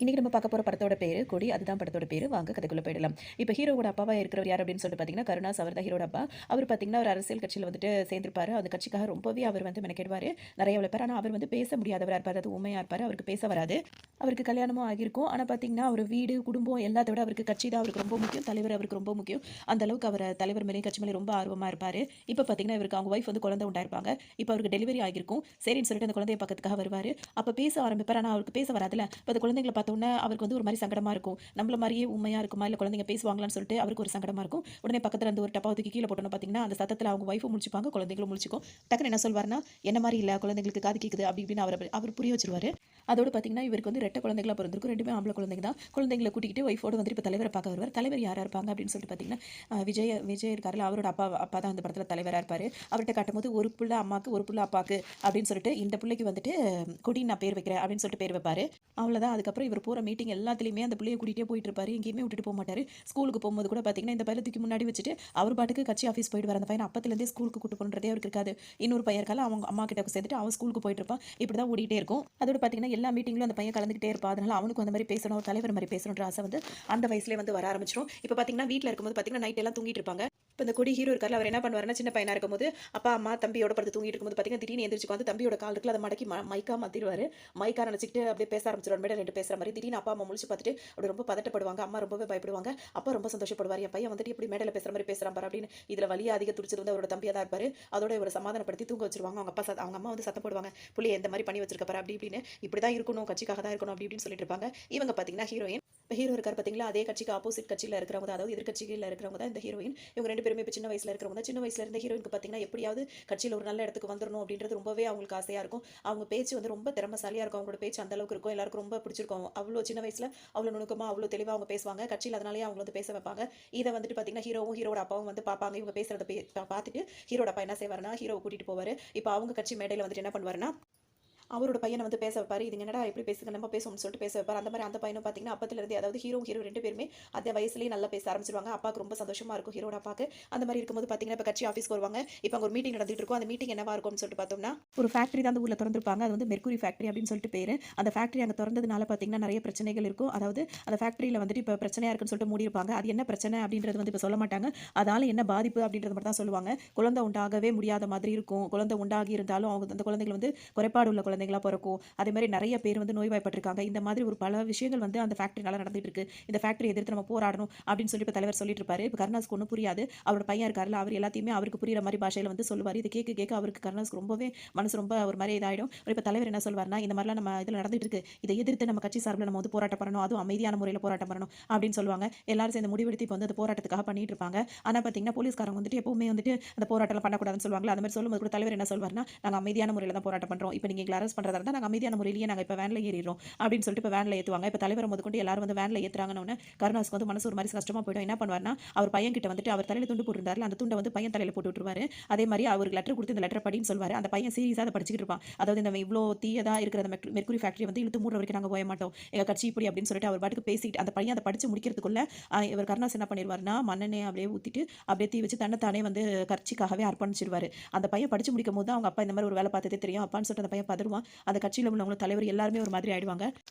இன்னைக்கு நம்ம பார்க்க போற படத்தோட பேரு கொடி. அதுதான் படத்தோட பேரு. வாங்க கதைக்குள்ள போயிடலாம். இப்ப ஹீரோவோட அப்பாவா இருக்கிறவர் யார் அப்படின்னு சொல்லிட்டு பார்த்தீங்கன்னா, கருணாஸ் அவர் தான் ஹீரோட அப்பா. அவர் பார்த்தீங்கன்னா, ஒரு அரசியல் கட்சியில வந்துட்டு சேர்ந்திருப்பாரு. அந்த கட்சிக்காக ரொம்பவே அவர் வந்து மெனக்கெடுவாரு. நிறைய உழைப்பாரு. ஆனா அவர் வந்து பேச முடியாதவரா இருப்பாரு. அது ஊமையா இருப்பாரு. அவருக்கு பேச வராது. அவருக்கு கல்யாணமும் ஆகியிருக்கும். ஆனா பார்த்தீங்கன்னா, அவர் வீடு, குடும்பம் எல்லாத்த விட அவருக்கு கட்சி தான் அவருக்கு ரொம்ப முக்கியம். தலைவர் அவருக்கு ரொம்ப முக்கியம். அந்த அளவுக்கு அவர் தலைவர் மேலேயும் கட்சி மேலேயும் ரொம்ப ஆர்வமா இருப்பாரு. இப்ப பார்த்தீங்கன்னா, இவருக்கு அவங்க ஒய்ஃப் வந்து குழந்தை உண்டாயிருப்பாங்க. இப்ப அவருக்கு டெலிவரி ஆகியிருக்கும். சரின்னு சொல்லிட்டு அந்த குழந்தைய பக்கத்துக்காக வருவாரு. அப்ப பேச ஆரம்பிப்பாரு. ஆனா அவருக்கு பேச வராதுல்ல. இப்ப அந்த குழந்தைங்கள பார்த்தோன்னே அவருக்கு வந்து ஒரு மாரி சங்கடமா இருக்கும். நம்மள மாரியே ஊமையா இருக்குமா? இல்ல குழந்தைங்க பேசுவாங்களான்னு சொல்லிட்டு அவருக்கு ஒரு சங்கடமா இருக்கும். உடனே பக்கத்துல இருந்து ஒரு டப்பாவ தூக்கி கீழ போட்டோனே பார்த்தீங்கன்னா, அந்த சத்தத்துல அவங்க ஒய்ஃபும் முழிச்சுப்பாங்க, குழந்தைங்களும் முழிச்சுக்கும். டக்குனு என்ன சொல்வாருன்னா, "என்ன மாரி இல்ல, குழந்தைங்களுக்கு காது கேக்குது" அப்படி இப்படின்னு அவர் புரிய வச்சுருவாரு. அதோட பார்த்தீங்கன்னா, இவருக்கு வந்து ரெட்ட குழந்தைகளா பொறந்திருக்கும். 2மே ஆம்பள குழந்தைங்க தான். குழந்தைங்கள கூட்டிக்கிட்டு ஒய்ஃபோட வந்துட்டு இப்ப தலைவர பார்க்க வருவாரு. தலைவர் யாரா இருப்பாங்க அப்படின்னு சொல்லிட்டு பார்த்தீங்கன்னா, விஜய் இருக்காருல்ல, அவரோட அப்பா தான் அந்த படத்துல தலைவரா இருப்பாரு. அவர்ட்ட காட்டும்போது, "ஒரு புள்ள அம்மாக்கு, ஒரு புள்ள அப்பாக்கு" அப்படின்னு சொல்லிட்டு, "இந்த புள்ளைக்கு வந்துட்டு கொடின்னு நான் பேர் வைக்கிறேன்" அப்படின்னு சொல்லிட்டு பேர் வைப்பாரு. அவ்வளோதான். அதுக்கப்புறம் இவர் போற மீட்டிங் எல்லாத்துலயுமே அந்த புள்ளைய கூட்டிட்டே போயிட்டு இருப்பாரு. எங்கேயுமே விட்டுட்டு மாட்டாரு. ஸ்கூலுக்கு போம்போது கூட பார்த்தீங்கன்னா, இந்த பையல தூக்கி முன்னாடி வச்சுட்டு, அவர் பாட்டுக்கு கட்சி ஆஃபீஸ் போயிடுவாரு. அந்த பையன அப்பத்துலேருந்தே ஸ்கூலுக்கு கூட்டு போணுன்றதே அவருக்கு இருக்காது. இன்னொரு பையன் இருக்கான்ல, அவங்க அம்மா கிட்ட சேர்ந்துட்டு அவன் ஸ்கூலுக்கு போயிட்டு இருப்பான். இப்படி தான் ஓடிட்டே இருக்கும். அதோட பார்த்தீங்கன்னா, எல்லா மீட்டிங்லயும் அந்த பையன் கலந்துக்கிட்டே இருப்பான். அதனால அவனுக்கும் அந்த மாரி பேசணும், ஒரு தலைவர் மாரி பேசணுன்ற ஆசை வந்து அந்த வயசுலயே வந்து வர ஆரம்பிச்சுரும். இப்ப பார்த்தீங்கன்னா, வீட்ல இருக்கும்போது பார்த்தீங்கன்னா, நைட் எல்லாம் தூங்கிட்டு இருப்பாங்க. இப்ப இந்த கொடி ஹீரோ இருக்கார்ல, அவர் என்ன பண்ணுவாருன்னா, சின்ன பையனா இருக்கும்போது, அப்பா, அம்மா, தம்பியோட படுத்து தூங்கிட்டு இருக்கும்போது பார்த்தீங்கன்னா, திடீர்னு எந்திரிச்சு உட்காந்து தம்பியோட கால் இருக்குல்ல, அத மடக்கி மைக்கா மாத்திருவாரு. மைக்கா நினைச்சுக்கிட்டு அப்படியே பேச ஆரம்பிச்சுருவாரு. மேடையில நின்னுட்டு பேசுற மாரி. திடீர்னு அப்பா, அம்மா முழிச்சு பார்த்துட்டு அப்படி ரொம்ப பதட்டப்படுவாங்க. அம்மா ரொம்பவே பயப்படுவாங்க. அப்பா ரொம்ப சந்தோஷப்படுவாரு. என் பையன் வந்துட்டு இப்படி மேடையில பேசுற மாரி பேசுறான் பாரு அப்படின்னு. இதுல வலியா அதிக துடிச்சது வந்து அவரோட தம்பியா தான் இருப்பாரு. அதோட இவர சமாதானப்படுத்தி தூங்க வச்சுருவாங்க. அவங்க அம்மா வந்து சத்தம் போடுவாங்க. புள்ளைய இந்த மாரி பண்ணி வச்சிருக்க பாரு அப்படி இப்படின்னு. இப்படிதான் இருக்கணும், கட்சிக்காக தான் இருக்கணும் அப்படி இப்படின்னு சொல்லிட்டு இருப்பாங்க. இவங்க பார்த்தீங்கன்னா ஹீரோயின். இப்ப ஹீரோ இருக்காரு பார்த்தீங்களா, அதே கட்சிக்கு ஆப்போசிட் கட்சியில இருக்கிறவங்க தான், அதாவது எதிர்க்கட்சியில இருக்கிறவங்க தான் இந்த ஹீரோயின். இவங்க 2 பேருமே இப்ப சின்ன வயசுல இருக்கிறவங்க தான். சின்ன வயசுல இருந்த ஹீரோயினுக்கு பார்த்தீங்கன்னா, எப்படியாவது கட்சியில ஒரு நல்ல இடத்துக்கு வந்துரணும் அப்படின்றது ரொம்பவே அவங்களுக்கு ஆசையா இருக்கும். அவங்க பேச்சு வந்து ரொம்ப திறமைசாலியா இருக்கும். அவங்களோட பேச்சு அந்த அளவுக்கு இருக்கும். எல்லாருக்கும் ரொம்ப பிடிச்சிருக்கும். அவ்ளோ சின்ன வயசுல அவ்ளோ நுணுக்கமா, அவ்ளோ தெளிவா அவங்க பேசுவாங்க. கட்சியில அதனாலேயே அவங்கள வந்து பேச வைப்பாங்க. இத வந்துட்டு பார்த்தீங்கன்னா, ஹீரோவும் ஹீரோட அப்பாவும் வந்து பார்ப்பாங்க. இவங்க பேசுறத பார்த்துட்டு ஹீரோட அப்பா என்ன செய்வாருன்னா, ஹீரோவ கூட்டிட்டு போவாரு. இப்ப அவங்க கட்சி மேடையில வந்துட்டு என்ன பண்ணுவாருன்னா, அவரோட பையன வந்து பேச வைப்பாரு. இதுங்க என்னடா எப்படி பேசுங்க, நம்ம பேசுவோம்னு சொல்லிட்டு பேச வைப்பாரு. அந்த மாரி அந்த பையனும் பார்த்தீங்கன்னா, அப்பத்துலருந்தே அதாவது ஹீரோ 2 பேருமே அந்த வயசுலயே நல்லா பேச ஆரம்பிச்சுருவாங்க. அப்பாவுக்கு ரொம்ப சந்தோஷமா இருக்கும் ஹீரோட அப்பாக்கு. அந்த மாரி இருக்கும்போது பார்த்தீங்கன்னா, இப்ப கட்சி ஆஃபீஸ்க்கு வருவாங்க. இப்ப அங்க ஒரு மீட்டிங் நடந்துட்டு இருக்கும். அந்த மீட்டிங் என்னவா இருக்கும்னு சொல்லிட்டு பார்த்தோம்னா, ஒரு ஃபேக்டரி தான் அந்த ஊர்ல தொறந்திருப்பாங்க. அது வந்து மெர்க்குரி ஃபேக்டரி அப்படின்னு சொல்லிட்டு பேரு. அந்த ஃபேக்டரி அங்க தொறந்ததுனால பார்த்தீங்கன்னா, நெறைய பிரச்சனைகள் இருக்கும். அதாவது அந்த ஃபேக்டரியில வந்துட்டு இப்ப பிரச்சனையா இருக்குன்னு சொல்லிட்டு மூடியிருப்பாங்க. அது என்ன பிரச்சனை அப்படின்றது வந்து இப்ப சொல்ல மாட்டாங்க. அதால என்ன பாதிப்பு அப்படின்றத மட்டும் தான் சொல்லுவாங்க. குழந்தை உண்டாகவே முடியாத மாதிரி இருக்கும். குழந்தை உண்டாகி இருந்தாலும் அவங்க அந்த குழந்தைகள் வந்து குறைபாடு உள்ள குழந்தைகளா பொறக்கும். அதே மாதிரி நிறைய பேர் வந்து நோய்வாய்ப்பட்டிருக்காங்க. இந்த மாதிரி ஒரு பல விஷயங்கள் வந்து அந்த ஃபேக்டரினால நடந்துட்டு இருக்கு. இந்த ஃபேக்டரி எதிர்த்து நம்ம போராடணும் அப்படின்னு சொல்லி இப்ப தலைவர் சொல்லிட்டு இருப்பாரு. இப்ப கருணாஸ்க்கு ஒண்ணும் புரியாது. அவரோட பையன் இருக்காருல்ல, அவர் எல்லாத்தையுமே அவருக்கு புரியிற மாதிரி பாஷையில வந்து சொல்லுவாரு. இது கேட்க கேட்க அவருக்கு கருணாஸ்க்கு ரொம்பவே மனசு ரொம்ப ஒரு மாதிரி இதாயிடும். இப்ப தலைவர் என்ன சொல்வாருன்னா, இந்த மாதிரிலாம் நம்ம இதுல நடந்துட்டு இருக்கு. இதை எதிர்த்து நம்ம கட்சி சார்பில் நம்ம வந்து போராட்டம் பண்ணணும். அதுவும் அமைதியான முறையில் போராட்டம் பண்ணணும் அப்படின்னு சொல்லுவாங்க. எல்லாரும் சேர்ந்து முடிவெடுத்து இப்போ வந்து அந்த போராட்டத்துக்காக பண்ணிட்டு இருப்பாங்க. ஆனா பாத்தீங்கன்னா, போலீஸ்காரங்க வந்துட்டு எப்பவுமே வந்துட்டு அந்த போராட்டம் பண்ணக்கூடாதுன்னு சொல்லுவாங்களா, அந்த மாதிரி சொல்லும்போது கூட தலைவர் என்ன சொல்வாருன்னா, நாங்க அமைதியான முறையில் தான் போராட்டம் பண்றோம். இப்போ நீங்க எங்களை அரெஸ்ட் பண்றதா இருந்தா நாங்க அமைதியான முறையிலேயே நாங்க இப்ப வேன்ல ஏறிடுறோம் அப்படின்னு சொல்லிட்டு இப்ப வேன்ல ஏத்துவாங்க. இப்ப தலைவர் முதற்கொண்டு எல்லாரும் வந்து வேன்ல ஏத்துறாங்கன்னு கருணாஸ்க்கு வந்து மனசு ஒரு மாதிரி கஷ்டமா போயிடும். என்ன பண்ணுவாருன்னா, அவர் பையன் கிட்ட வந்துட்டு அவர் தலையில துண்டு போட்டிருந்தாருல, அந்த துண்டை வந்து பையன் தலையில போட்டு விட்டுருவாரு. அதே மாதிரி அவருக்கு லெட்டர் கொடுத்து இந்த லெட்டர் படின்னு சொல்வாரு. அந்த பையன் சீரியஸா அதை படிச்சுக்கிட்டு இருப்பான். அதாவது இந்த இவ்வளோ தீயதா இருக்கிற அந்த மெர்க்குரி ஃபேக்டரி வந்து இழுத்து மூடுற வரைக்கும் நாங்க போய மாட்டோம். எங்க கட்சி இப்படி அப்படின்னு சொல்லிட்டு அவர் பாட்டுக்கு பேசிட்டு அந்த பையன் அதை படிச்சு முடிக்கிறதுக்குள்ள இவர் கருணாஸ் என்ன பண்ணிடுவாருன்னா, மண்ணெண்ணெய் அப்படியே ஊத்திட்டு அப்படியே தீ வச்சு தன்னைத்தானே வந்து கட்சிக்காகவே அர்ப்பணிச்சிருவாரு. அந்த பையன் படிச்சு முடிக்கும் போது அவங்க அப்பா இந்த மாதிரி ஒரு வேலை பார்த்ததே தெரியும். அப்பான்னு சொல்லிட்டு அந்த பையன் பதறுவான். அந்த கட்சியில உள்ளவங்களும் தலைவர் எல்லாருமே ஒரு மாதிரி ஆயிடுவாங்க.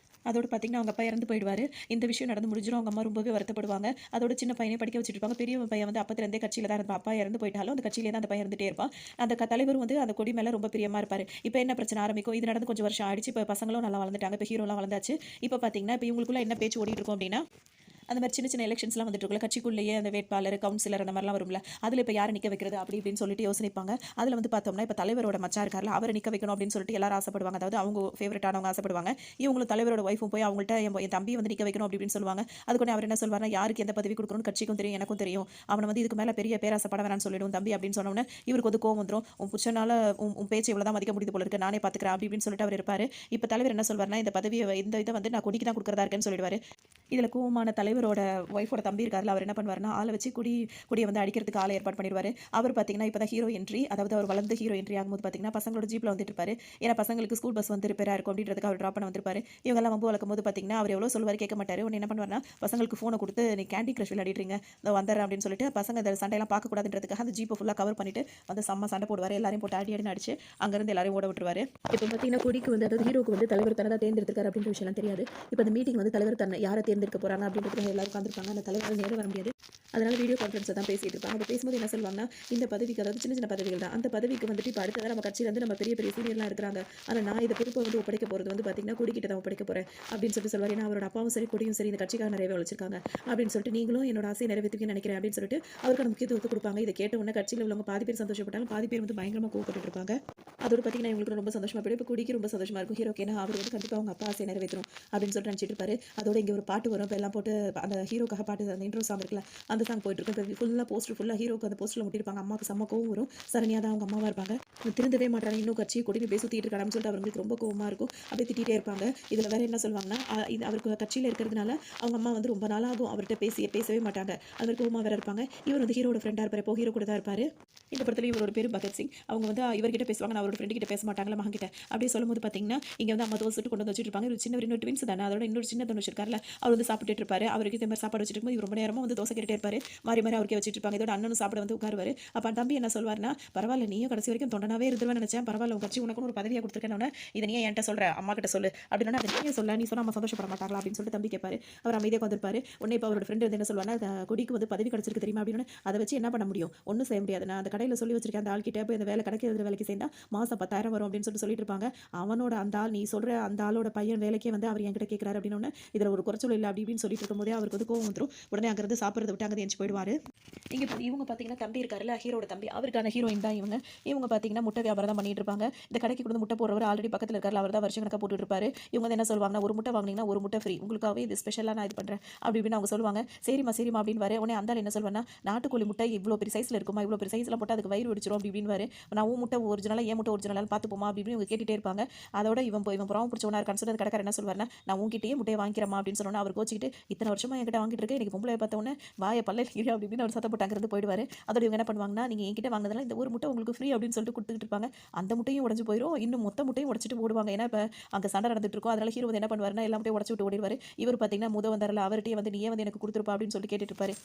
அதோட பார்த்தீங்கன்னா, அவங்க அப்பா இறந்து போயிடுவாரு. இந்த விஷயம் நடந்து முடிஞ்சிரும். அவங்க அம்மா ரொம்பவே வருத்தப்படுவாங்க. அதோட சின்ன பையனே படிக்க வச்சுட்டு இருப்பாங்க. பெரிய பையன் வந்து அப்பத்துலேருந்தே கட்சியில தான் இருப்பான். அப்பா இறந்து போயிட்டாலும் அந்த கட்சியிலே தான் அந்த பையன் இருந்துட்டே இருப்பான். அந்த தலைவரும் வந்து அந்த கொடி மேல ரொம்ப பிரியமா இருப்பாரு. இப்ப என்ன பிரச்சனை ஆரம்பிக்கும்? இது நடந்து கொஞ்சம் வருஷம் ஆயிடுச்சு. இப்ப பசங்களும் நல்லா வளர்ந்துட்டாங்க. இப்ப ஹீரோலாம் வளர்ந்தாச்சு. இப்ப பார்த்தீங்கன்னா, இப்ப இவங்களுக்குள்ள என்ன பேச்சு ஓடிட்டு இருக்கும் அப்படின்னா, அந்த மாதிரி சின்ன சின்ன எலெக்ஷன்ஸ்லாம் வந்துட்டு இருக்குல்ல, கட்சிக்குள்ளேயே அந்த வேட்பாளர், கவுன்சிலர் அந்த மாதிரிலாம் வரும்ல, அதில் இப்போ யாரை நிற்க வைக்கிறது அப்படி இப்படின்னு சொல்லிட்டு யோசனைப்பாங்க. அதில் வந்து பார்த்தோம்னா, இப்போ தலைவரோட மச்சான் இருக்கார்ல, அவரை நிற்க வைக்கணும் அப்படின்னு சொல்லிட்டு எல்லாரும் ஆசைப்படுவாங்க. அதாவது அவங்க ஃபேவரட்டானவங்க ஆசைப்படுவாங்க. இவங்களும் தலைவரோட ஒய்ஃபும் போய் அவங்கள்ட்ட என் தம்பியை வந்து நிற்க வைக்கணும் அப்படி இப்படின்னு சொல்லுவாங்க. அதுக்கு அவர் என்ன சொல்வார்னா, யாருக்கு எந்த பதவி கொடுக்கணும்னு கட்சிக்கும் தெரியும், எனக்கும் தெரியும். அவனை வந்து இதுக்கு மேலே பெரிய பேராசைப்பட வேணாம்னு சொல்லிடும் தம்பி அப்படின்னு சொன்னோன்னே, இவருக்கு வந்து கோவம் வந்துடும். உன் புருஷனால உன் பேச்சு இவ்வளோ தான் மதிக்க முடியுது போல இருக்கு, நானே பார்த்துக்கிறேன் அப்படி இப்படின்னு சொல்லிட்டு அவர் இருப்பாரு. இப்போ தலைவர் என்ன சொல்வார்னா, இந்த பதவியை இந்த இதை வந்து நான் கொடிக்கு தான் கொடுக்குறதா இருக்கேன்னு சொல்லிடுவாரு. இதில் கோவமான தலைவர் தலைவரோட ஒய்ஃபோட தம்பி இருக்கார்ல, அவர் என்ன பண்ணுவாருன்னா, ஆள வச்சு குடிய வந்து அடிக்கிறதுக்கு ஆள ஏற்பாடு பண்ணிடுவாரு. அவர் பார்த்தீங்கன்னா, இப்ப தான் ஹீரோ என்ட்ரி, அதாவது அவர் வளர்ந்து ஹீரோ என்ட்ரி ஆகும்போது பார்த்தீங்கன்னா, பசங்களோட ஜீப்ல வந்துட்டு இருப்பாரு. ஏன்னா பசங்களுக்கு ஸ்கூல் பஸ் வந்து ரிப்பேரா இருக்கும் அப்படின்றதுக்கு அவர் ட்ராப் பண்ண வந்திருப்பாரு. இவங்கெல்லாம் வம்பு வளர்க்கும்போது பார்த்தீங்கன்னா, அவர் எவ்வளோ சொல்லுவாரு கேட்க மாட்டாரு. உடனே என்ன பண்ணுவாருன்னா, பசங்களுக்கு ஃபோன குடுத்து, "நீ கேண்டி கிரஷ் விளையாடிட்டு இதோ வந்துடுறேன்" அப்படின்னு சொல்லிட்டு, பசங்க இந்த சண்டையெல்லாம் பார்க்கக்கூடாதுன்றதுக்காக அந்த ஜீப்பை ஃபுல்லா கவர் பண்ணிட்டு வந்து செம்ம சண்டை போடுவாரு. எல்லாரையும் போட்டு அடி அடின்னு அடிச்சு அங்கேருந்து எல்லாரையும் ஓட விட்டுருவாரு. இப்போ பார்த்தீங்கன்னா, கொடிக்கு வந்து அதாவது ஹீரோக்கு வந்து தலைவர் தன்னை தான் தேர்ந்தெடுத்திருக்காரு அப்படின்ற விஷயம்லாம் தெரியாது. இப்போ அந்த மீட்டிங் வந்து தலைவர் தன்னை யாரை தேர்ந்தெடுக்க போறாங்க அப்படின்றதுக்கு எல்லாரும் உட்காந்துருப்பாங்க. அந்த தலைவரால் நேரம் வர முடியாது. அதனால வீடியோ கான்ஃபரன்ஸை தான் பேசிட்டு இருப்பாங்க. அப்போ பேசும்போது என்ன சொல்லுவாங்கன்னா, இந்த பதவிக்கு அதாவது சின்ன சின்ன பதவிகள் தான். அந்த பதவிக்கு வந்துட்டு இப்போ அடுத்ததான் நம்ம கட்சியில இருந்து நம்ம பெரிய பெரிய சீனியர்லாம் இருக்கிறாங்க. ஆனால் நான் இந்த பொறுப்பை வந்து ஒப்படைக்க போகிறது வந்து பார்த்தீங்கன்னா, கொடிக்கிட்ட தான் ஒப்படைக்க போறேன் அப்படின்னு சொல்லுவார். ஏன்னா அவரோட அப்பாவும் சரி, கொடியும் சரி இந்த கட்சிக்காக நிறையவே உழைச்சிருக்காங்க அப்படின்னு சொல்லிட்டு, நீங்களும் என்னோட ஆசையை நிறைவேற்றுவீங்கன்னு நினைக்கிறேன் அப்படின்னு சொல்லிட்டு அவருக்கான முக்கியத்துவத்தை கொடுப்பாங்க. இதை கேட்ட உடனே கட்சியில் உள்ளவங்க பாதி பேர் சந்தோஷப்பட்டாலும் பாதி பேர் வந்து பயங்கரமாக கோவப்பட்டு இருப்பாங்க. அதோட பார்த்தீங்கன்னா இவங்களுக்கு ரொம்ப சந்தோஷமா போயிடும். இப்போ கொடிக்கு ரொம்ப சந்தோஷமா இருக்கும் ஹீரோக்கு. ஏன்னா அவர் வந்து கண்டிப்பாக அவங்க அப்பா ஆசையை நிறைவேற்றணும் அப்படின்னு சொல்லிட்டு நினச்சிட்டு இருப்பாரு. அதோட இங்கே ஒரு பாட்டு வரும். இப்போ எல்லாம் போட்டு அந்த ஹீரோக்காக பாட்டு அந்த இன்ட்ரோ சாங் இருக்குல்ல, அந்த சாங் போயிட்டு இருக்கும். இப்போ ஃபுல்லாக போஸ்டர் ஃபுல்லாக ஹீரோக்கு அந்த போஸ்டரில் முட்டிருப்பாங்க. அம்மாவுக்கு செம்ம கோவம் வரும். சரண்யா தான் அவங்க அம்மாவாக இருப்பாங்க. திருந்தவே மாட்டாங்க, இன்னும் கட்சி கொடின்னு போய் சுற்றிட்டு இருக்காங்கன்னு சொல்லிட்டு அவங்களுக்கு ரொம்ப கோவமாக இருக்கும். அப்படியே திட்டிகிட்டே இருப்பாங்க. இதில் வேற என்ன சொல்லுவாங்கன்னா, இது அவருக்கு கட்சியில் இருக்கிறதுனால அவங்க அம்மா வந்து ரொம்ப நாளாகும் அவர்கிட்ட பேசவே மாட்டாங்க. அது மாதிரி கோவமாக வேற இருப்பாங்க. இவர் வந்து ஹீரோட ஃப்ரெண்டாக இருப்பார். இப்போ ஹீரோ கூட தான் இருப்பார். இந்த படத்தில் இவரோட பேர் பகத்சிங். அவங்க வந்து இவர்கிட்ட பேசுவாங்க, நான் அவரோட ஃப்ரெண்டு கிட்ட பேச மாட்டாங்களா மகன் கிட்ட. அப்படியே சொல்லும்போது பார்த்தீங்கன்னா, இங்கே வந்து அம்மா தோசை சுட்டு கொண்டு வந்து வச்சுட்டு இருப்பாங்க. ஒரு சின்ன இன்னொரு ட்வின்ஸ் தானே, அதோட இன்னொரு சின்ன தனுஷ் இருக்கார்ல, அவர் வந்து சாப்பிட்டுட்டு இருப்பாரு. அவருக்கு இந்த மாதிரி சாப்பாடு வச்சுட்டு இருக்கும்போது இவர் ரொம்ப நேரமாக வந்து தோசை கேட்டுட்டே இருப்பாரு. மாறி மாறி அவருக்கே வச்சுட்டு இருப்பாங்க. இதோட அண்ணனும் சாப்பிட வந்து உட்காருவாரு. அப்போ தம்பி என்ன சொல்வார்னா, பரவாயில்ல நீயும் கடைசி வரைக்கும் தொண்டனாவே இருந்துருவேன்னு நினைச்சேன், பரவாயில்ல உங்க கட்சி உனக்கு ஒரு பதவியாக கொடுத்துருக்கேன்னு, இதை நீ என்கிட்ட சொல்ற, அம்மா கிட்ட சொல்லு அப்படின்னா, அதை நீயே சொல்ல, நீ சொன்னா அம்மா சந்தோஷப்பட மாட்டாங்களா அப்படின்னு சொல்லிட்டு தம்பி கேட்பாரு. அவர் அமைதியாக வந்திருப்பாரு. உடனே இப்போ அவரோட ஃப்ரெண்டு வந்து என்ன சொல்வானா, கொடிக்கு வந்து பதவி கிடைச்சிருக்கு தெரியுமா அப்படின்னு. அதை வச்சு என்ன பண்ண முடியும், ஒன்றும் செய்ய முடியாது. நான் அந்த கடையில் சொல்லி வச்சிருக்கேன், அந்த ஆள்கிட்ட போய் அந்த வேலை கிடைக்கிற வேலைக்கு சேர்ந்தா மாதம் 10,000 வரும் அப்படின்னு சொல்லிட்டு இருப்பாங்க. அவனோட அந்த ஆள், நீ சொல்ற அந்த ஆளோட பையன் வேலைக்கே வந்து அவர் என்கிட்ட கேட்கிறாரு அப்படின்னு, இதில் ஒரு குறைச்சல் இல்லை அப்படி இப்படின்னு சொல்லிட்டு இருக்கும்போதே அவருக்கு வந்து கோவம் வந்துடும். உடனே அங்கிருந்து சாப்பிட்றத விட்டு அங்கே எஞ்சி போயிடுவாரு. இவங்க பார்த்தீங்கன்னா தம்பி இருக்காருல்ல, ஹீரோட தம்பி, அவருக்கான ஹீரோயின் தான் இவங்க. இவங்க பார்த்தீங்கன்னா முட்டை வியாபாரம் தான் பண்ணிட்டு இருப்பாங்க. இந்த கடைக்கு கூட முட்டை போடுறவர் ஆல்ரெடி பக்கத்தில் இருக்காரு, அவர் தான் வருஷம் கணக்காக போட்டுட்டு இருப்பாரு. இவங்க வந்து என்ன சொல்லுவாங்கன்னா, ஒரு முட்டை வாங்கினீங்கன்னா ஒரு முட்டை ஃப்ரீ, உங்களுக்காகவே இது ஸ்பெஷலாக நான் இது பண்ணுறேன் அப்படி இப்படின்னு அவங்க சொல்லுவாங்க. சரிம்மா சரிம்மா அப்படின்னு வர உடனே அந்த என்ன சொல்வேன்னா, நாட்டுக்கோழி முட்டை இவ்வளோ பெரிய சைஸில் இருக்குமா, இவ்வளோ பெரிய சைஸில் போட்டால் அதுக்கு வயிறு வெடிச்சிரும் அப்படி இப்படின்னு வர, நான் உன் முட்டை ஒரிஜினலாக ஏன் முட்டை ஒரிஜினலாக பார்த்து போமா அப்படி இப்படின்னு இவங்க கேட்டுட்டே இருப்பாங்க. அதோட இவன் புறாவும் பிடிச்சவனா இருக்கான்னு சொல்லி கடைக்காரர் என்ன சொல்வார்னா, நான் உங்ககிட்டயே முட்டையை வாங்கிக்கிறமா அப்படின்னு சொன்னோன்னா அவர் கோச்சிக்கிட்டு, இத்தனை வருஷமா என்கிட்ட வாங்கிட்டு இருக்கேன், எனக்கு பொம்பளை பார்த்த உடனே வாயை பல்ல அப்படி இப்படின்னு அவர் சத்தம் போட்டு அங்கிருந்து போயிடுவாரு. அதோட இவங்க என்ன பண்ணுவாங்கன்னா, நீங்க என்கிட்ட வாங்கினதால இந்த ஒரு முட்டை உங்களுக்கு ஃப்ரீ அப்படின்னு சொல்லிட்டு கொடுத்துட்டு இருப்பாங்க. அந்த முட்டையும் உடஞ்சு போயிடும், இன்னும் மொத்த முட்டையும் உடச்சிட்டு ஓடுவாங்க. ஏன்னா இப்போ அங்கே சண்டை நடந்துட்டு இருக்கும். அதனால ஹீரோ வந்து என்ன பண்ணுவாருன்னா, எல்லா முட்டையும் உடச்சு விட்டு ஓடிடுவாரு. இவர் பார்த்தீங்கன்னா வந்தாரில் அவர்கிட்டயே வந்து நீயே வந்து எனக்கு கொடுத்துருப்பா அப்படின்னு சொல்லி கேட்டுட்டு இருப்பாரு.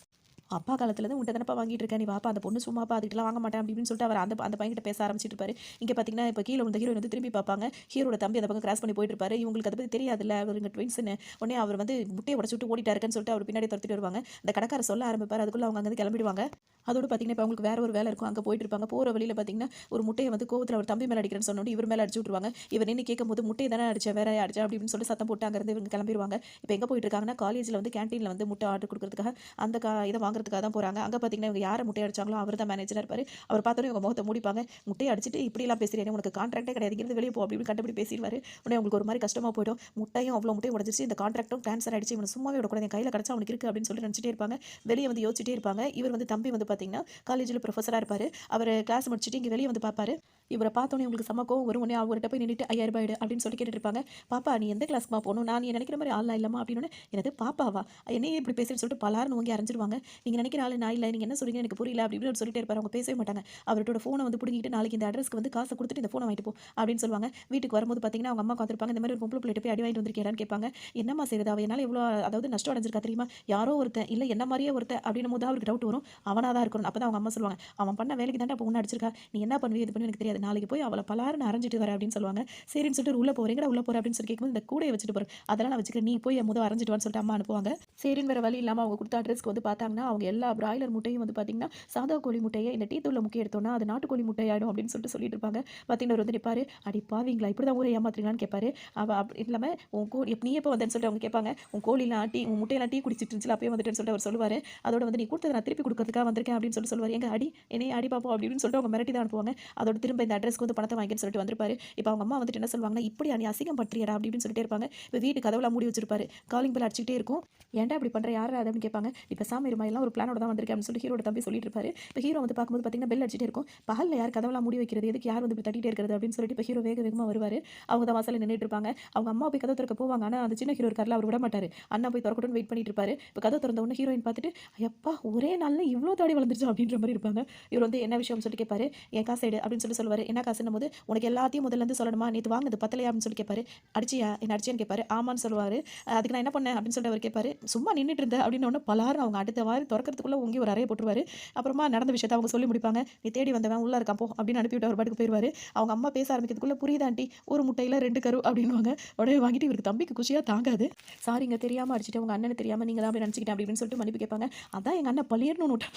அப்பா காலத்துலேருந்து உன்ட்ட தானப்பா வாங்கிட்டு இருக்கேன், நீ வாப்பா அந்த பொண்ணு சும்மாப்பா அதுக்கிட்டலாம் வாங்க மாட்டேன் அப்படின்னு சொல்லிட்டு அவர் அந்த பையன்கிட்ட பேச ஆரம்பிச்சிட்டு இருப்பாரு. இங்கே பார்த்தீங்கன்னா இப்போ கீழே இந்த ஹீரோயின் வந்து திரும்பி பார்ப்பாங்க. ஹீரோட தம்பி அந்த பக்கம் கிராஸ் பண்ணி போயிட்டு இருப்பாரு. இவங்களுக்கு அதை பற்றி தெரியாதுல்ல, அவர் இங்கே ட்வின்ஸ்னு. உடனே அவர் வந்து முட்டையை உடச்சு விட்டு ஓடிட்டாருன்னு சொல்லிட்டு அவர் பின்னாடி துரத்திட்டு வருவாங்க. அந்த கடைக்காரர் சொல்ல ஆரம்பிப்பார். அதுக்குள்ளே அவங்க அங்கே கிளம்பிடுவாங்க. அதோடு பார்த்தீங்கன்னா இப்போ அவங்களுக்கு வேற ஒரு வேலை இருக்கும், அங்கே போயிட்டு இருப்பாங்க. போகிற வழியில் பார்த்தீங்கன்னா ஒரு முட்டையை வந்து கோவத்தில் அவர் தம்பி மேலே அடிக்கிறேன்னு சொன்னோம், இவர் மேலே அடிச்சு விட்டுருவாங்க. இவர் நின்று கேட்கும்போது முட்டையை தானே அடிச்சா வேற அடிச்சா அப்படின்னு சொல்லிட்டு சத்தம் போட்டு அங்கேருந்து இவங்க கிளம்பிடுவாங்க. இப்போ எங்கே போயிட்டு இருக்காங்கன்னா, காலேஜில் வந்து கேன்டீனில் வந்து முட்டை ஆர்டர் கொடுக்கறதுக்காக அந்த இதை வாங்குறதுக்காக தான் போகிறாங்க. அங்கே பார்த்தீங்கன்னா இவங்க யாரை முட்டை அடிச்சாங்களோ அவர் தான் மேனேஜராக இருப்பார். அவர் பார்த்தோன்னே இவங்க முகத்தை மூடிப்பாங்க. முட்டையை அடிச்சுட்டு இப்படிலாம் பேசுகிறேன், உனக்கு கான்ட்ராக்டே கிடையாது, இங்கிருந்து வெளியே போ அப்படின்னு கண்டுபிடி பேசிடுவார். உடனே அவங்களுக்கு ஒரு மாதிரி கஷ்டமாக போய்டும். முட்டையும் அவ்வளோ முட்டையும் உடச்சிச்சு, இந்த கான்ட்ராக்டும் கேன்சர் ஆகிடுச்சு, இவனை சும்மாவே விடக்கூடாது, என் கையில் கிடச்சா அவனுக்கு இருக்குது அப்படின்னு சொல்லி நினச்சிட்டே இருப்பாங்க. வெளியே வந்து யோசிச்சுட்டே இருப்பாங்க. இவர் வந்து தம்பி வந்து பார்த்தீங்கன்னா காலேஜில் ப்ரொஃபஸராக இருப்பார். அவர் கிளாஸ் முடிச்சுட்டு இங்கே வெளியே வந்து பார்ப்பாரு. இவரை பார்த்தோன்னே உங்களுக்கு செம்ம கோவம் வரும். உடனே அவர்கிட்ட போய் நின்றுட்டு 5,000 ரூபாய் அப்படின்னு சொல்லி கேட்டுட்டு இருப்பாங்க. பாப்பா நீ எந்த கிளாஸ்க்குமா போகணும், நான் நீ நினைக்கிற மாதிரி ஆள்லாம் இல்லைம்மா அப்படின்னு. எனது பாப்பாவா, என்னையே இப்படி பேசுன்னு சொல்லிட்டு பலாருன்னு வாங்கி அரைஞ்சிருவாங்க. நீங்கள் நினைக்கிற ஆள் நான் இல்லை, நீங்கள் என்ன சொல்றீங்க எனக்கு புரியல அப்படி இப்படின்னு சொல்லிட்டே இருப்பாரு. அவங்க பேசவே மாட்டாங்க. அவரோட ஃபோனை வந்து பிடிங்கிட்டு நாளைக்கு இந்த அட்ரஸ்க்கு வந்து காசை கொடுத்துட்டு இந்த ஃபோனை வாங்கிட்டு போ அப்படின்னு சொல்லுவாங்க. வீட்டுக்கு வரும்போது பார்த்தீங்கன்னா அவங்க அம்மா பார்த்துருப்பாங்க. இந்த மாதிரி ஒரு பொம்பளை பிள்ளைட்டு போய் அடி வாங்கிட்டு வந்திருக்கேன்னு கேட்பாங்க. என்னம்மா செய்யுது அவ, என்னால் எவ்வளோ அதாவது நஷ்டம் அடைஞ்சிருக்கா தெரியுமா, யாரோ ஒருத்தன் இல்லை என்ன மாதிரியே ஒருத்தன் அப்படின்னும் போது அவருக்கு டவுட் வரும். அவனாக தான் இருக்கணும். அப்போ தான் அவங்க அம்மா சொல்லுவாங்க, அவன் பண்ண வேலைக்கு தாண்டா பொண்ணு அடிச்சிருக்கா, நீ என்ன பண்ணுவீ இது பண்ணி எனக்கு தெரியாது, நாளைக்கு போய் அவளை பலாருன்னு அரைஞ்சிட்டு வர அப்படின்னு சொல்லுவாங்க. சரின்னு சொல்லிட்டு உள்ள போறீங்கடா உள்ள போற அப்படின்னு சொல்லி கேட்கும்போது இந்த கூடையை வச்சுட்டு போறேன், அதெல்லாம் நான் வச்சுக்கிறேன், நீ போய் முதல் அரைஞ்சிட்டு வான்னு சொல்லிட்டு அம்மா அனுப்புவாங்க. சரின்னு வேற வழி இல்லாமல் அவங்க கொடுத்த அட்ரஸ்க்கு வந்து பார்த்தாங்கன்னா அவங்க எல்லா பிராய்லர் முட்டையும் வந்து பார்த்தீங்கன்னா சாதா கோழி முட்டையை இந்த டீ தூள்ல முக்கிய எடுத்தோன்னா அது நாட்டுக்கோழி முட்டை ஆயிடும் அப்படின்னு சொல்லிட்டு இருப்பாங்க. பார்த்தீங்கன்னா வந்து நிற்பாரு, அடி பாவீங்களா இப்படி தான் ஊரை ஏமாத்துறீங்களான்னு கேட்பாரு. அவள் அப்படி இல்லாமல் உன் கோழி நீ எப்போ வந்தேன்னு சொல்லிட்டு அவங்க கேட்பாங்க. உன் கோழிலாம் டீ உன் முட்டையெல்லாம் டீ குடிச்சிட்டு இருந்துச்சு அப்பயே வந்துட்டுன்னு சொல்லிட்டு அவர் சொல்லுவார். அதோட வந்து நீ கொடுத்ததை நான் திருப்பி கொடுக்கறதுக்காக வந்திருக்கேன் அப்படின்னு சொல்லுவார். எங்க அடி என்னையே அடி பார்ப்போம் அப்படின்னு சொல்லிட்டு அவங்க மிரட்டி தான் அனுப்புவாங்க. அதோட திரும்ப திரும்ப இந்த அட்ரஸ்க்கு வந்து பணத்தை வாங்கின்னு சொல்லிட்டு வந்திருப்பாரு. இப்போ அவங்க அம்மா வந்துட்டு என்ன சொல்லுவாங்கன்னா, இப்படியா நீ அசிங்கம் பண்றியடா அப்படி இப்படின்னு சொல்லிட்டே இருப்பாங்க. இப்போ வீட்டு கதவுலாம் மூடி வச்சிருப்பாரு. காலிங் பெல் அடிச்சுக்கிட்டே இருக்கும். ஏன்டா இப்படி பண்ற யாரா அது அப்படின்னு கேட்பாங்க. நீ பேசாம இருமா எல்லாம் ஒரு பிளானோட தான் வந்திருக்கேன் அப்படின்னு சொல்லிட்டு ஹீரோட தம்பி சொல்லிட்டு இருப்பாரு. இப்போ ஹீரோ வந்து பார்க்கும்போது பார்த்தீங்கன்னா பெல் அடிச்சுட்டே இருக்கும். பகல்ல யார் கதவெல்லாம் மூடி வைக்கிறது, எதுக்கு யார் வந்து இப்படி தட்டிட்டே இருக்கிறது அப்படின்னு சொல்லிட்டு இப்போ ஹீரோ வேக வேகமா வருவாரு. அவங்க தான் வாசல்ல நின்னுட்டு இருப்பாங்க. அவங்க அம்மா போய் கதவு திறக்க போவாங்க. ஆனா அந்த சின்ன ஹீரோ இருக்கார்ல அவர் விட மாட்டாரு. அண்ணா போய் திறக்கட்டும்னு வெயிட் பண்ணிட்டு இருப்பாரு. இப்போ கதவு திறந்த உடனே ஹீரோயின் பார்த்துட்டு, "ஐயப்பா ஒரே நாள்ல இவ்ளோ தாடி வளர்ந்துருச்சா?" அப்படின்ற மாரி இருப்பாங்க. இவர் வந்து என்ன விஷயம்னு சொல்லிட்டு கேட்பாரு. "என் காசு எடு" அப்படின்னு சொல்லுவாரு. என்ன காசுன்னும்போது, "உனக்கு எல்லாத்தையும் முதல்ல இருந்து சொல்லணுமா? நேத்து வாங்குனது பத்தலையா?" அப்படின்னு சொல்லி கேட்பாரு. "அடிச்சியா? என்ன அடிச்சியான்னு?" கேட்பாரு. ஆமான்னு சொல்லுவாரு. "அதுக்கு நான் என்ன பண்ணேன்?" அப்படின்னு சொல்லிட்டு அவர் கேட்பாரு. "சும்மா நின்னுட்டு இருந்தேன்" அப்படின்னு உடனே பலார்னு அவங்க அடுத்த வாரி தொறக்கறதுக்குள்ள ஓங்கி ஒரு அறைய போட்டுருவாரு. அப்புறமா நடந்த விஷயத்த அவங்க சொல்லி முடிப்பாங்க. "நீ தேடி வந்தவன் உள்ள இருக்கான் போ" அப்படின்னு அனுப்பிவிட்டு அவர் பாட்டுக்கு போயிருவாரு. அவங்க அம்மா பேச ஆரம்பிக்கிறதுக்குள்ள, "புரியுதா ஆண்டி? ஒரு முட்டையில 2 கரு" அப்படின்னுவாங்க. உடனே வாங்கிட்டு இவருக்கு தம்பிக்கு குஷியா தாங்காது. "சாரிங்க தெரியாம அடிச்சுட்டேன். உங்க அண்ணன தெரியாம நீங்க தான் அப்படி நினைச்சுக்கிட்டேன்" அப்படி இப்படின்னு சொல்லிட்டு மன்னிப்பு கேட்பாங்க. "அதான் எங்க அண்ணன் பளீர்னு விட்டான்"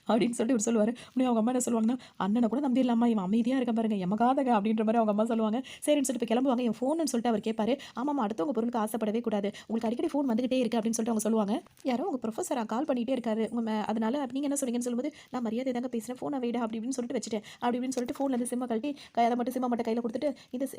அப்படின்னு சொல்லிட்டு இவர் சொல்லுவாரு. உடனே அவங்க அம்மா என்ன சொல்லுவாங்கன்னா, "அண்ணன கூட நம்பிடலாமா? இவன் அமைதியா இருக்கான் பாருங்க. எமகாதங்க" அப்படின்ற மாரி அவங்க அம்மா சொல்லுவாங்க. சரின்னு சொல்லிட்டு இப்ப கிளம்புவாங்க. என் ஃபோனுன்னு சொல்லிட்டு அவர் கேட்பாரு. "ஆமாம்மா அடுத்தவங்க பொருளுக்கு ஆசைப்படவே கூடாது. உங்களுக்கு அடிக்கடி ஃபோன் வந்துகிட்டே இருக்கு" அப்படின்னு சொல்லிட்டு அவங்க சொல்லுவாங்க. "யாரோ உங்க புரொஃபஸரா கால் பண்ணிட்டே இருக்காரு. அதனால நீங்க என்ன சொன்னீங்கன்னு சொல்லும்போது, நான் மரியாதை தாங்க பேசுறேன். ஃபோன வைடா அப்படி இப்படின்னு சொல்லிட்டு வச்சுட்டேன்" அப்படி இப்படின்னு சொல்லிட்டு ஃபோன்ல இருந்து சிம்ம கழட்டி அத மட்டும் சிம்ம மட்டும் கையில குடுத்துட்டு,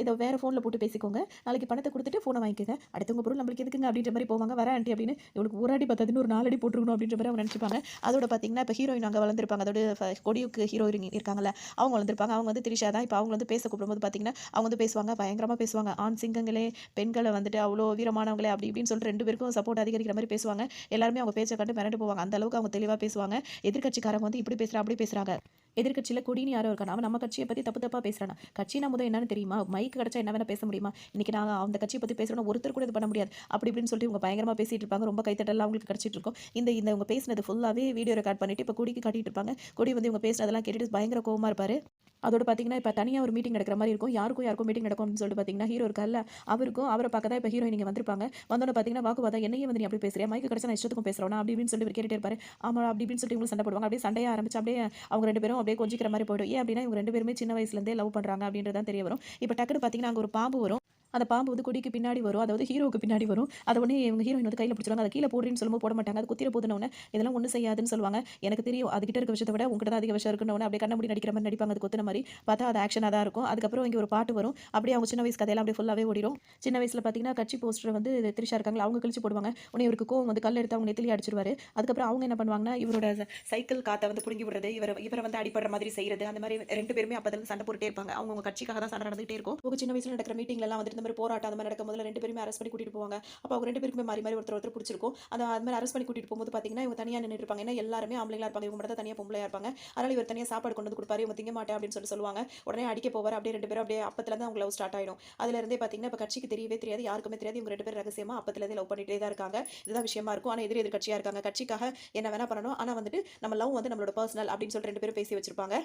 இத வேற ஃபோன்ல போட்டு பேசிக்கோங்க. நாளைக்கு பணத்த குடுத்துட்டு ஃபோன வாங்கிக்கங்க. அடுத்தவங்க பொருள் நம்மளுக்கு எதுக்குங்க அப்படின்ற மாரி போவாங்க. வரேன் ஆன்டி அப்படின்னு இவளுக்கு ஒரு அடி பத்தாதுன்னு ஒரு 4 அடி போட்டுருக்கணும் அப்படின்ற மாரி அவங்க நினைச்சுப்பாங்க. அதோட பார்த்தீங்கன்னா, இப்ப ஹீரோயின் அங்க வளர்ந்திருப்பாங்க. அதோட கொடியுக்கு ஹீரோயின் இருக்காங்கல்ல, அவங்க வளர்ந்திருப்பாங்க. அவங்க வந்து திரிஷா தான். இப்ப அவங்க வந்து பேச கூப்பிடும்போது பார்த்தீங்கன்னா, அவங்க வந்து பேசுவாங்க. பயங்கரமா பேசுவாங்க. ஆண் சிங்கங்களே, பெண்கள வந்துட்டு அவ்ளோ வீரமானவங்களே அப்படி இப்படின்னு சொல்லிட்டு 2 பேருக்கும் சப்போர்ட் அதிகரிக்கிற மாரி பேசுவாங்க. எல்லாருமே அவங்க பேச்ச கண்டு மிரண்டு போவாங்க. அந்த அளவுக்கு அவங்க தெளிவா பேசுவாங்க. எதிர்க்கட்சிக்காரங்க வந்து இப்படி பேசுறா, அப்படி பேசுறாங்க. எதிர்க்கட்சியில கொடின்னு யாரோ இருக்கானா, அவன் நம்ம கட்சிய பத்தி தப்பு தப்பா பேசுறானா. கட்சினா முதல் என்னன்னு தெரியுமா? மைக் கிடைச்சா என்ன வேணா பேச முடியுமா? இன்னைக்கு நான் அந்த கட்சிய பத்தி பேசுறேன்னா ஒருத்தர் கூட இது பண்ண முடியாது. அப்படி இப்படின்னு சொல்லிட்டு இவங்க பயங்கரமா பேசிட்டு இருப்பாங்க. ரொம்ப கைத்தட்டல்லாம் அவங்களுக்கு கிடைச்சிட்டு இருக்கும். இந்த இந்த இவங்க பேசினது ஃபுல்லாவே வீடியோ ரெக்கார்ட் பண்ணிட்டு இப்ப கொடிக்கு காட்டிட்டு இருப்பாங்க. கொடி வந்து இவங்க பேசினதெல்லாம் கேட்டுட்டு பயங்கர கோவமா இருப்பாரு. அதோட பார்த்தீங்கன்னா, இப்ப தனியா ஒரு மீட்டிங் நடக்கிற மாரி இருக்கும். யாருக்கும் மீட்டிங் நடக்கும் அப்படின்னு சொல்லிட்டு பார்த்தீங்கன்னா, ஹீரோ இருக்கார்ல, அவருக்கும் அவர பார்க்க தான் இப்ப ஹீரோயின் இங்க வந்திருப்பாங்க. வந்தோனே பார்த்தீங்கன்னா, வாக்குவாதம் என்னையே வந்து நீ அப்படி பேசுறியா? மைக் கிடைச்சா நான் இஷ்டத்துக்கும் பேசுறவனா? அப்படி இப்படின்னு சொல்லிட்டு இவரு கேட்டுட்டே இருப்பாரு. ஆமா அப்படி இப்படின்னு சொல்லிட்டு இவங்களும் சண்டை போடுவாங்க. அப்படியே சண்டையா ஆரம்பிச்சு அப்படியே அவங்க 2 பேரும் அப்படியே கொஞ்சிக்கிற மாரி போயிடும். ஏன் அப்படின்னா, இவங்க 2 பேருமே சின்ன வயசுல இருந்தே லவ் பண்றாங்க அப்படின்றது தான் தெரிய வரும். இப்ப டக்குனு பார்த்தீங்கன்னா, அங்க ஒரு பாம்பு வரும். அந்த பாம்பு வந்து கொடிக்கு பின்னாடி வரும். அதாவது ஹீரோவுக்கு பின்னாடி வரும். அத உடனே இவங்க ஹீரோயின் வந்து கையில பிடிச்சிருவாங்க. அத கீழ போடுறேன்னு சொல்லும்போது போட மாட்டாங்க. அது குத்திர போதுன்ன உடனே இதெல்லாம் ஒண்ணும் செய்யாதுன்னு சொல்லுவாங்க. எனக்கு தெரியும். அதுகிட்ட இருக்க விஷயத்த விட உன்கிட்ட தான் அதிக விஷயம் இருக்குன்ன உடனே அப்படியே கண்ண மூடி நடிக்கிற மாரி நடிப்பாங்க. அது கொத்துன மாரி. பார்த்தா அது ஆக்ஷனா தான் இருக்கும். அதுக்கப்புறம் இங்க ஒரு பாட்டு வரும். அப்படியே அவங்க சின்ன வயசு கதையெல்லாம் அப்படியே ஃபுல்லாவே ஓடிரும். சின்ன வயசுல பார்த்தீங்கன்னா, கட்சி போஸ்டர் வந்து திரிஷா இருக்காங்கல்ல, அவங்க கிழிச்சு போடுவாங்க. உடனே இவருக்கு கோவம் வந்து கல் எடுத்து அவங்க நெத்திலயே அடிச்சுருவாரு. அதுக்கப்புறம் அவங்க என்ன பண்ணுவாங்கன்னா, இவரோட சைக்கிள் காத்த வந்து புடுங்கி விடுறது, இவர வந்து அடிபடுற மாதிரி செய்றது, அந்த மாரி 2 பேருமே அப்பதிலிருந்து சண்டை போட்டுட்டே இருப்பாங்க. அவங்கவங்க கட்சிக்காக தான் சண்டை நடந்துகிட்டே இருக்கும். அவங்க சின்ன வயசுல நடக்கிற மீட்டிங்லலாம் வந்துட்டு இந்த மாரி போராட்டம் அந்த மாரி நடக்கும்போது 2 பேருமே அரெஸ்ட் பண்ணி கூட்டிட்டு போவாங்க. அப்ப அவங்க 2 பேருக்குமே மாறி மாறி ஒருத்தர் புடிச்சிருக்கும். அது மாரி அரெஸ்ட் பண்ணி கூட்டிட்டு போகும்போது பார்த்தீங்கன்னா, இவங்க தனியா நின்னுட்டு இருப்பாங்க. ஏன்னா எல்லாருமே ஆம்பளைங்களா இருப்பாங்க. இவங்க மட்டும் தான் தனியா பொம்பளையா இருப்பாங்க. அதனால இவர் தனியா சாப்பாடு கொண்டு வந்து குடுப்பாரு. இவங்க திங்க மாட்டேன் அப்படின்னு சொல்லுவாங்க. உடனே அடிக்க போவாரு. அப்படியே 2 பேரும் அப்படியே அப்பத்துலருந்து அவங்க லவ் ஸ்டார்ட் ஆயிடும். அதுல இருந்தே பார்த்தீங்கன்னா, இப்ப கட்சிக்கு தெரியவே தெரியாது. யாருக்குமே தெரியாது. இவங்க 2 பேரும் ரகசியமா அப்பத்துலருந்தே லவ் பண்ணிட்டே தான் இருக்காங்க. இதுதான் விஷயமா இருக்கும். ஆனா எதிர் கட்சியா இருக்காங்க. கட்சிக்காக என்ன வேணா பண்ணணும். ஆனா வந்துட்டு நம்ம லவ் வந்து நம்மளோட பர்சனல் அப்படின்னு சொல்லிட்டு 2 பேரும் பேசி வச்சிருப்பாங்க.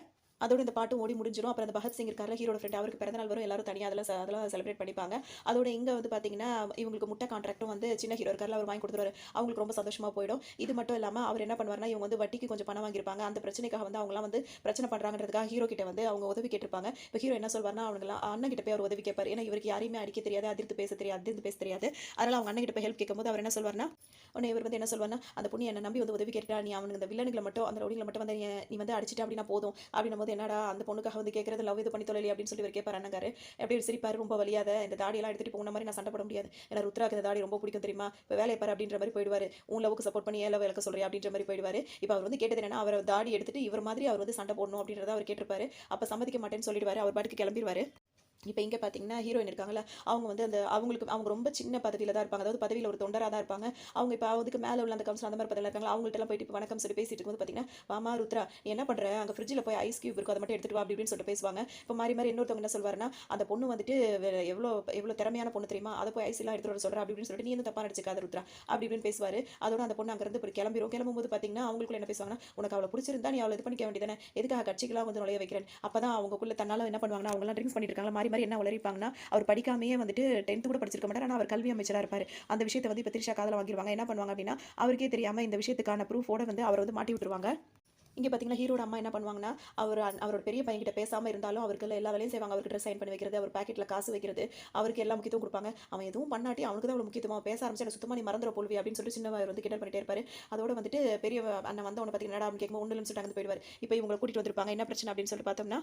அதோட இந்த பாட்டும் ஓடி முடிஞ்சிரும். அப்புறம் அந்த பகத் சிங் இருக்கார்ல ஹீரோட ஃப்ரெண்ட் அவருக்கு பிறந்த நாள் வரும். எல்லாரும் தனியா அதெல்லாம் செலிப்ரேட் பண்ணிப்பாங்க. அதோட இங்க வந்து பார்த்தீங்கன்னா, இவங்களுக்கு முட்டை கான்ட்ராக்ட்டும் வந்து சின்ன ஹீரோ இருக்கார்ல அவர் வாங்கி குடுத்துருவாரு. அவங்களுக்கு ரொம்ப சந்தோஷமா போயிடும். இது மட்டும் இல்லாம அவர் என்ன பண்ணுவாருன்னா, இவங்க வந்து வட்டிக்கு கொஞ்சம் பணம் வாங்கியிருப்பாங்க. அந்த பிரச்சனைக்காக வந்து அவங்கலாம் வந்து பிரச்சனை பண்றாங்கன்றதுக்காக ஹீரோ கிட்ட வந்து அவங்க உதவி கேட்டிருப்பாங்க. இப்ப ஹீரோ என்ன சொல்வாருன்னா, அவனுங்கலாம் அண்ணன் கிட்ட போய் அவர் உதவி கேட்பாரு. ஏன்னா இவருக்கு யாரையுமே அடிக்க தெரியாது, அதிர்ந்து பேச தெரியாது. அதனால அவங்க அண்ணன் கிட்ட போய் ஹெல்ப் கேட்கும்போது அவர் என்ன சொல்வாருன்னா, உடனே இவர் வந்து என்ன சொல்வாருன்னா, அந்த பொண்ணு என்ன நம்பி வந்து உதவி கேட்டுட்டா, நீ அவனுங்க இந்த வில்லனுங்கள மட்டும் அந்த ரவுடிகள மட்டும் வந்து நீ வந்து அடிச்சிட்ட அப்படின்னா போதும். அப்படின்னும்போது என்னடா அந்த பொண்ணுக்காக வந்து கேட்கறது லவ் இது பண்ணி தொலைலி அப்படின்னு சொல்லி இவர் கேட்பாரு அண்ணங்காரு. அப்படியே சிரிப்பாரு ரொம்ப வலியாத இந்த தாடியெல்லாம் எடுத்துட்டு இப்போ உன்ன மாதிரி நான் சண்டை போட முடியாது. ஏன்னா ருத்ராக்கு இந்த தாடி ரொம்ப பிடிக்கும் தெரியுமா? இப்போ வேலையை பாரு அப்படின்ற மாதிரி போயிடுவாரு. உன் லவ்வுக்கு சப்போர்ட் பண்ணி ஏன் லவ் இழக்க சொல்றியா அப்படின்ற மாதிரி போயிடுவாரு. இப்போ அவர் வந்து கேட்டது என்னன்னா அவர் தாடி எடுத்துட்டு இவர் மாதிரி அவர் வந்து சண்டை போடணும் அப்படின்றத அவர் கேட்டிருப்பாரு. அப்ப சம்மதிக்க மாட்டேன்னு சொல்லிடுவாரு. அவர் பாட்டுக்கு கிளம்பிடுவாரு. இப்போ இங்கே பார்த்தீங்கன்னா ஹீரோயின் இருக்காங்கல்ல அவங்க வந்து அவங்க ரொம்ப சின்ன பதவியில் தான் இருப்பாங்க. அதாவது பதவியில் ஒரு தொண்டராக தான் இருப்பாங்க. அவங்க இப்போ அதுக்கு மேலே உள்ள அந்த கவுன்சில் அந்த மாதிரி பதவியில் இருக்காங்க. அவங்கள்ட்டலாம் போயிட்டு இப்போ வணக்கம் சொல்லி பேசிட்டு இருக்கும்போது பார்த்தீங்கன்னா, வாமா ருத்ரா நீ என்ன பண்ணுற அங்கே ஃப்ரிட்ஜில் போய் ஐஸ் கியூப் இருக்கும் அதை மட்டும் எடுத்துட்டு வா அப்படி இப்படின்னு சொல்லிட்டு பேசுவாங்க. இப்போ மாறி மாறி இன்னொருத்தவங்க என்ன சொல்வாருன்னா, அந்த பொண்ணு வந்துட்டு எவ்வளோ எவ்வளோ திறமையான பொண்ணு தெரியுமா, அதை போய் ஐஸ் எல்லாம் எடுத்துட்டு வர சொல்கிறேன் அப்படி இப்படின்னு சொல்லிட்டு நீ வந்து தப்பா நடிச்சுக்காத ருத்ரா அப்படி இப்படின்னு பேசுவார். அதோட அந்த பொண்ணு அங்கேருந்து இப்போ கிளம்பும்போது பார்த்தீங்கன்னா அவங்களுக்குள்ள என்ன பேசுவாங்கன்னா, உனக்கு அவளை பிடிச்சிருந்தா நீ அவளை இது பண்ணிக்க வேண்டியதானே, எதுக்காக கட்சிக்கெல்லாம் வந்து நுழைய வைக்கிறேன். அப்போ தான் அவங்களுக்குள்ள தன்னால என்ன பண்ணுவாங்கன்னா, அவங்கலாம் ட்ரிங்க்ஸ் பண்ணிட்டு இருக்காங்க மாறி மாறி என்ன உளறிப்பாங்கன்னா, அவர் படிக்காமயே வந்துட்டு 10th கூட படிச்சிருக்க மாட்டார். ஆனா அவர் கல்வி அமைச்சரா இருப்பாரு. அந்த விஷயத்த வந்து இப்ப திரிஷா காதுல வாங்கிருவாங்க. என்ன பண்ணுவாங்க அப்படின்னா, அவருக்கே தெரியாம இந்த விஷயத்துக்கான ப்ரூஃபோட வந்து அவர வந்து மாட்டி விட்டுருவாங்க. இங்க பார்த்தீங்கன்னா, ஹீரோட அம்மா என்ன பண்ணுவாங்கன்னா, அவரோட பெரிய பையன்கிட்ட பேசாம இருந்தாலும் அவருக்கு எல்லா வேலையும் செய்வாங்க. அவருக்கு ட்ரெஸ் சைன் பண்ணி வைக்கிறது, அவர் பாக்கெட்ல காசு வைக்கிறது, அவருக்கு எல்லா முக்கியத்துவம் குடுப்பாங்க. அவன் எதுவும் பண்ணாட்டி அவனுக்கு தான் அவ்வளவு முக்கியத்துவம். பேச ஆரம்பிச்சா எனக்கு சுத்தமா நீ மறந்துற போல்வி அப்படின்னு சொல்லிட்டு சின்னவர் வந்து கிண்டல் பண்ணிட்டே இருப்பாரு. அதோட வந்துட்டு பெரிய அண்ணன் வந்து அவன பார்த்தீங்கன்னா, என்னடா அப்படின்னு கேட்கும்போது ஒண்ணும் இல்லைன்னு சொல்லிட்டு அங்க போயிடுவாரு. இப்போ இவங்கள கூட்டிட்டு வந்திருப்பாங்க. என்ன பிரச்சனை அப்படின்னு சொல்லிட்டு பார்த்தோம்னா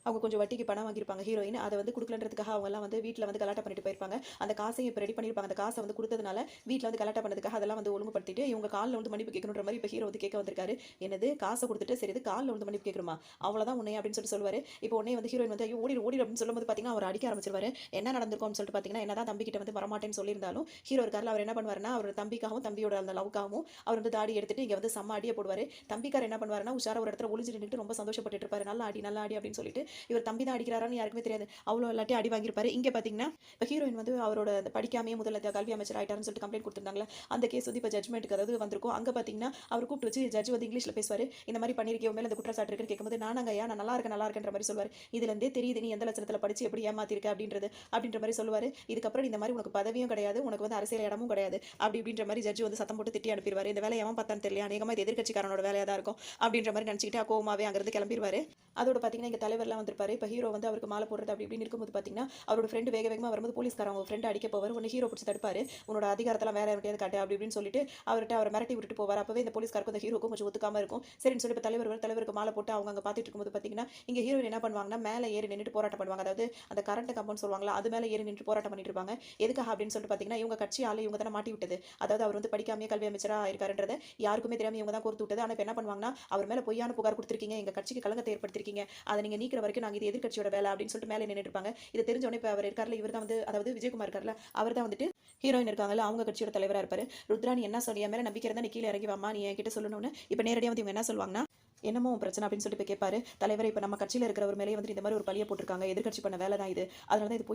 அவங்க கொஞ்சம் வட்டிக்கு பணம் வாங்கியிருப்பாங்க ஹீரோயின். அத வந்து குடுக்கலன்றதுக்காக அவங்கலாம் வந்து வீட்ல வந்து கலாட்டா பண்ணிட்டு போயிருப்பாங்க. அந்த காசையும் இப்ப ரெடி பண்ணியிருப்பாங்க. அந்த காச வந்து குடுத்ததுனால, வீட்ல வந்து கலாட்டா பண்ணதுக்காக அதெல்லாம் வந்து ஒழுங்குபடுத்திட்டு, இவங்க கால்ல விழுந்து மன்னிப்பு கேட்கணுன்ற மாரி இப்ப ஹீரோ வந்து கேட்க வந்திருக்காரு. "என்னது காச குடுத்துட்டு, சரி இது கால்ல விழுந்து மன்னிப்பு கேட்கணுமா? அவ்வளோதான் உன்னைய" அப்படின்னு சொல்லுவாரு. இப்போ உடனே வந்து ஹீரோயின் வந்து, "ஐயோ! ஓடிரு, ஓடிரு" அப்படின்னு சொல்லும்போது பார்த்தீங்கன்னா, அவர அடிக்க ஆரம்பிச்சுருவாரு. என்ன நடந்திருக்கும்னு சொல்லிட்டு பார்த்தீங்கன்னா, என்னதான் தம்பிகிட்ட வந்து வரமாட்டேன்னு சொல்லியிருந்தாலும், ஹீரோ இருக்கார்ல, அவர் என்ன பண்ணுவாருன்னா, அவரோட தம்பிக்காகவும், தம்பியோட அந்த லவ்க்காகவும் அவர் வந்து தாடி எடுத்துட்டு இங்க வந்து செம்ம அடிய போடுவாரு. தம்பிக்காரர் என்ன பண்ணுவாருன்னா, உஷாரா ஒரு இடத்துல ஒளிஞ்சு நின்னுட்டு ரொம்ப சந்தோஷப்பட்டுட்டு இருப்பாரு. "நல்லா அடி, நல்லா அடி" அப்படின்னு சொல்லிட்டு. இவர் தம்பி தான் அடிக்கிறாரான்னு யாருக்குமே தெரியாது. அவ்வளோ எல்லாத்தையும் அடி வாங்கியிருப்பாரு. இங்க பார்த்தீங்கன்னா, இப்ப ஹீரோயின் வந்து அவரோட அந்த படிக்காமயே முதல்ல கல்வி அமைச்சர் ஆயிட்டாருன்னு சொல்லிட்டு கம்ப்ளைண்ட் குடுத்திருந்தாங்கல்ல. அந்த கேஸ் வந்து இப்ப ஜட்ஜ்மென்ட்க்கு அதாவது வந்திருக்கும். அங்க பார்த்தீங்கன்னா, அவர் கூப்பிட்டு வச்சு ஜட்ஜ் வந்து இங்கிலீஷ்ல பேசுவாரு. இந்த மாரி பண்ணியிருக்கியே, உன் மேல இந்த குற்றச்சாட்டு இருக்குன்னு கேட்கும்போது, "நானாங்கய்யா, நான் நல்லா இருக்கேன், நல்லா இருக்கேன்ற" மாரி சொல்லுவாரு. "இதுலருந்தே தெரியுது நீ எந்த லட்சணத்துல படிச்சு எப்படி ஏமாத்திருக்க அப்படின்றது" அப்படின்ற மாரி சொல்லுவாரு. "இதுக்கப்புறம் இந்த மாரி உனக்கு பதவியும் கிடையாது, உனக்கு வந்து அரசியல் இடமும் கிடையாது" அப்படி இப்படின்ற மாரி ஜட்ஜ் வந்து சத்தம் போட்டு திட்டி அனுப்பிருவாரு. இந்த வேலைய எவன் பார்த்தான்னு தெரியல. அநேகமா இது எதிர்க்கட்சிக்காரனோட வேலையா தான் இருக்கும். அப்படின்ற மாரி நினைச்சுக்கிட்டு கோவமாவே அங்கிருந்து கிளம்பிருவாரு. அதோட பார்த்தீங்கன்னா, இங்க தலைவர்லாம் வந்திருப்பாரு. இப்ப ஹீரோ வந்து அவருக்கு மாலை போடுறது அப்படி இப்படின்னு இருக்கும்போது பார்த்தீங்கன்னா, அவரோட ஃப்ரெண்ட் வேக வேகமா வரும்போது போலீஸ்காரன் அவங்க ஃப்ரெண்ட் அடிக்க போவாரு. உடனே ஹீரோ புடிச்சு தடுப்பாரு. "உன்னோட அதிகாரத்தெல்லாம் வேற யார்ட்டயாவது காட்டு" அப்படி இப்படின்னு சொல்லிட்டு அவர மிரட்டி விட்டுட்டு போவாரு. அப்பவே இந்த போலீஸ்காருக்கும் இந்த ஹீரோக்கும் கொஞ்சம் ஒத்துக்காம இருக்கும். சரின்னு சொல்லி இப்ப தலைவருக்கு மாலை போட்டு அவங்க அங்க பார்த்துட்டு இருக்கும்போது பார்த்தீங்கன்னா, இங்க ஹீரோயின் என்ன பண்ணுவாங்கன்னா, மேல ஏறி நின்னுட்டு போராட்டம் பண்ணுவாங்க. அதாவது அந்த கரண்ட் கம்பம்னு சொல்லுவாங்கல்ல, அது மேல ஏறி நின்னுட்டு போராட்டம் பண்ணிட்டு இருப்பாங்க. எதுக்காக அப்படின்னு சொல்லிட்டு பார்த்தீங்கன்னா, இவங்க கட்சி ஆளு இவங்க தானே மாட்டி விட்டது. அதாவது அவர் வந்து படிக்காமயே கல்வி அமைச்சரா இருக்காருன்றது யாருக்குமே தெரியாம இவங்க தான் கோர்த்து விட்டது. ஆனா இப்ப என்ன பண்ணுவாங்கன்னா, அவர் மேல பொய்யான புகார் குடுத்திருக்கீங்க. எங்க கட்சிக்கு களங்கத்தை ஏற்படுத்தியிருக்கீங்க. அத நீங்க நீக்குற வரைக்கும் நாங்க இது எதிர்க்கட்சியோட வேலை அப்படின்னு சொல்லிட்டு மேலே நின்னுட்டு இருப்பாங்க. இத தெரிஞ்ச உடனே இப்ப அவர் இருக்கார்ல, இவர் தான் வந்து அதாவது விஜயகுமார் இருக்கார்ல, அவர் தான் வந்துட்டு ஹீரோயின் இருக்காங்கல்ல, அவங்க கட்சியோட தலைவரா இருப்பாரு. "ருத்ரா நீ என்ன சொன்னியா? என் மேல நம்பிக்கை இருந்தா நீ கீழ இறங்கி வாம்மா. நீ என்கிட்ட சொல்லணும்னு" இப்ப நேரடியா வந்து இவங்க என்ன சொல்லுவாங்கன்னா, "என்னமோ உன் பிரச்சனை?" அப்படின்னு சொல்லிட்டு போய் கேட்பாரு. "தலைவரே இப்ப நம்ம கட்சியில இருக்கிறவர் மேலயே வந்துட்டு இந்த மாரி ஒரு பழிய போட்டுருக்காங்க. எதிர்க்கட்சி பண்ண வேலை தான் இது. அதனால தான் இது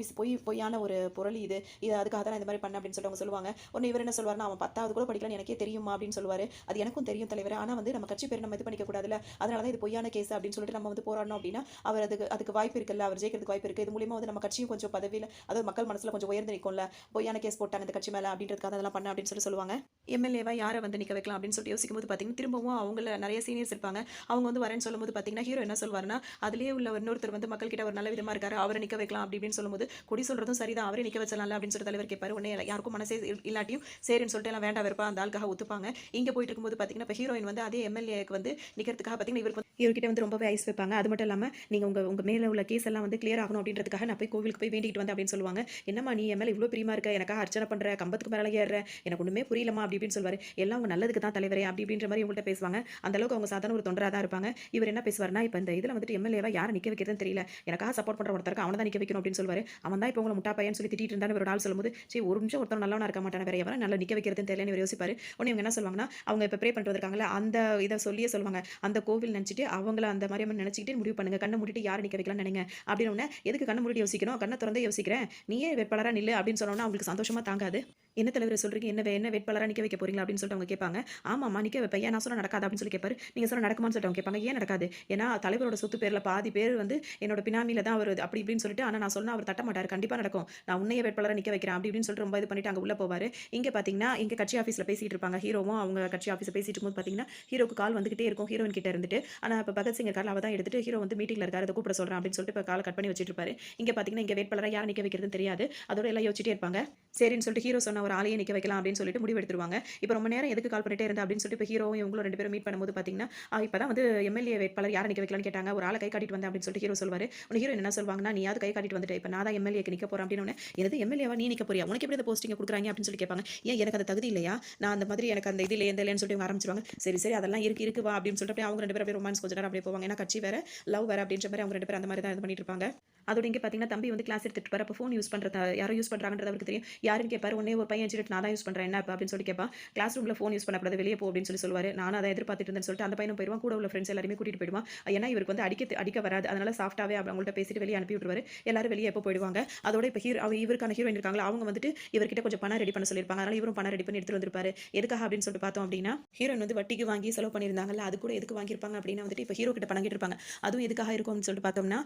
பொய்யான ஒரு புரளி இது. இது அதுக்காக தான் நான் இந்த மாரி பண்ணேன்" அப்படின்னு சொல்லிட்டு அவங்க சொல்லுவாங்க. உடனே இவர் என்ன சொல்லுவாருன்னா, "அவன் 10வது கூட படிக்கலன்னு எனக்கே தெரியும்மா" அப்படின்னு சொல்லுவாரு. "அது எனக்கும் தெரியும் தலைவரே. ஆனா வந்து நம்ம கட்சி பேர நம்ம இது பண்ணிக்க கூடாதுல்ல. அதனால தான் இது பொய்யான கேஸ் அப்படின்னு சொல்லிட்டு நம்ம வந்து போராடணும் அப்படின்னா, அவர் அதுக்கு அதுக்கு வாய்ப்பு இருக்குல்ல. அவர் ஜெயிக்கிறதுக்கு வாய்ப்பு இருக்கு. இது மூலியமா வந்து நம்ம கட்சியும் கொஞ்சம் பதவியில அதாவது மக்கள் மனசுல கொஞ்சம் உயர்ந்து நிக்கும்ல. பொய்யான கேஸ் போட்டாங்க இந்த கட்சி மேல அப்படின்றதுக்காக அதெல்லாம் பண்ணேன்" அப்படின்னு சொல்லுவாங்க. எம்எல்ஏவா யார வந்து நிக்க வைக்கலாம் அப்படின்னு சொல்லிட்டு யோசிக்கும்போது பார்த்தீங்கன்னா, திரும்பவும் அவங்கள நெறைய சீனியர்ஸ் இருப்பாங்க. அவங்க வந்து வரேன்னு சொல்லும்போது பார்த்தீங்கன்னா, ஹீரோ என்ன சொல்வாருன்னா, அதிலேயே உள்ள இன்னொருத்தர் வந்து மக்கள் கிட்ட ஒரு நல்ல விதமா இருக்காரு. அவர நிக்க வைக்கலாம் அப்படி இப்படின்னு சொல்லும்போது, கொடி சொல்றதும் சரிதான். அவரே நிக்க வச்சிடலாம்ல அப்படின்னு சொல்லிட்டு தலைவர் கேட்பாரு. உடனே யாருக்கும் மனசே இல்லாட்டியும் சரின்னு சொல்லிட்டு எல்லாம் வேண்டா வெறுப்பா அந்த ஆளுக்காக ஒத்துப்பாங்க. இங்க போயிட்டு இருக்கும்போது பார்த்தீங்கன்னா, இப்ப ஹீரோயின் வந்து அதே எம்எல்ஏக்கு வந்து நிக்கிறதுக்காக பார்த்தீங்கன்னா, இவர்கிட்ட வந்து ரொம்பவே ஐஸ் வைப்பாங்க. அது மட்டும் இல்லாம, நீங்க உங்க உங்க மேல உள்ள கேஸ் எல்லாம் வந்து கிளியர் ஆகணும் அப்படின்றதுக்காக நான் போய் கோவிலுக்கு போய் வேண்டிக்கிட்டு வந்தேன் அப்படின்னு சொல்லுவாங்க. என்னம்மா நீ என் மேல இவ்ளோ பிரியமா இருக்க? எனக்காக அர்ச்சனை பண்ற, கம்பத்துக்கு மேல ஏறுற, எனக்கு ஒண்ணுமே புரியலம்மா அப்படி இப்படின்னு சொல்லுவாரு. எல்லாம் உங்க நல்லதுக்கு தான் தலைவரே அப்படி இப்படின்ற மாரி இவங்கள்ட்ட பேசுவாங்க. அந்த அளவுக்கு அவங்க சாதாரண ஒரு தொண்டரா தான் இருப்பாங்க. இவர் என்ன பேசுவாருன்னா, இப்ப இந்த இதுல வந்துட்டு எம்எல்ஏவா யார நிக்க வைக்கிறதுன்னு தெரியல. எனக்காக சப்போர்ட் பண்ற ஒருத்தர் அவன தான் நிக்க வைக்கணும் அப்படின்னு சொல்லுவாரு. அவன் தான் இப்ப உங்கள முட்டா பையன்னு சொல்லி திட்டிட்டு இருந்தான்னு ஒரு நாள் சொல்லும்போது, சரி ஒரு நிமிஷம் ஒருத்தன் நல்லவனா இருக்க மாட்டானா வேற எவன நல்லா நிக்க வைக்கிறதுன்னு தெரியலன்னு இவர் யோசிப்பாரு. உடனே இவங்க என்ன சொல்லுவாங்கன்னா, அவங்க இப்ப ப்ரே பண்ணிட்டு வந்திருக்காங்கல்ல, அந்த இத சொல்லியே சொல்லுவாங்க. அந்த கோவில் நெனச்சுட்டு அவங்கள அந்த மாரியம்மன் நெனச்சுக்கிட்டு முடிவு பண்ணுங்க. கண்ண மூடிட்டு யார நிக்க வைக்கலாம்னு நெனைங்க. அப்படின்னு உடனே எதுக்கு கண்ண மூடிட்டு யோசிக்கணும்? கண்ண தொறந்தே யோசிக்கிறேன். நீயே வேட்பாளரா நில்லு அப்படின்னு சொன்னோம்னா அவங்களுக்கு சந்தோஷமா தாங்காது. என்ன தலைவரே சொல்றீங்க? என்ன வேட்பாளரா நிக்க வைக்க போறீங்களா? அப்படின்னு சொல்லிட்டு அவங்க கேட்பாங்க. ஆமாம்மா நிக்க வைப்பேன். ஏன் நான் சொன்னா நடக்காதா? அப்படின்னு சொல்லி கேட்பாரு. நீங்க சொன்னா நடக்குமான்னு சொல்லிட்டு அவங்க கேட்பாங்க. ஏன் நடக்காது? ஏன்னா தலைவரோட சொத்து பேர்ல பாதி பேர் வந்து என்னோட பினாமில தான் வருது. அப்படி இப்படின்னு சொல்லிட்டு ஆனா நான் சொன்னா அவர் தட்ட மாட்டாரு. கண்டிப்பா நடக்கும். நான் உன்னையே வேட்பாளரா நிக்க வைக்கிறேன். அப்படி இப்படின்னு சொல்லிட்டு ரொம்ப இது பண்ணிட்டு அங்க உள்ள போவாரு. இங்க பாத்தீங்கன்னா, இங்க கட்சி ஆபீஸ்ல பேசிட்டு இருப்பாங்க. ஹீரோவும் அவங்க கட்சி ஆபீஸ்ல பேசிட்டு இருக்கும்போது பாத்தீங்கன்னா, ஹீரோக்கு கால் வந்துகிட்டே இருக்கும். ஹீரோயின் கிட்ட இருந்துட்டு. ஆனா இப்ப பகத்சிங் இருக்கார்ல, அவ தான் எடுத்துட்டு ஹீரோ வந்து மீட்டிங்ல இருக்காரு. அத கூப்பிட சொல்றேன் அப்படின்னு சொல்லிட்டு இப்ப கால கட் பண்ணி வச்சிட்டு இருப்பாரு. இங்க பாத்தீங்கன்னா, இங்க வேட்பாளரா யார நிக்க வைக்கிறதுன்னு தெரியாது. அதோட எல்லாம் யோசிச்சுட்டே இருப்பாங்க. சரின்னு சொல்லிட்டு ஹீரோ சொன்ன ஒரு ஆளையே நிக்க வைக்கலாம் அப்படின்னு சொல்லிட்டு முடிவு எடுத்துருவாங்க. இப்ப ரொம்ப நேரம் எதுக்கு கால் பண்ணிட்டே இருந்த அப்படின்னு சொல்லிட்டு இப்ப ஹீரோவும் இவங்களும் 2 பேரும் மீட் பண்ணும்போது பாத்தீங்கன்னா, இப்பதான் வந்து எம்எல்ஏ வேட்பாளர் யார நிக்க வைக்கலாம்னு கேட்டாங்க. ஒரு ஆள கை காட்டிட்டு வந்தேன் அப்படின்னு சொல்லிட்டு ஹீரோ சொல்வாரு. உடனே ஹீரோயின் என்ன சொல்வாங்கன்னா, நீயாவது கை காட்டிட்டு வந்துட்ட. இப்ப நான் தான் எம்எல்ஏக்கு நிக்க போறேன் அப்படின்னு உடனே, என்னது எம்எல்ஏவா நீ நிக்க போறியா? உனக்கு எப்படி இந்த போஸ்டிங்க குடுக்குறாங்க அப்படின்னு சொல்லி கேட்பாங்க. ஏன் எனக்கு அந்த தகுதி இல்லையா? நான் அந்த மாதிரி எனக்கு அந்த இது இல்லையே இந்த இல்லைன்னு சொல்லிட்டு இவங்க ஆரம்பிச்சுருவாங்க. சரி, சரி அதெல்லாம் இருக்கு வா அப்படின்னு சொல்லிட்டு அப்படியே அவங்க 2 பேரும் அப்படியே ரொமான்ஸ் கொஞ்ச நேரம் அப்படியே போவாங்க. ஏன்னா கட்சி வேற, லவ் வேற அப்படின்ற மாரி அவங்க 2 பேரும் அந்த மாரி தான் இது பண்ணிட்டு இருப்பாங்க. அதோட இங்க பாத்தீங்கன்னா, தம்பி வந்து கிளாஸ் எடுத்துட்டு இருப்பாரு. அப்ப ஃபோன் யூஸ் பண்றத யாரோ யூஸ் பண்றாங்கன்றது அவருக்கு தெரியும். யாருன்னு கேட்பாரு. உடனே ஒரு பையன் வச்சுட்டு நான் தான் யூஸ் பண்றேன். என்ன அப்படின்னு சொல்லிட்டு கேட்பான். கிளாஸ் ரூம்ல ஃபோன் யூஸ் பண்ணக்கூடாது. வெளிய போ அப்படின்னு சொல்லுவாரு. நானும் அத எதிர்பார்த்துட்டு இருந்தேன்னு சொல்லிட்டு அந்த பையனும் போயிருவான். கூட உள்ள ஃப்ரெண்ட்ஸ் எல்லாரையுமே கூட்டிட்டு போயிடுவான். ஏன்னா இவருக்கு வந்து அடிக்க வராது. அதனால சாஃப்ட்டாவே அவங்கள்ட்ட பேசிட்டு வெளிய அனுப்பி விட்டுருவாரு. எல்லாரும் வெளிய எப்போ போயிடுவாங்க. அதோட இப்ப இவருக்கான ஹீரோயின் இருக்காங்களா, அவங்க வந்துட்டு இவர்கிட்ட கொஞ்சம் பணம் ரெடி பண்ண சொல்லியிருப்பாங்க. அதனால இவரும் பணம் ரெடி பண்ணி எடுத்துட்டு வந்திருப்பாரு. எதுக்காக அப்படின்னு சொல்லிட்டு பார்த்தோம் அப்படின்னா, ஹீரோயின் வந்து வட்டிக்கு வாங்கி செலவு பண்ணியிருந்தாங்கல்ல, அது கூட எதுக்கு வாங்கியிருப்பாங்க அப்படின்னா வந்துட்டு இப்ப ஹீரோ கிட்ட பணம் கேட்டிருப்பாங்க. அதுவும் எதுக்காக இருக்கும்னு சொல்லிட்டு பார்த்தோம்னா,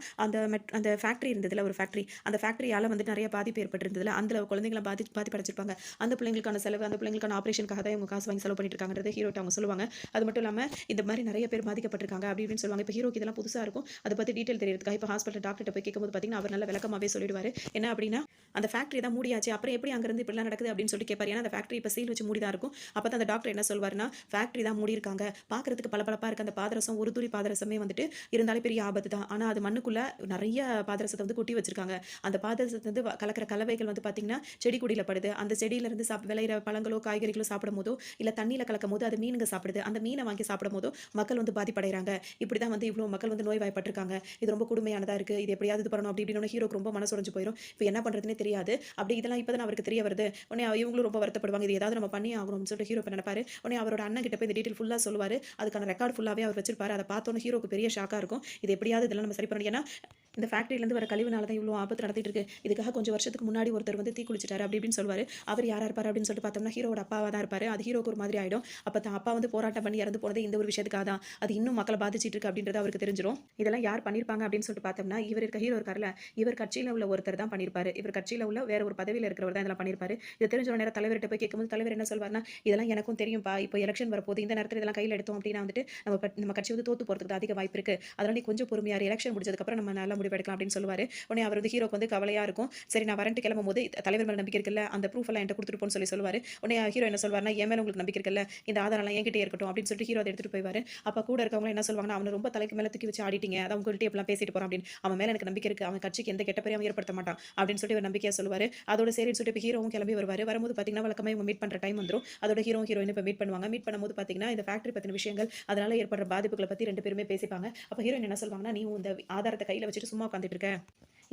அந்த ஃபேக்டரி இருந்ததுல ஒரு ஃபேக்டரி. அந்த ஃபேக்டரியால வந்துட்டு நெறைய பாதிப்பு ஏற்பட்டிருந்ததுல, அந்த குழந்தைகள பாதிப்பு அடைஞ்சிருப்பாங்க. இருக்காங்க. அந்த பிள்ளைங்களுக்கான செலவு, அந்த பிள்ளைங்களுக்கான ஆப்ரேஷனுக்காக தான் இவங்க காசு வாங்கி செலவு பண்ணிட்டு இருக்காங்கன்றத ஹீரோட்ட அவங்க சொல்லுவாங்க. அது மட்டும் இல்லாம இந்த மாதிரி நிறைய பேர் பாதிக்கப்பட்டிருக்காங்க அப்படி இப்படின்னு சொல்லுவாங்க. இப்போ ஹீரோக்கு இதெல்லாம் புதுசா இருக்கும். அதை பத்தி டீட்டெயில் தெரியறதுக்காக இப்போ ஹாஸ்பிட்டல் டாக்டர்கிட்ட போய் கேட்கும்போது பார்த்தீங்கன்னா அவர் நல்ல விளக்கமாவே சொல்லிடுவாரு. என்ன அப்படின்னா, அந்த ஃபேக்டரி தான் மூடியாச்சு, அப்புறம் எப்படி அங்கிருந்து இப்படிலாம் நடக்குது அப்படின்னு சொல்லிட்டு கேட்பாரு. ஏன்னா அந்த ஃபேக்டரி இப்போ சீல் வச்சு மூடி தான் இருக்கும். அப்போ தான் அந்த டாக்டர் என்ன சொல்வாருன்னா, ஃபேக்டரி தான் மூடி இருக்காங்க, பார்க்கறதுக்கு பளபளப்பா இருக்க அந்த பாதரசம் ஒரு துளி பாதரசமே வந்துட்டு இருந்தாலே பெரிய ஆபத்து தான். ஆனா அது மண்ணுக்குள்ள நிறைய பாதரசத்தை வந்து கொட்டி வச்சிருக்காங்க. அந்த பாதரசத்தை வந்து கலக்கிற கலவைகள் வந்து பார்த்தீங்கன்னா செடி கொடியில படுது. அந்த செடியில இருந்து விளையிற பழங்களோ காய்கறிகளோ சாப்பிடும் போதோ இல்ல தண்ணியில கலக்கும் போது அது மீனுங்க சாப்பிடுது. அந்த மீனை வாங்கி சாப்பிடும் போதோ மக்கள் வந்து பாதிப்படைறாங்க. இப்படிதான் வந்து இவ்வளவு மக்கள் வந்து நோய்வாய்ப்பட்டிருக்காங்க. இது ரொம்ப கொடுமையானதா இருக்கு. இது எப்படியாவது இது பண்ணணும் அப்படி இப்படின்னு ஹீரோக்கு ரொம்ப மனசு உடைஞ்சு போயிடும். இப்போ என்ன பண்றதுன்னே தெரியாது. அப்படி இதெல்லாம் இப்பதான் அவருக்கு தெரிய வருது. உடனே இவங்களும் ரொம்ப வருத்தப்படுவாங்க. இது ஏதாவது நம்ம பண்ணி ஆகணும்னு சொல்லிட்டு ஹீரோ நினைப்பாரு. உடனே அவரோட அண்ணன் கிட்ட போய் இந்த டீடைல் ஃபுல்லா சொல்லுவாரு. அதுக்கான ரெக்கார்ட் ஃபுல்லாவே அவர் வச்சிருப்பாரு. அதை பார்த்தோன்னே ஹீரோக்கு பெரிய ஷாக்கா இருக்கும். இது எப்படியாவது இதெல்லாம் நம்ம சரி பண்ணணும். ஏன்னா இந்த ஃபேக்டரியிலேருந்து வர கழிவுனால தான் இவ்வளோ ஆபத்து நடத்திட்டு இருக்கு. இதுக்காக கொஞ்சம் வருஷத்துக்கு முன்னாடி ஒருத்தர் வந்து தீ குளிச்சிட்டாரு அப்படி இப்படின்னு சொல்லுவாரு. அவர் யாரா இருப்பாரு அப்படின்னு சொல்லிட்டு பார்த்தோம்னா ஹீரோட அப்பாவா தான் இருப்பாரு. அது ஹீரோக்கு ஒரு மாதிரி ஆயிடும். அப்போ தான் அப்பா வந்து போராட்டம் பண்ணி இறந்து போனது இந்த ஒரு விஷயத்துக்காக தான். அது இன்னும் மக்களை பாதிச்சிட்டு இருக்கு அப்படின்றது அவருக்கு தெரிஞ்சிடும். இதெல்லாம் யார் பண்ணியிருப்பாங்க அப்படின்னு சொல்லிட்டு பார்த்தோம்னா ஹீரோ இருக்காருல்ல, இவர் கட்சியில் உள்ள ஒருத்தர் தான் பண்ணியிருப்பாரு. இவர் கட்சியில் உள்ள வேற ஒரு பதவியில் இருக்கிறவர் தான் இதெல்லாம் பண்ணியிருப்பாரு. இது தெரிஞ்ச நேரம் தலைவர்கிட்ட போய் கேட்கும்போது தலைவர் என்ன சொல்வார்னா, இதெல்லாம் எனக்கும் தெரியும்பா, இப்போ எலெக்ஷன் வரப்போகுது, இந்த நேரத்தில் இதெல்லாம் கையில் எடுத்தோம் அப்படின்னா வந்துட்டு நம்ம கட்சி வந்து தோத்து போறதுக்கு அதிக வாய்ப்பு இருக்கு. அதனால நீ கொஞ்சம் பொறுமையா எலெக்ஷன் முடிச்சதுக்கப்புறம் நம்ம நல்ல முடிவு எடுக்கலாம் அப்படின்னு சொல்லுவாரு. உடனே அவர் வந்து ஹீரோக்கு வந்து கவலையா இருக்கும். சரி நான் வரேன்ட்டு கிளம்பும்போது தலைவர் மேல நம்பிக்கை இருக்குல்ல, அந்த ப்ரூஃப் எல்லாம் என்கிட்ட கொடுத்துட்டு போன்னு சொல்லுவாரு. உடனே ஹீரோ என்ன சொல்வாருன்னா, என் மேல உங்களுக்கு நம்பிக்கை இருக்குல்ல, இந்த ஆதாரம் எல்லாம் என்கிட்டயே இருக்கட்டும் அப்படின்னு சொல்லிட்டு ஹீரோ அதை எடுத்துட்டு போய்வாரு. அப்ப கூட இருக்கவங்க என்ன சொல்வாங்கன்னா, அவனை ரொம்ப தலைக்கு மேல தூக்கி வச்சு ஆடிட்டீங்க, அதான் உங்கள்கிட்ட எப்பலாம் பேசிட்டு போறான் அப்படின்னு. அவன் மேல எனக்கு நம்பிக்கை இருக்கு, அவன் கட்சிக்கு எந்த கெட்ட பேரையும் ஏற்படுத்த மாட்டான் அப்படின்னு சொல்லிட்டு இவர் நம்பிக்கையா சொல்லுவாரு. அதோட சரின்னு சொல்லிட்டு இப்போ ஹீரோவும் கிளம்பி வருவாரு. வரும்போது பாத்தீங்கன்னா வழக்கமா இவங்க மீட் பண்ற டைம் வந்துரும். அதோட ஹீரோயின் இப்போ மீட் பண்ணுவாங்க. மீட் பண்ணும்போது பாத்தீங்கன்னா இந்த ஃபேக்டரி பத்தின விஷயங்கள், அதனால ஏற்படுற பாதிப்புகளை பத்தி ரெண்டு பேருமே பேசிப்பாங்க. அப்ப ஹீரோயின் என்ன சொல்வாங்கன்னா, நீ இந்த ஆதாரத்தை கையில வச்சுட்டு சும்மா உட்காந்துட்டு இருக்க,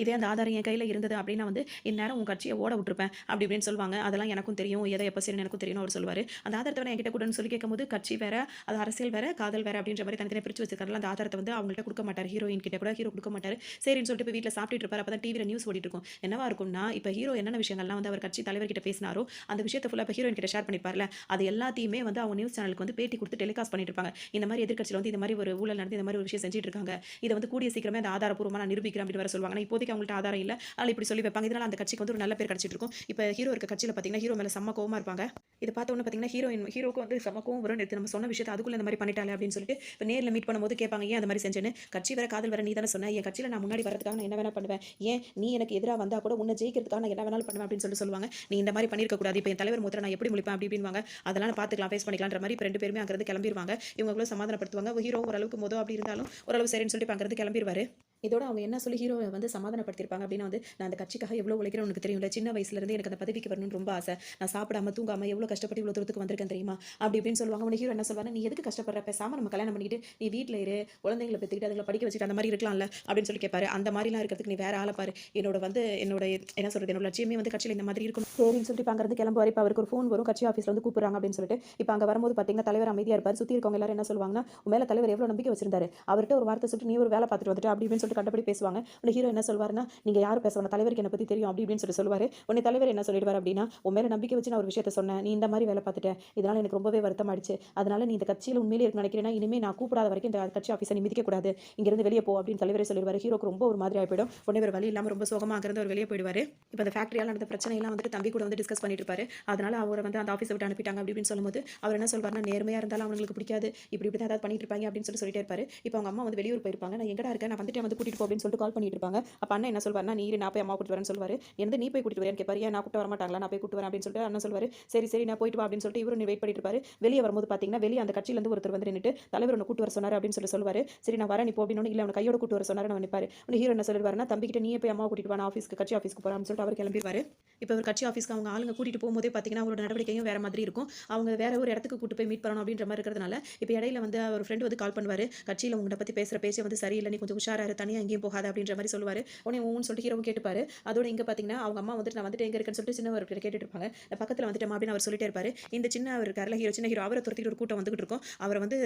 இதே அந்த ஆதாரம் என் கையில் இருந்தது அப்படின்னா வந்து இந்நேரம் உன் கட்சியை ஓட விட்டுருப்பேன் அப்படி இப்படின்னு சொல்லுவாங்க. அதெல்லாம் எனக்கும் தெரியும், எதை எப்போ சரி எனக்கும் தெரியும் அவர் சொல்லுவார். அந்த ஆதாரத்தை வேணா என்கிட்ட கூடன்னு சொல்லி கேட்கும்போது கட்சி வேற, அது அரசியல் வேற, காதல் வேற அப்படின்ற மாதிரி தனித்தனியாக பிரிச்சு வச்சிருக்காரு. அந்த ஆதாரத்தை வந்து அவங்கள்ட்ட கொடுக்க மாட்டார், ஹீரோயின் கிட்ட கூட ஹீரோ கொடுக்க மாட்டார். சரின்னு சொல்லிட்டு இப்போ வீட்டில் சாப்பிட்டு இருப்பார். அப்போ தான் டிவியில் நியூஸ் ஓடிட்டு இருக்கும். என்னவா இருக்கும்னா, இப்போ ஹீரோ என்னென்ன விஷயங்கள்லாம் வந்து அவர் கட்சி தலைவர்கிட்ட பேசினாரோ அந்த விஷயத்தை ஃபுல்லாக இப்போ ஹீரோயின் கிட்ட ஷேர் பண்ணிப்பார்ல, அது எல்லாத்தையுமே வந்து அவங்க நியூஸ் சேனலுக்கு வந்து பேட்டி கொடுத்து டெலிகாஸ்ட் பண்ணிட்டு இருப்பாங்க. இந்த மாதிரி எதிர்க்கட்சியில் வந்து இந்த மாதிரி ஒரு ஊழல் நடந்து இந்த மாதிரி ஒரு விஷயம் செஞ்சுட்டு இருக்காங்க, இதை வந்து கூடிய சீக்கிரமே அந்த ஆதாரப்பூர்வமாக நான் நிரூபிக்கிறேன் அப்படின்னு வர சொல்லுவாங்க. இப்போதைக்கு அவங்கள்ட்ட ஆதாரம் இல்லை, அதனால இப்படி சொல்லி வைப்பாங்க. இதனால அந்த கட்சிக்கு வந்து ஒரு நல்ல பேர் கிடைச்சிட்டு இருக்கும். இப்போ ஹீரோ இருக்க கட்சியில் பார்த்தீங்கன்னா ஹீரோ மேலே செம்ம கோவமா இருப்பாங்க. இதை பார்த்த உடனே பார்த்தீங்கன்னா ஹீரோக்கு வந்து செம்ம கோவம் வரும். நேற்று நம்ம சொன்ன விஷயத்தை அதுக்குள்ள இந்த மாதிரி பண்ணிட்டாலே அப்படின்னு சொல்லிட்டு இப்போ நேரில் மீட் பண்ணும்போது கேட்பாங்க, ஏன் அந்த மாதிரி செஞ்சேன்னு. கட்சி வேற காதல் வேற, நீ தானே சொன்ன, என் கட்சியில் நான் முன்னாடி வரதுக்காக நான் என்ன வேணா பண்ணுவேன், ஏன் நீ எனக்கு எதிராக வந்தா கூட உன்னை ஜெயிக்கிறதுக்காக நான் என்ன வேணாலும் பண்ணுவேன் அப்படின்னு சொல்லுவாங்க. நீ இந்த மாதிரி பண்ணிருக்க கூடாது, இப்போ என் தலைவர் மூத்திர நான் எப்படி முடிப்பேன் அப்படி இப்படின்வாங்க. அதெல்லாம் பார்த்துக்கலாம், ஃபேஸ் பண்ணிக்கலான்ற மாதிரி இப்போ ரெண்டு பேருமே அங்கிருந்து கிளம்பிடுவாங்க. இவங்களும் சமாதானப்படுத்துவாங்க. ஹீரோ ஓரளவுக்கு மோதோ அப்படி இருந்தாலும் ஓரளவு சரின்னு சொல்லிட்டு அங்கிருந்து கிளம்பிடுவாரு. இதோட அவங்க என்ன சொல்லி ஹீரோவை வந்து சமாதானப்படுத்திருப்பாங்க அப்படின்னா வந்து, நான் அந்த கட்சிக்காக எவ்வளோ உழைக்கிறேன் உனக்கு தெரியும்ல, சின்ன வயசுலேருந்து எனக்கு அந்த பதவிக்கு வரணும்னு ரொம்ப ஆசை, நான் சாப்பிடாம தூங்காம எவ்வளோ கஷ்டப்பட்டு இவ்வளோ தூரத்துக்கு வந்திருக்கேன் தெரியுமா அப்படி இப்படின்னு சொல்லுவாங்க. உனக்கு ஹீரோ என்ன சொல்வாங்க, நீ எதுக்கு கஷ்டப்படுற, பேசாம நம்ம கல்யாணம் பண்ணிட்டு நீ வீட்டில் இரு, குழந்தைங்களை பெற்றுக்கிட்டு அதுங்களை படிக்க வச்சுட்டு அந்த மாதிரி இருக்கலாம்ல அப்படின்னு சொல்லி கேட்பாரு. அந்த மாதிரிலாம் இருக்கிறதுக்கு நீ வேற ஆளை பாரு, என்னோட என்ன சொல்றது, என்னோட லட்சியமே வந்து கட்சியில் இந்த மாதிரி இருக்கும் சரின்னு சொல்லிட்டு அங்கிருந்து கிளம்புவார். இப்போ அவருக்கு ஒரு ஃபோன் வரும், கட்சி ஆஃபீஸ்ல வந்து கூப்பிடுறாங்க அப்படின்னு சொல்லிட்டு. இப்போ அங்கே வரும்போது பார்த்தீங்கன்னா தலைவர் அமைதியாக இருப்பார். சுற்றி இருக்கவங்க எல்லாரும் என்ன சொல்லுவாங்கன்னா, உன் மேலே தலைவர் எவ்வளோ நம்பிக்கை வச்சிருந்தாரு, அவர்கிட்ட ஒரு வார்த்தை சொல்லிட்டு நீ ஒரு வேலை பார்த்துட்டு வந்துட்டு அப்படி இப்படின்னு சொல்லிட்டு கண்டபடி பேசுவாங்க. உடனே ஹீரோ என்ன சொல்வாருன்னா, நீங்க யாரும் பேசணும், தலைவருக்கு என்ன பத்தி தெரியும் அப்படி இப்படின்னு சொல்லுவாரு. உடனே தலைவர் என்ன சொல்லிடுவார் அப்படின்னா, உன் மேல நம்பிக்கை வச்சு நான் ஒரு விஷயத்தை சொன்னேன், நீ இந்த மாதிரி வேலை பார்த்துட்ட, இதனால எனக்கு ரொம்பவே வருத்தமாயிடுச்சு, அதனால நீ இந்த கட்சியில் உண்மையிலே இருக்கு நினைக்கிறேன்னா இனிமே நான் கூப்பிடாத வரைக்கும் இந்த கட்சி ஆஃபீஸை நீ மிதிக்க கூடாது, இங்கிருந்து வெளியே போ அப்படின்னு தலைவரே சொல்லிடுவாரு. ஹீரோக்கு ரொம்ப ஒரு மாதிரி ஆயிடும். உடனே ஒரு வழி இல்லாமல் ரொம்ப சோகமாக அங்கிருந்து அவர் வெளியே போயிடுவாரு. இப்போ அந்த ஃபேக்டரியால் நடந்த பிரச்சனையெல்லாம் வந்துட்டு தம்பி கூட வந்து டிஸ்கஸ் பண்ணிட்டு இருப்பாரு. அதனால அவரை வந்து அந்த ஆஃபீஸை விட்டு அனுப்பிட்டாங்க அப்படி இப்படின்னு சொல்லும்போது அவர் என்ன சொல்வாருன்னா, நேர்மையாக இருந்தாலும் அவங்களுக்கு பிடிக்காது, இப்படி தான் ஏதாவது பண்ணிட்டு இருப்பாங்க அப்படின்னு சொல்லிட்டே இருப்பாரு. இப்போ அவங்க அம்மா வந்து வெளியூர் போயிருப்பாங்க. நான் எங்கடா இருக்கேன், நான் வந்துட்டு வந்து கூட்டிட்டு போ அப்படின்னு சொல்லிட்டு கால் பண்ணிட்டு இருப்பாங்க. அப்போ அண்ணன் என்ன சொல்வாருன்னா, நீ நான் போய் அம்மா கூட்டிட்டு வரேன்னு சொல்வாரு. எந்த நீ போய் கூட்டிட்டு வரேன்னு கேட்பாரு. ஏன் நான் கூப்பிட்டு வர மாட்டாங்களா, நான் போய் கூப்பிட்டு வரேன் அப்படின்னு சொல்லிட்டு அண்ணன் சொல்வாரு. சரி நான் போயிட்டு வா அப்படின்னு சொல்லிட்டு இவரு வெயிட் பண்ணிட்டு இருப்பாரு. வெளியே வரும்போது பார்த்தீங்கன்னா வெளியே அந்த கட்சியில இருந்து ஒருத்தர் வந்து நின்னுட்டு தலைவர் உன்னை கூட்டு வர சொன்னாரு அப்படின்னு சொல்லுவாரு. சரி நான் வரேன் நீ போ அப்படின்னு. இல்லை அவனை கையோட கூட்டு வர சொன்னாரு நான் நினைப்பாரு. உடனே ஹீரோ என்ன சொல்லிடுவாருன்னா, தம்பிக்கிட்ட நீயே போய் அம்மா கூட்டிட்டு வா, கட்சி ஆஃபீஸ்க்கு போறேன் அப்படின்னு சொல்லிட்டு அவர் கிளம்பிடுவாரு. இப்போ ஒரு கட்சி ஆஃபீஸ்க்கு அவங்க ஆளுங்க கூட்டிட்டு போகும்போதே பார்த்தீங்கன்னா அவரோட நடவடிக்கையும் வேற மாதிரி இருக்கும். அவங்க வேற ஒரு இடத்துக்கு கூட்டு போய் மீட் பண்ணணும் அப்படின்ற மாதிரி இருக்கிறதுனால இப்போ இடையில வந்து அவர் ஃப்ரெண்ட் வந்து கால் பண்ணுவாரு. கட்சியில் உங்கள்கிட்ட பத்தி பேசுற பேச்சே வந்து சரியில்லை, நீ கொஞ்சம் உஷாரா இரு, தனியாக எங்கேயும் போகாத அப்படின்ற மாதிரி சொல்லுவாரு. உடனே ஊன்னு சொல்லிட்டு ஹீரோவும் கேட்டுப்பாரு. அதோட இங்க பார்த்தீங்கன்னா அவங்க அம்மா வந்துட்டு நான் வந்துட்டு எங்க இருக்கேன்னு சொல்லிட்டு சின்னவர் கேட்டுட்டு இருப்பாங்க. பக்கத்தில் வந்துட்டோம் அப்படின்னு அவர் சொல்லிட்டே இருப்பாரு. இந்த சின்ன இருக்கார்ல சின்ன ஹீரோ அவரை துரத்திட்டு ஒரு கூட்டம் வந்துகிட்டு இருக்கும். அவரை வந்து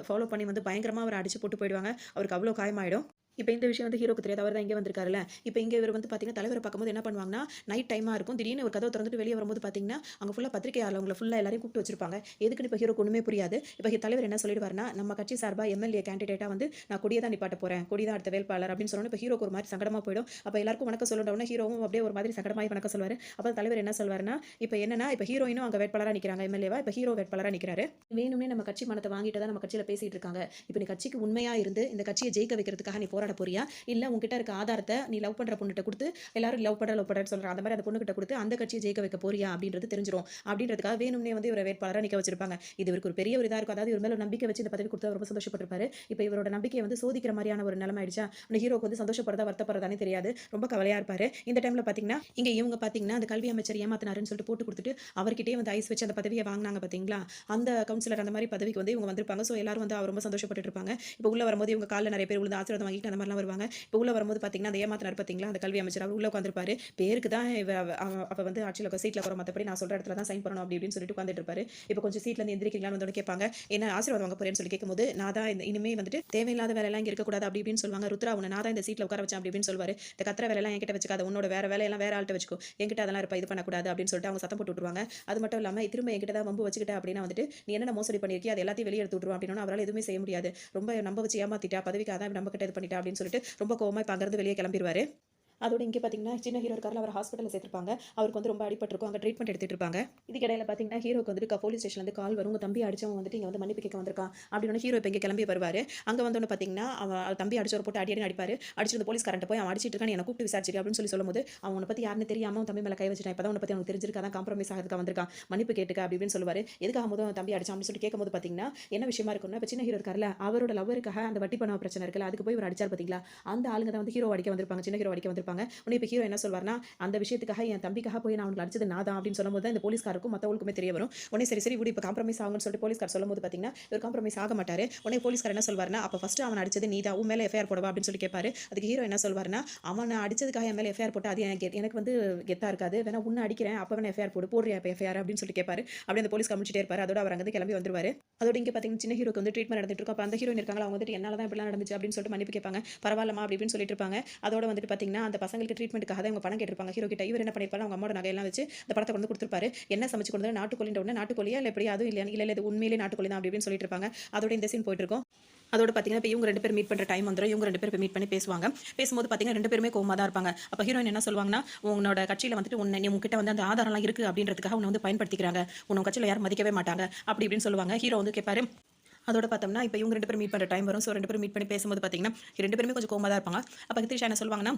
ஃபாலோ பண்ணி வந்து பயங்கரமா அவரை அடிச்சு போட்டு போயிடுவாங்க. அவருக்கு அவ்வளோ காயமாயிடும். இப்ப இந்த விஷயம் வந்து ஹீரோக்கு தெரியாது. அவர் தான் இங்க வந்திருக்காருல்ல. இப்ப இங்க இவரு வந்து பார்த்தீங்கன்னா, தலைவர பார்க்கும்போது என்ன பண்ணுவாங்கன்னா, நைட் டைமா இருக்கும். திடீர்னு ஒரு கதவ தொறந்துட்டு வெளிய வரும்போது பார்த்தீங்கன்னா, அங்க ஃபுல்லா பத்திரிக்கையாளவங்கள ஃபுல்லா எல்லாரையும் கூப்பிட்டு வச்சிருப்பாங்க. எதுக்குன்னு இப்ப ஹீரோக்கு ஒண்ணுமே புரியாது. இப்ப தலைவர் என்ன சொல்லிடுவாருன்னா, நம்ம கட்சி சார்பா எம்எல்ஏ கேண்டிடேட்டா வந்து நான் கொடிய தான் நிப்பாட்ட போறேன். கொடி தான் அடுத்த வேட்பாளர் அப்படின்னு சொன்னோனே, இப்ப ஹீரோக்கு ஒரு மாரி சங்கடமா போயிடும். அப்ப எல்லாருக்கும் வணக்கம் சொல்லுன உடனே ஹீரோவும் அப்படியே ஒரு மாதிரி சங்கடமாயி வணக்கம் சொல்லுவாரு. அப்ப தலைவர் என்ன சொல்வாருன்னா, இப்ப என்னன்னா, இப்ப ஹீரோயினும் அங்க வேட்பாளரா நிக்கிறாங்க எம்எல்ஏவா. இப்ப ஹீரோ வேட்பாளரா நிக்கிறாரு. வேணும்னே நம்ம கட்சி மனத்த வாங்கிட்டு தான் நம்ம கட்சியில பேசிட்டு இருக்காங்க. இப்ப நீ கட்சிக்கு உண்மையா இருந்து இந்த கட்சிய ஜெயிக்க வைக்கிறதுக்காக நீ போராட போறியா? இல்ல உன்கிட்ட இருக்க ஆதாரத்த நீ லவ் பண்ற பொண்ணுட்ட குடுத்து, எல்லாரும் லவ் பண்றேன்னு சொல்றாங்க. அந்த மாரி அந்த பொண்ணுகிட்ட குடுத்து அந்த கட்சிய ஜெயிக்க வைக்க போறியா? அப்படின்றது தெரிஞ்சிரும். அப்படின்றதுக்காக வேணும்னே வந்து இவர வேட்பாளரா நிக்க வச்சிருப்பாங்க. இது இவருக்கு ஒரு பெரிய ஒரு இதா இருக்கும். அதாவது இவர் மேல ஒரு நம்பிக்கை வச்சு இந்த பதவி குடுத்து அவர் ரொம்ப சந்தோஷப்பட்டிருப்பாரு. இப்ப இவரோட நம்பிக்கைய வந்து சோதிக்கிற மாரியான ஒரு நிலைமை ஆயிடுச்சா? அந்த ஹீரோக்கு வந்து சந்தோஷப்படுறதா, வருத்தப்படுறதானே தெரியாது. ரொம்ப கவலையா இருப்பாரு. இந்த டைம்ல பாத்தீங்கன்னா, இங்க இவங்க பாத்தீங்கன்னா, அந்த கல்வி அமைச்சர் ஏமாத்துனாருன்னு சொல்லிட்டு போட்டு குடுத்துட்டு, அவர்கிட்டயே வந்து ஐஸ் வச்சு அந்த பதவிய வாங்குனாங்க பாத்தீங்களா? அந்த கவுன்சிலர் அந்த மாரி பதவிக்கு வந்து இவங்க வந்திருப்பாங்க. சோ எல்லாரும் வந்து ரொம்ப சந்தோஷப்பட்டுட்டு இருப்பாங்க. இப்ப உள்ள வரும்போது இவங்க கால்ல நெறைய பேர் விழுந்து ஆசீர்வாதம் வாங்கிட்டு அந்த மாரிலாம் வருவாங்க. இப்ப உள்ள வரும்போது பாத்தீங்கன்னா, அந்த ஏமாத்துனார் பாத்தீங்களா? அந்த கல்வி அமைச்சர் அவர் உள்ள உட்கார்ந்திருப்பாரு. பேருக்கு தான் இவ அவ அவ அவ வந்து ஆட்சியில சீட்ல உட்கார மத்தபடி நான் சொல்ற இடத்துல தான் சைன் பண்ணணும் அப்படி இப்படின்னு சொல்லிட்டு உட்கார்ந்துட்டு இருப்பாரு. இப்ப கொஞ்சம் சீட்ல இருந்து எந்திரிக்கிறீங்களான்னு வந்து கேட்பாங்க. என்ன ஆசீர்வாதம் வாங்க போறேன்னு சொல்லி கேட்கும்போது, நான் தான் இனிமே வந்துட்டு தேவையில்லாத வேலையெல்லாம் இங்க இருக்கக்கூடாது அப்படி இப்படின்னு சொல்லுவாங்க. ருத்ரா உன்ன நான் தான் இந்த சீட்ல உட்கார வச்சேன் அப்படி இப்படின்னு சொல்லுவாரு. இந்த கத்துற வேலையெல்லாம் என்கிட்ட வச்சுக்காத. உன்னோட வேற வேலையெல்லாம் வேற ஆள்ட்ட வச்சுக்கோ. என்கிட்ட அதெல்லாம் இருப்பா இது பண்ணக்கூடாது அப்படின்னு சொல்லிட்டு அவங்க சத்தம் போட்டு விட்டுருவாங்க. அது மட்டும் இல்லாம திரும்ப என்கிட்ட தான் வம்பு வச்சுக்கிட்ட அப்படின்னா வந்துட்டு நீ என்ன மோசடி பண்ணிருக்கிய அது எல்லாத்தையும் வெளிய எடுத்து விட்டுருவோம் அப்படின்னா அவரால எதுவுமே செய்ய முடியாது. ரொம்ப நம்ப வச்சு ஏமாத்திட்டா பதவிக்காக தான் நம்ம கிட்ட இது பண்ணிட்டா அப்படின்னு சொல்லிட்டு ரொம்ப கோவமா இப்ப அங்கிருந்து வெளியே கிளம்பிடுவாரு. அதோட இங்கே பார்த்தீங்கன்னா, சின்ன ஹீரோ இருக்கார்ல அவர் ஹாஸ்பிட்டல்ல சேர்த்திருப்பாங்க. அவருக்கு வந்து ரொம்ப அடிபட்டுருக்கும். அங்க ட்ரீட்மெண்ட் எடுத்துட்டு இருப்பாங்க. இதுக்கிடையில பார்த்தீங்கன்னா, ஹீரோக்கு வந்துட்டு போலீஸ் ஸ்டேஷன்லேருந்து கால் வரும். உங்க தம்பி அடிச்சவன் வந்துட்டு இங்க வந்து மன்னிப்பு கேட்க வந்திருக்கான். அப்படின்னு ஹீரோ இப்ப இங்க கிளம்பி வருவாரு. அங்க வந்தோனே பார்த்தீங்கன்னா, அவன் தம்பி அடிச்சவர போட்டு அடி அடின்னு அடிப்பாரு. அடிச்சிட்டு போலீஸ்காரன்ட்ட போய் அவன் அடிச்சிட்டு இருக்கான். என்ன கூப்பிட்டு விசாரிச்சிரு அப்படின்னு சொல்லும்போது, அவன் உன்ன பத்தி யாருன்னு தெரியாம உன் தம்பி மேல கை வச்சுட்டான். இப்பதான் உன்ன பத்தி அவனுக்கு தெரிஞ்சிருக்கு. அதான் காம்ப்ரமைஸ் ஆகிறதுக்கு வந்திருக்கான். மன்னிப்பு கேட்டுக்க அப்படி இப்படின்னு சொல்லுவாரு. எதுக்காக முதல்ல அவன் தம்பி அடிச்சான் அப்படின்னு சொல்லிட்டு கேட்கும்போது பார்த்தீங்கன்னா, என்ன விஷயமா இருக்கும்னா, இப்ப சின்ன ஹீரோ இருக்கார்ல அவரோட லவ்வருக்காக அந்த வட்டி பணம் பிரச்சனை இருக்குல்ல அதுக்கு போய் இவர் அடிச்சார் பார்த்தீங்களா? அந்த ஆளுங்க தான் வந்து ஹீரோ அடிக்க வந்திருப்பாங்க. சின்ன ஹீரோ அடிக்க வந்திருப்பாங்க. உடனே இப்ப ஹீரோ என்ன சொல்வார்னா, அந்த விஷயத்துக்காக என் தம்பிக்காக போய் நான் அவனுக்கு அடிச்சது நான் தான் அப்படின்னு சொல்லும்போது தான் இந்த போலீஸ்காருக்கும் மத்தவங்களுக்குமே தெரிய வரும். உடனே சரி சரி விடு இப்ப காம்ப்ரமைஸ் ஆகும்னு சொல்லிட்டு போலீஸ்கார் சொல்லும்போது பாத்தீங்கன்னா இவர் காம்ப்ரமைஸ் ஆக மாட்டாரு. உடனே போலீஸ்கார் என்ன சொல்வாருன்னா, அப்ப ஃபர்ஸ்ட் அவன் அடிச்சது நீ தான் உன் மேல எஃப்ஐஆர் போடவா அப்படின்னு சொல்லி கேட்பாரு. அதுக்கு ஹீரோ என்ன சொல்வாருன்னா, அவனை அடிச்சதுக்காக என் மேல எஃப்ஐஆர் போட்டா அது எனக்கு வந்து கெத்தா இருக்காது. வேணா உன்னை அடிக்கிறேன் அப்ப வேணா எஃப்ஐஆர் போடுறியா இப்ப எஃப்ஐஆர் அப்படின்னு சொல்லி கேட்பாரு. அப்படியே அந்த போலீஸ் காமிச்சிட்டே இருப்பாரு. அதோட அவர் அங்கிருந்து கிளம்பி வந்துருவாரு. அதோட இங்க பாத்தீங்கன்னா சின்ன ஹீரோக்கு வந்து ட்ரீட்மெண்ட் நடந்துட்டு இருக்கும். அப்ப அந்த ஹீரோயின் இருக்காங்க அவங்க வந்துட்டு என்னால தான் இப்படிலாம் நடந்துச்சு அப்படின்னு சொல்லிட்டு மன்னிப்பு கேட்பாங்க. பரவாயில்லமா அப்படி இப்படின்னு சொல்லிட்டு இருப்பாங்க. அதோட வந்துட்டு பாத்தீங்கன்னா அந்த பசங்களுக்கு ட்ரீட்மெண்ட்டுக்காக தான் இவங்க பணம் கேட்டிருப்பாங்க ஹீரோ கிட்ட. இவர் என்ன பண்ணிருப்பாரு அவங்க அம்மாவோட நகையெல்லாம் வச்சு அந்த பணத்தை கொண்டு கொடுத்துருப்பாரு. என்ன சமைச்சு கொண்டு வந்து நாட்டுக்கோழின்ற உடனே நாட்டுக்கோழியா இல்ல எப்படி அதுவும் இல்ல இல்ல இது உண்மையிலே நாட்டுக்கோழி தான் அப்படி இப்படின்னு சொல்லிட்டு இருப்பாங்க. அதோட இந்த சீன் போயிட்டு இருக்கும். அதோட பார்த்தீங்கன்னா, இப்ப இவங்க 2 பேரும் மீட் பண்ற டைம் வந்துரும். இவங்க 2 பேரும் இப்ப மீட் பண்ணி பேசுவாங்க. பேசும்போது பார்த்தீங்கன்னா, 2 பேருமே கோவமா தான் இருப்பாங்க. அப்ப ஹீரோயின் என்ன சொல்லுவாங்கன்னா, உன்னோட கட்சியில வந்துட்டு நீ உன்கிட்ட வந்து அந்த ஆதாரம்லாம் இருக்கு அப்படின்றதுக்காக உன்ன வந்து பயன்படுத்திக்கிறாங்க. உன்ன கட்சியில யாரும் மதிக்கவே மாட்டாங்க. அப்படி இப்படின்னு சொல்லுவாங்க. ஹீரோ வந்து கேட்பாரு. அதோட பார்த்தோம்னா, இப்ப இவங்க 2 பேரும் மீட் பண்ற டைம் வரும். 2 பேரும் மீட் பண்ணி பேசும்போது பார்த்தீங்கன்னா, 2 பேருமே கொஞ்சம் கோவமா தான் இருப்பாங்க. அப்ப த்ரிஷா என்ன சொல்லுவாங்கன்னா,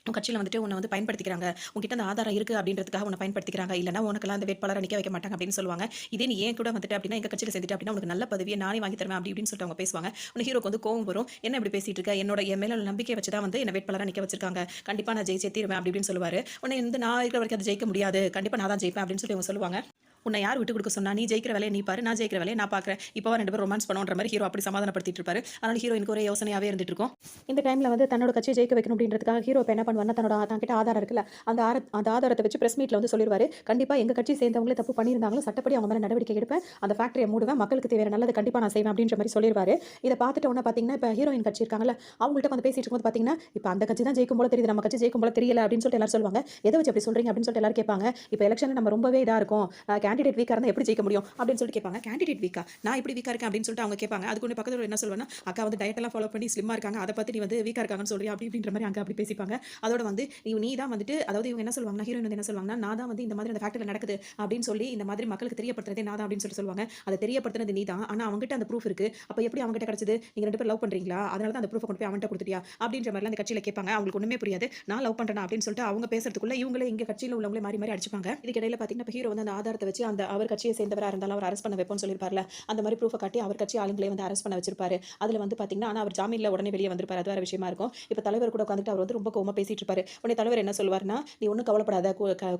உன் கட்சியில வந்துட்டு உன்ன வந்து பயன்படுத்திக்கிறாங்க. உன்கிட்ட அந்த ஆதாரம் இருக்கு அப்படின்றதுக்காக உன்ன பயன்படுத்திக்கிறாங்க. இல்லன்னா உனக்கெல்லாம் அந்த வேட்பாளரா நிக்க வைக்க மாட்டாங்க அப்படின்னு சொல்லுவாங்க. இதே நீ ஏன் கூட வந்துட்டு அப்படின்னா எங்க கட்சியில சேர்ந்துட்டு அப்படின்னா உனக்கு நல்ல பதவியை நானே வாங்கி தருவேன் அப்படி இப்படின்னு சொல்லிட்டு அவங்க பேசுவாங்க. உன்ன ஹீரோக்கு வந்து கோவம் வரும். என்ன இப்படி பேசிட்டு இருக்க? என் மேல உள்ள நம்பிக்கை வச்சு தான் வந்து என்ன வேட்பாளரா நிக்க வச்சிருக்காங்க. கண்டிப்பா நான் ஜெயிச்சே தீருவேன் அப்படி இப்படின்னு சொல்லுவாரு. உன்னை வந்து நான் இருக்கிற வரைக்கும் அது ஜெயிக்க முடியாது. கண்டிப்பா நான் தான் ஜெயிப்பேன் அப்படின்னு சொல்லி அவங்க சொல்லுவாங்க. உன்னை யார் விட்டு கொடுக்க சொன்னா? நீ ஜெயிக்கிற வேலையை நீ பாரு. நான் ஜெயிக்கிற வேலையை நான் பார்க்குறேன். இப்போவா 2 பேரும் ரொமான்ஸ் பண்ணுவோன்ற மாதிரி ஹீரோ அப்படி சமாதானப்படுத்திட்டு இருப்பாரு. அதனால ஹீரோயினுக்கு ஒரே யோசனையாவே இருந்துட்டு இருக்கும். இந்த டைம்ல வந்து தன்னோட கட்சியை ஜெயிக்க வைக்கணும் அப்படின்றதுக்காக ஹீரோ இப்ப என்ன பண்ணுவாருன்னா, தன்கிட்ட ஆதாரம் இருக்குல்ல, அந்த ஆதாரத்தை வச்சு பிரஸ் மீட்ல வந்து சொல்லிடுவாரு. கண்டிப்பா எங்க கட்சி சேர்ந்தவங்களே தப்பு பண்ணியிருந்தாங்களோ சட்டப்படி அவங்க மேல நடவடிக்கை எடுப்பேன். அந்த ஃபேக்டரியை மூடுவேன். மக்களுக்கு தேவையான நல்லது கண்டிப்பா நான் செய்வேன் அப்படின்ற மாதிரி சொல்லிடுவாரு. இதை பார்த்துட்டு உடனே பாத்தீங்கன்னா, இப்ப ஹீரோயின் கட்சி இருக்காங்கல்ல, அவங்கள்ட்ட வந்து பேசிட்டு இருக்கும்போது பாத்தீங்கன்னா, இப்ப அந்த கட்சி தான் ஜெயிக்கும் போல தெரியுது, நம்ம கட்சி ஜெயிக்கும் போல தெரியல அப்படின்னு சொல்லிட்டு எல்லாரும் சொல்லுவாங்க. எதை வச்சு அப்படி சொல்றீங்க அப்படின்னு சொல்லிட்டு எல்லாரும் கேட்பாங்க. இப்ப எலெக்ஷன்ல நம்ம ரொம்பவே இதா இருக்கும். கேண்டிடேட் வீக்கா இருந்தா எப்படி ஜெயிக்க முடியும் அப்படின்னு சொல்லிட்டு கேட்பாங்க. கேண்டிடேட் வீக்கா நான் இப்படி வீக்கா இருக்கேன் அப்படின்னு சொல்லிட்டு அவங்க கேட்பாங்க. அதுக்கு பக்கத்துல என்ன சொல்லுவேன்னா, அக்கா வந்து டயட் எல்லாம் ஃபாலோ பண்ணி ஸ்லிம்மா இருக்காங்க. அதை பத்தி நீ வந்து வீக்கா இருக்காங்கன்னு சொல்றியா அப்படி இப்படின்ற மாதிரி அங்க அப்படி பேசிப்பாங்க. அதோட வந்து நீ தான் வந்துட்டு அதாவது இவங்க என்ன சொல்லுவாங்கன்னா, ஹீரோயின் வந்து என்ன சொல்லுவாங்கன்னா, நான் தான் வந்து இந்த மாதிரி அந்த ஃபேக்டரியில நடக்குது அப்படின்னு சொல்லி இந்த மாதிரி மக்களுக்கு தெரியப்படுத்துறதே நான் தான் அப்படின்னு சொல்லி சொல்லுவாங்க. அதை தெரியப்படுத்துனது நீ தான். ஆனா அவங்ககிட்ட அந்த ப்ரூஃப் இருக்கு. அப்ப எப்படி அவங்ககிட்ட கிடைச்சது? நீங்க 2 பேரும் லவ் பண்றீங்களா? அதனால தான் அந்த ப்ரூஃப் கொண்டு போய் அவன்கிட்ட கொடுத்துட்டியா அப்படின்ற மாதிரி அந்த கட்சியில கேட்பாங்க. அவங்களுக்கு ஒண்ணுமே புரியாது. நான் லவ் பண்றேனா அப்படின்னு சொல்லிட்டு அவங்க பேசுறதுக்குள்ள இவங்களே இங்க கட்சியில உள்ளவங்களே மாறி மாறி அடிச்சுப்பாங்க. இதுக்கு இடையில பாத்தீங்கன்னா ஹீரோ வந்து அந்த ஆதாரத்தை வச்சு அந்த அவர் கட்சியை சேர்ந்தவரா இருந்தாலும் அவர் அரெஸ்ட் பண்ண வைப்போம்னு சொல்லிருப்பார்ல, அந்த மாதிரி ப்ரூஃபை காட்டி அவர் கட்சி ஆளுங்களே வந்து அரெஸ்ட் பண்ண வச்சிருப்பாரு. அதுல வந்து பாத்தீங்கன்னா ஆனா அவர் ஜாமீன்ல உடனே வெளியே வந்திருப்பாரு. அது வேற விஷயமா இருக்கும். இப்ப தலைவர் கூட உட்காந்துட்டு அவர் வந்து ரொம்ப கோவமா பேசிட்டு இருப்பாரு. உடனே தலைவர் என்ன சொல்வாருன்னா, நீ ஒன்னும் கவலைப்படாத,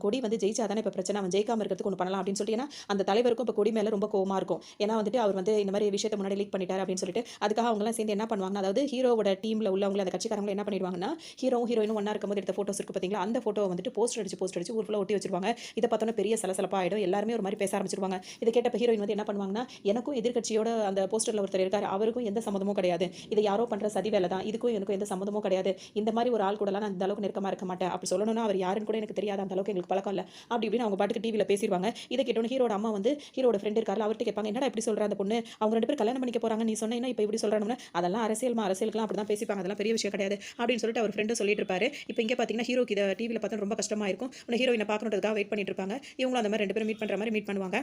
கொடி வந்து ஜெயிச்சாதானே இப்ப பிரச்சனை, அவன் ஜெயிக்காம இருக்கிறதுக்கு ஒன்று பண்ணலாம் அப்படின்னு சொல்லிட்டு, ஏன்னா அந்த தலைவருக்கும் இப்ப கொடி மேல ரொம்ப கோவமா இருக்கும். ஏன்னா வந்துட்டு அவர் வந்து இந்த மாதிரி விஷயத்தை முன்னாடி லீக் பண்ணிட்டாரு அப்படின்னு சொல்லிட்டு, அதுக்காக அவங்க எல்லாம் சேர்ந்து என்ன பண்ணுவாங்க, அதாவது ஹீரோவோட டீம்ல உள்ளவங்க அந்த கட்சிக்காரங்க என்ன பண்ணிடுவாங்கன்னா, ஹீரோயினும் ஒண்ணா இருக்கும்போது எடுத்த போட்டோஸ் இருக்கு பாத்தீங்களா, அந்த போட்டோ வந்துட்டு போஸ்டர் அடிச்சு ஊர் ஃபுல்லா ஒட்டி வச்சிருவாங்க. இதை பார்த்தோன்னா பெரிய சலசலப்பா ஆயிடும். எல்லாரும் எல்லாருமே ஒரு மாதிரி பேச ஆரம்பிச்சிருவாங்க. இதை கேட்டப்ப ஹீரோயின் வந்து என்ன பண்ணுவாங்கன்னா, எனக்கும் எதிர்க்கட்சியோட அந்த போஸ்டர்ல ஒருத்தர் இருக்காரு, அவருக்கும் எந்த சம்மந்தமும் கிடையாது, இதை யாரோ பண்ற சதி வேலை தான், இதுக்கும் எனக்கும் எந்த சம்மந்தமும் கிடையாது, இந்த மாதிரி ஒரு ஆள் கூடலாம் நான் இந்த அளவுக்கு நெருக்கமா இருக்க மாட்டேன், அப்படி சொல்லணும்னா அவர் யாருன்னு கூட எனக்கு தெரியாது, அந்த அளவுக்கு எங்களுக்கு பழக்கம் இல்லை அப்படி இப்படின்னு அவங்க பாட்டுக்கு டிவியில் பேசிடுவாங்க. இதை கேட்டோன்னு ஹீரோட அம்மா வந்து ஹீரோட ஃப்ரெண்ட் இருக்காரு அவர்கிட்ட கேட்பாங்க, என்னடா இப்படி சொல்ற அந்த பொண்ணு, அவங்க 2 பேரும் கல்யாணம் பண்ணிக்க போறாங்க, நீ சொன்னீங்கன்னா இப்போ இப்படி சொல்றானுன்னு. அதெல்லாம் அரசியலுக்குலாம் அப்படி தான் பேசிப்பாங்க, அதெல்லாம் பெரிய விஷயம் கிடையாது அப்படின்னு சொல்லிட்டு அவர் ஃப்ரெண்டு சொல்லிட்டு இருப்பாரு. இப்போ இங்கே பார்த்தீங்கன்னா ஹீரோக்கு இதை டிவியில் பார்த்தா ரொம்ப கஷ்டமா இருக்கும். உடனே ஹீரோயினை பார்க்கணுன்றதுக்காக வெயிட் பண்ணிட்டு இருப்பாங்க. இவங்களும் அந்த மாதிரி 2 பேரும் மீட் பண்ற மாதிரி மீட் பண்ணுவாங்க.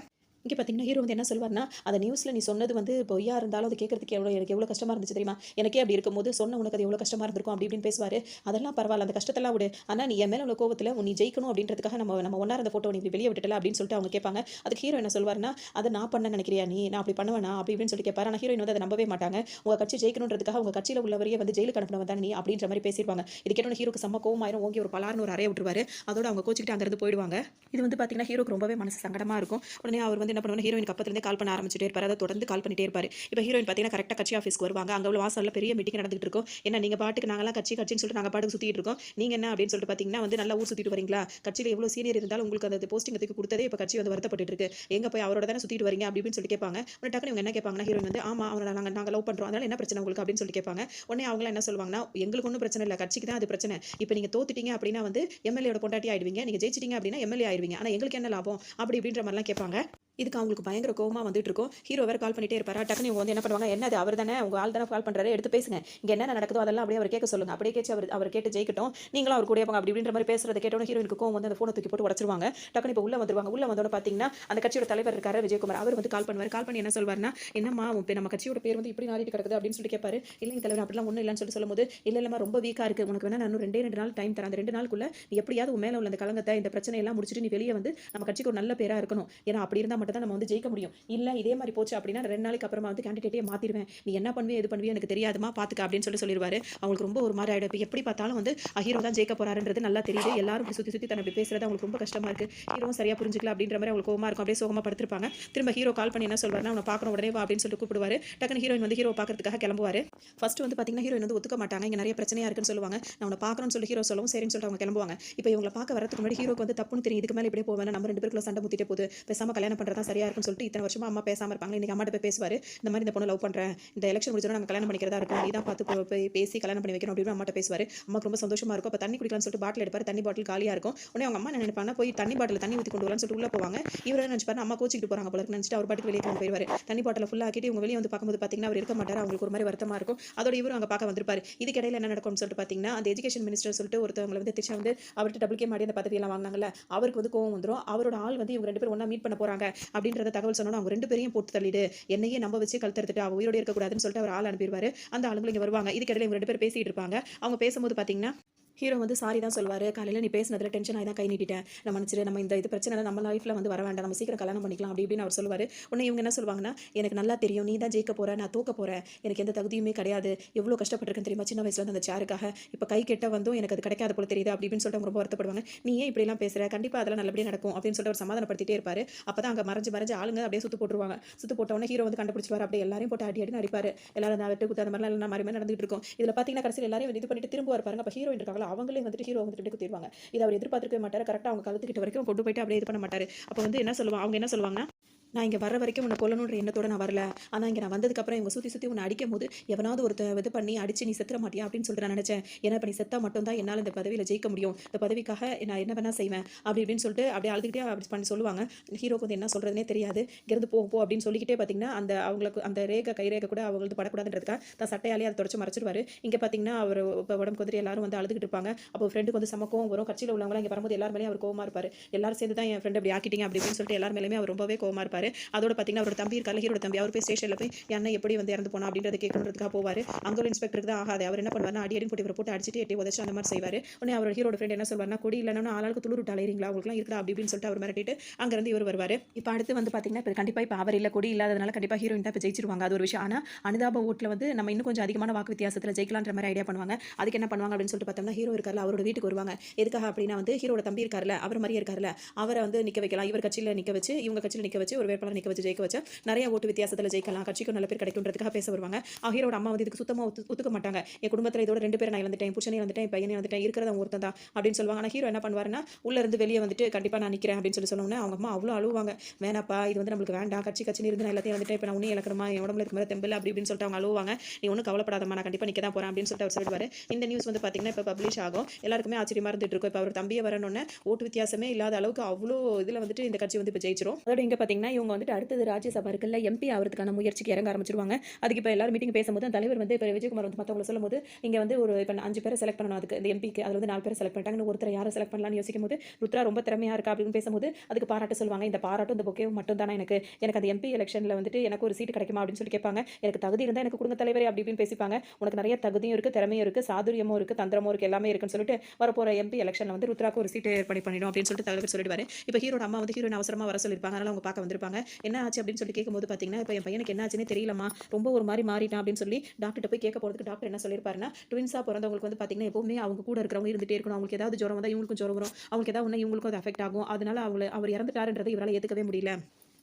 இங்கே பார்த்தீங்கன்னா ஹீரோ வந்து என்ன சொல்வார்னா, அந்த நியூஸில் நீ சொன்னது வந்து பொய்யா இருந்தாலும் அது கேட்கறதுக்கு எனக்கு எவ்வளோ கஷ்டமாக இருந்துச்சு தெரியுமா, எனக்கே அப்படி இருக்கும்போது சொன்ன உனக்கு அது எவ்வளோ கஷ்டமாக இருந்திருக்கும் அப்படி இப்படின்னு பேசுவார். அதெல்லாம் பரவாயில்ல, அந்த கஷ்டத்தெல்லாம் விடு, ஆனால் நீ என் மேலே உள்ள கோவத்தில் நீ ஜெயிக்கணும் அப்படின்றதுக்காக நம்ம ஒன்றா இருந்த ஃபோட்டோ நீ வெளியே விட்டுட்டல அப்படின்னு சொல்லிட்டு அவங்க கேட்பாங்க. அதுக்கு ஹீரோ என்ன சொல்வார்னா, அதை நான் பண்ண நினைக்கிறியா நீ, நான் அப்படி பண்ணுவேனா அப்படி இப்படின்னு சொல்லி கேட்பாரு. ஆனால் ஹீரோயின் வந்து அதை நம்பவே மாட்டாங்க. உங்கள் கட்சி ஜெயிக்கணுன்றதுக்காக உங்கள் கட்சியில் உள்ளவரையே வந்து ஜெயிலுக்கு அனுப்பினவன் தான் நீ அப்படின்ற மாதிரி பேசிடுவாங்க. இது கேட்டோன்னு ஹீரோக்கு செம்ம கோவமாயிரும், ஓங்கி ஒரு பலார்னு ஒரு அறைய விட்டுருவாரு. அதோட அவங்க கோச்சிக்கிட்டு அங்கிருந்து போயிடுவாங்க. இது வந்து பார்த்தீங்கன்னா ஹீரோக்கு ரொம்பவே மனசு சங்கடமாக இருக்கும். உடனே அவர் வந்து என்ன பண்ணுவாங்க, ஹீரோயின் கப்பத்தில் கால் பண்ண ஆரம்பிச்சிட்டே இருப்பாரு. அதை தொடர்ந்து கால் பண்ணிட்டே இருப்பாரு. இப்போ ஹீரோயின் பார்த்தீங்கன்னா கரெக்டாக கட்சி ஆஃபீஸ்க்கு வருவாங்க. அங்கே உள்ள வாசல்ல பெரிய மீட்டிங் நடந்துட்டு இருக்கும். என்ன நீங்க பாட்டுக்கு நாங்களாம் கட்சின்னு சொல்லிட்டு நாங்கள் பாட்டுக்கு சுற்றிட்டு இருக்கோம், நீங்க என்ன அப்படின்னு சொல்லிட்டு பார்த்தீங்கன்னா வந்து நல்லா ஊர் சுற்றிட்டு வரீங்களா, கட்சியில் எவ்வளோ சீனியர் இருந்தாலும் உங்களுக்கு அந்த போஸ்டிங் தூக்கி கொடுத்ததே இப்போ கட்சி வந்து வருத்தப்பட்டு இருக்கு, எங்க போய் அவரோட தானே சுற்றிட்டு வரீங்க அப்படின்னு சொல்லி கேட்பாங்க. உடனே டக்குனு இவங்க என்ன கேட்பாங்கன்னா, ஹீரோயின் வந்து ஆமா அவரை நாங்கள் லவ் பண்ணுறோம், அதனால என்ன பிரச்சனை உங்களுக்கு அப்படின்னு சொல்லி கேட்பாங்க. உடனே அவங்க என்ன சொல்லுவாங்கன்னா, எங்களுக்கு ஒன்றும் பிரச்சனை இல்லை, கட்சிக்கு தான் அது பிரச்சனை, இப்போ நீங்க தோத்துட்டீங்க அப்படின்னா வந்து எம்எல்ஏட பொண்டாட்டி ஆயிடுவீங்க, நீங்க ஜெயிச்சிட்டீங்க அப்படின்னா எம்எல்ஏ ஆயிடுவீங்க, ஆனால் எங்களுக்கு என்ன லாபம் அப்படி இப்படின்ற மாதிரிலாம் கேட்பாங்க. இதுக்கு அவங்களுக்கு பயங்கர கோவமாக வந்துட்டு இருக்கும். ஹீரோ வேறு கால் பண்ணிட்டே இருப்பாரா. டக்குனு இவங்க வந்து என்ன பண்ணுவாங்க, என்னது அவர் தானே உங்கள் ஆள் தானே கால் பண்ணுறாரு, எடுத்து பேசுங்க, இங்கே என்ன நடக்குதோ அதெல்லாம் அப்படியே அவர் கேட்க சொல்லுங்க, அப்படியே கேட்டு அவர் கேட்டு ஜெயிக்கட்டும், நீங்களும் அவர் கூட போங்க அப்படி இப்படின்ற மாதிரி பேசுறதை கேட்டோன்னு ஹீரோயினுக்கு கோவம் வந்து அந்த ஃபோனை தூக்கி போட்டு உடச்சிருவாங்க. டக்குனு இப்போ உள்ள வந்துருவாங்க. உள்ள வந்தோட பார்த்தீங்கன்னா அந்த கட்சியோட தலைவர் இருக்காரு விஜயகுமார், அவர் வந்து கால் பண்ணுவார். கால் பண்ணி என்ன சொல்வார்னா, என்னம்மா இப்போ நம்ம கட்சியோட பேர் வந்து இப்படி நாடிட்டு கிடக்குது அப்படின்னு சொல்லி கேட்பாரு. இல்லைங்க தலைவர் அப்படிலாம் ஒன்றும் இல்லைன்னு சொல்லி சொல்லும்போது, இல்லைம்மா ரொம்ப வீக்காக இருக்குது, உனக்கு வேணா நான் இன்னும் 2 நாள் டைம் தரேன், அந்த 2 நாளுக்குள்ள நீ எப்படியாவது உன் மேலே உள்ள அந்த கலங்கத்தை இந்த பிரச்சனையெல்லாம் முடிச்சுட்டு நீ வெளியே வந்து நம்ம கட்சிக்கு ஒரு நல்ல பேராக இருக்கணும், ஏன்னா அப்படி இருந்தால் மட்டும் தான் நம்ம வந்து ஜெயிக்க முடியும், இல்ல இதே மாதிரி போச்சு அப்படின்னா 2 நாளைக்கு அப்புறமா வந்து கேண்டிடேட்டே மாத்திடுவேன், நீ என்ன பண்ணுவே எது பண்ணுவே எனக்கு தெரியாதுமா பாத்துக்க அப்படின்னு சொல்லிடுவாரு. அவங்களுக்கு ரொம்ப ஒரு மாதிரி ஆயிடும். இப்போ எப்படி பார்த்தாலும் வந்து ஹீரோ தான் ஜெயிக்க போறாருன்றது நல்லா தெரியுது. எல்லாரும் சுத்தி சுத்தி தன்னை இப்படி பேசுறது அவங்களுக்கு ரொம்ப கஷ்டமா இருக்கு. ஹீரோவும் சரியா புரிஞ்சுக்கல அப்படின்ற மாதிரி அவங்களுக்கு கோவமா இருக்கும். அப்படியே சோகமா படுத்திருப்பாங்க. திரும்ப ஹீரோ கால் பண்ணி என்ன சொல்வாருன்னா, அவனை பார்க்கணும் உடனே வா அப்படின்னு சொல்லிட்டு கூப்பிடுவாரு. டக்குனு ஹீரோயின் வந்து ஹீரோ பார்க்கறதுக்காக கிளம்புவாரு. ஃபர்ஸ்ட் வந்து பாத்தீங்கன்னா ஹீரோயின் வந்து ஒத்துக்க மாட்டாங்க, இங்க நிறைய பிரச்சனையா இருக்குன்னு சொல்லுவாங்க. நான் அவனை பார்க்கணும்னு சொல்லி ஹீரோ சொல்லவும் சரின்னு சொல்லிட்டு அவங்க கிளம்புவாங்க. இப்போ இவங்களை பார்க்க வரதுக்கு முன்னாடி ஹீரோக்கு வந்து தப்புன்னு தெரியும், இதுக்கு மேலே இப்படியே போவேன், நம்ம 2 பேருக்குள்ள சண்டை முத்திட்டே போகுது, பேசாம கல்யாணம் பண்றதா சரியா இருக்குன்னு சொல்லிட்டு இத்தனை வருஷமா அம்மா பேசாம இருப்பாங்க. இன்னைக்கு அம்மாட்ட போய் பேசுவாரு, இந்த மாதிரி இந்த பொண்ணு லவ் பண்றேன், இந்த எலெக்ஷன் முடிஞ்சோன்னா நம்ம கல்யாணம் பண்ணிக்கிறதா இருக்கும், நீ தான் பார்த்து போய் பேசி கல்யாணம் பண்ணி வைக்கணும் அப்படின்னு அம்மாட்ட பேசுவாரு. அம்மாக்கு ரொம்ப சந்தோஷமா இருக்கும். அப்போ தண்ணி குடிக்கலாம்னு சொல்லிட்டு பாட்டில் எடுப்பாரு. தண்ணி பாட்டில் காலியா இருக்கும். உடனே அவங்க அம்மா என்ன நினைப்பாங்கன்னா, போய் தண்ணி பாட்டில் தண்ணி ஊற்றி கொண்டு வரலாம்னு சொல்லிட்டு உள்ள போவாங்க. இவர் என்ன நினைச்சுப்பாரு, அம்மா கோச்சிக்கிட்டு போறாங்க போல நினைச்சிட்டு அவர் பாட்டுக்கு வெளியே கொண்டு போயிடுவாரு. தண்ணி பாட்டில் ஃபுல்லா ஆக்கிட்டு இவங்க வெளியே வந்து பார்க்கும்போது பார்த்தீங்கன்னா அவர் இருக்க மாட்டாரு. அவங்களுக்கு ஒரு மாதிரி வருத்தமா இருக்கும். அதோட இவரும் அங்கே பார்க்க வந்திருப்பாரு. இதுக்கிடையில என்ன நடக்கும்னு சொல்லிட்டு பார்த்தீங்கன்னா, அந்த எஜுகேஷன் மினிஸ்டர் சொல்லிட்டு ஒருத்தவங்களை வந்து திரிஷா வந்து அவர்கிட்ட டபுள் கேம் ஆடி அந்த பதவியெல்லாம் வாங்கினாங்கல்ல, அவருக்கு வந்து கோவம் வந்துடும். அவரோட ஆள் வந்து இவங்க 2 பேரும் ஒண்ணா மீட் பண்ண போறாங்க அப்படின்றத தகவல் சொன்னோம். அவங்க 2 பேரையும் போட்டு தள்ளிடு, என்னையே நம்ப வச்சு கழுத்தறுத்துட்டு அவ உயிரோட இருக்கக்கூடாதுன்னு சொல்லிட்டு அவர் ஆள் அனுப்பிடுவாரு. அந்த ஆளுங்களும் இங்கே வருவாங்க. இதுக்கிடையில இவங்க 2 பேர் பேசிட்டு இருப்பாங்க. அவங்க பேசும்போது பார்த்தீங்கன்னா ஹீரோ வந்து சாரி தான் சொல்வார். காலையில் நீ பேசினதில் டென்ஷன் ஆகி தான் கை நீட்டிட்டேன், நான் மன்னிச்சிரு, நம்ம இந்த பிரச்சனை நம்ம லைஃப்பில் வந்து வர வேண்டாம், நம்ம சீக்கிரம் கல்யாணம் பண்ணிக்கலாம் அப்படி இப்படின்னு அவர் சொல்லுவார். உடனே இவங்க என்ன சொல்லுவாங்கன்னா, எனக்கு நல்லா தெரியும் நீ தான் ஜெயிக்க போகிற, நான் தூக்க போகிறேன், எனக்கு எந்த தகுதியுமே கிடையாது, எவ்வளோ கஷ்டப்பட்டிருக்கேன் தெரியுமா சின்ன வயசுல அந்த சேருக்காக, இப்போ கை கெட்ட வந்தும் எனக்கு அது கிடைக்காத போல தெரியுது அப்படி இப்படின்னு சொல்லிட்டு அவங்க ரொம்ப வருத்தப்படுவாங்க. நீ ஏன் இப்படிலாம் பேசுகிற, கண்டிப்பாக அதெல்லாம் நல்லபடியாக நடக்கும் அப்படின்னு சொல்லிட்டு அவர் சமாதானப்படுத்திட்டே இருப்பார். அப்போ தான் அங்கே மறைஞ்சு ஆளுங்க அப்படியே சுற்று போட்டுருவாங்க. சுற்று போட்டவொடனே ஹீரோ வந்து கண்டுபிடிச்சிவார். அப்படியே எல்லாரையும் போட்டு அடி அடிப்பார். எல்லாரும் அந்த வெட்டு குத்து அந்த மாதிரிலாம் எல்லாம் மாதிரி நடந்துட்டு இருக்கும். இதில் பார்த்தீங்கன்னா கடைசியில் எல்லாரையும் இது பண்ணிட்டு திரும்ப பாருங்க. அப்போ ஹீரோயின் இருக்காங்களா அவங்களே வந்துட்டு ஹீரோ வந்துட்டு குத்திடுவாங்க. இதை அவர் எதிர்பார்த்துக்கவே மாட்டாரு. கரெக்டாக அவங்க கழுத்துக்கிட்ட வரைக்கும் கொண்டு போயிட்டு அப்படியே இது பண்ண மாட்டாரு. அப்போ வந்து என்ன சொல்லுவாங்க, அவங்க என்ன சொல்லுவாங்கன்னா, நான் இங்கே வர வரைக்கும் உன்னை கொல்லணுன்ற எண்ணத்தோட நான் வரல, ஆனால் இங்கே நான் வந்ததுக்கப்புறம் இவங்க சுற்றி உன்னை அடிக்கும் போது எவனாவது ஒருத்தர் இது பண்ணி அடிச்சு நீ செத்துற மாட்டியா அப்படின்னு சொல்லிட்டு நான் நினச்சேன். ஏன்னா இப்போ நீ செத்தா மட்டும் தான் என்னால் இந்த பதவியில் ஜெயிக்க முடியும், இந்த பதவிக்காக நான் என்ன வேணா செய்வேன் அப்படி இப்படின்னு சொல்லிட்டு அப்படியே அழுதுகிட்டே அப்படி பண்ணி சொல்லுவாங்க. ஹீரோக்கு வந்து என்ன சொல்கிறதுனே தெரியாது. இருந்து போ அப்படின்னு சொல்லிக்கிட்டே பார்த்தீங்கன்னா அவங்களுக்கு அந்த கைரேகை கூட அவங்களுக்கு படக்கூடாதுன்றதுக்காக தான் சட்டையாலே அதை தொடச்சு மறைச்சிடுவார். இங்கே பார்த்தீங்கன்னா அவர் இப்போ உடம்பு குதிரை எல்லாரும் வந்து அழுதுகிட்டு இருப்பாங்க. அப்போ ஃப்ரெண்டுக்கு வந்து சமக்கம் வரும். கட்சியில் உள்ளவங்களாம் இங்கே வரும்போது எல்லார் மேலேயும் அவர் கோவமாக இருப்பார். எல்லாரும் சேர்ந்து தான் என் ஃப்ரெண்ட் அப்படி ஆக்கிட்டீங்க அப்படி அப்படின்னு சொல்லிட்டு எல்லார் மேலேயுமே அவர் ரொம்பவே கோவமாக இருப்பார். அதோட பார்த்தீங்கன்னா அவரோட தம்பி இருக்காரு, ஹீரோட தம்பி, அவர் போய் ஸ்டேஷனில் போய் என்ன எப்படி வந்து இறந்து போனா அப்படின்றத கேட்கணுன்றதுக்காக போவார். அங்கே ஒரு இன்ஸ்பெக்டருக்கு தான் ஆகாது. அவர் என்ன பண்ணுவார்னா அடி போட்டு இவரை போட்டு அடிச்சுட்டு எட்டி உதச்சு அந்த மாதிரி செய்வார். உடனே அவரோட ஹீரோட ஃப்ரெண்ட் என்ன சொல்வார்னா, கொடி இல்லைன்னா ஆளாளுக்கு துளு விட்டு அலையிறீங்களா அவங்களுக்குலாம் இருக்கா அப்படி இப்படின்னு சொல்லிட்டு அவர் மிரட்டிட்டு அங்கேருந்து இவர் வருவார். இப்போ அடுத்து வந்து பார்த்தீங்கன்னா இப்போ கண்டிப்பாக இப்போ அவர் இல்லை, கொடி இல்லாததுனால கண்டிப்பாக ஹீரோயின் தான் இப்போ ஜெயிச்சிருவாங்க. அது ஒரு விஷயம். ஆனால் அனுதாப ஓட்டில் வந்து நம்ம இன்னும் கொஞ்சம் அதிகமான வாக்கு வித்தியாசத்தில் ஜெயிக்கலான்ற மாதிரி ஐடியா பண்ணுவாங்க. அதுக்கு என்ன பண்ணுவாங்க அப்படின்னு சொல்லிட்டு பார்த்தோம்னா, ஹீரோ இருக்கார்ல அவரோட வீட்டுக்கு வருவாங்க. எதுக்காக அப்படின்னா வந்து ஹீரோட தம்பி இருக்கார்ல அவர் மாதிரியே இருக்கார்ல அவரை வந்து நிற்க வைக்கலாம், இவர் கட்சியில் நிற்க வச்சு இவங்க கட்சியில் நிற்க வச்சு ஒரு வேட்பாளர் நிக்க வச்சு ஜெயிக்க வச்சா நிறைய ஓட்டு வித்தியாசத்துல ஜெயிக்கலாம், கட்சிக்கு நல்ல பேர் கிடைக்கும்ன்றதுக்காக பேச வருவாங்க. ஹீரோட அம்மா வந்து இதுக்கு சுத்தமா ஒத்துக்க மாட்டாங்க. என் குடும்பத்துல இதோட 2 பேரை நான் இழந்துட்டேன், புருஷனையும் இழந்துட்டேன், பையனையும் இழந்துட்டேன், இருக்கிறது அவங்க ஒருத்தன் தான் அப்படின்னு சொல்லுவாங்க. ஆனா ஹீரோ என்ன பண்ணுவாருன்னா உள்ள இருந்து வெளியே வந்துட்டு கண்டிப்பா நான் நிக்கிறேன் அப்படின்னு சொன்னோன்னே அவங்க அம்மா அவ்வளோ அழுவாங்க. வேணாப்பா, இது வந்து நம்மளுக்கு வேண்டாம், கட்சின்னு இருந்து நான் எல்லாத்தையும் இழந்துட்டேன், இப்போ நான் உன்னையும் இழக்கணுமா, என் உடம்புல இருக்க மாதிரி தெம்பில்ல அப்படி இப்படின்னு சொல்லிட்டு அவங்க அழுவாங்க. நீ ஒன்றும் கவலைப்படாதம்மா, நான் கண்டிப்பா நிக்க தான் போறேன் அப்படின்னு சொல்லிட்டு அவர் சொல்லிடுவாரு. இந்த நியூஸ் வந்து பாத்தீங்கன்னா இப்போ பப்ளிஷ் ஆகும். எல்லாருக்குமே ஆச்சரியமா இருந்துட்டு இருக்கும். இப்போ அவர் தம்பியை வரணும்னு ஓட்டு வித்தியாசமே இல்லாத அளவுக்கு அவ்வளோ இதுல வந்துட்டு இந்த கட்சி வந்து இப்போ ஜெயிச்சிரும். அதோட இங்க பாத்தீங்கன்னா இவங்க வந்துட்டு அடுத்தது ராஜ்யசபா இருக்குல்ல, எம்பி ஆகிறதுக்கான முயற்சிக்கு இறங்க ஆரம்பிச்சிருவாங்க. அதுக்கு இப்போ எல்லாரும் மீட்டிங் பேசும்போது தலைவர் வந்து இப்போ விஜயகுமார் வந்து மற்றவங்களை சொல்லும்போது இங்க வந்து ஒரு இப்போ 5 பேரை செலக்ட் பண்ணணும், அதுக்கு இந்த எம்பிக்கு அதில் வந்து 4 பேர் செலக்ட் பண்ணிட்டாங்க, ஒருத்தர் யாரை செலக்ட் பண்ணலாம்னு யோசிக்கும் போது ருத்ரா ரொம்ப திறமையா இருக்கா அப்படின்னு பேசும்போது அதுக்கு பாராட்டு சொல்லுவாங்க. இந்த பாராட்டும் இந்த பொக்கேவும் மட்டும் தானே எனக்கு அந்த எம்பி எலெக்ஷன்ல வந்துட்டு எனக்கு ஒரு சீட் கிடைக்குமா அப்படின்னு சொல்லி கேட்பாங்க. எனக்கு தகுதி இருந்தால் எனக்கு கொடுங்க தலைவரே அப்படி இப்படின்னு பேசிப்பாங்க. உனக்கு நிறைய தகுதியும் இருக்கு, திறமையும் இருக்கு, சாதுரியமும் இருக்கு, தந்திரமும் இருக்கு, எல்லாமே இருக்குன்னு சொல்லிட்டு வரப்போற எம்பி எலெக்ஷன்ல வந்து ருத்ராக்கு ஒரு சீட் ஏற்பாடு பண்ணிடும் அப்படின்னு சொல்லிட்டு தலைவர் சொல்லிடுவாரு. இப்போ ஹீரோட அம்மா வந்து ஹீரோயின் அவசரமா வர சொல்லியிருப்பாங்க. அதனால அவங்க பார்க்க வந்திருப்பாங்க. என்ன ஆச்சு அப்படின்னு சொல்லி கேட்கும்போது பார்த்தீங்கன்னா இப்போ என் பையனுக்கு என்ன ஆச்சுன்னே தெரியலமா, ரொம்ப ஒரு மாதிரி மாறிட்டான் அப்படின்னு சொல்லி டாக்டர் போய் கேட்க போறதுக்கு டாக்டர் என்ன சொல்லியிருப்பாருன்னா ட்வின்ஸா பிறந்தவங்களுக்கு வந்து பார்த்தீங்கன்னா எப்பவுமே அவங்க கூட இருக்கிறவங்க இருந்துட்டே இருக்கணும். அவங்களுக்கு ஏதாவது ஜுரம் வந்தால் இவங்களுக்கும் ஜுரம் வரும், அவங்களுக்கு ஏதாவது ஒன்று இவங்களுக்கும் அது அஃபெக்ட் ஆகும். அதனால அவர் இறந்துட்டாருன்றதை இவரால் ஏற்றுக்கவே முடியல.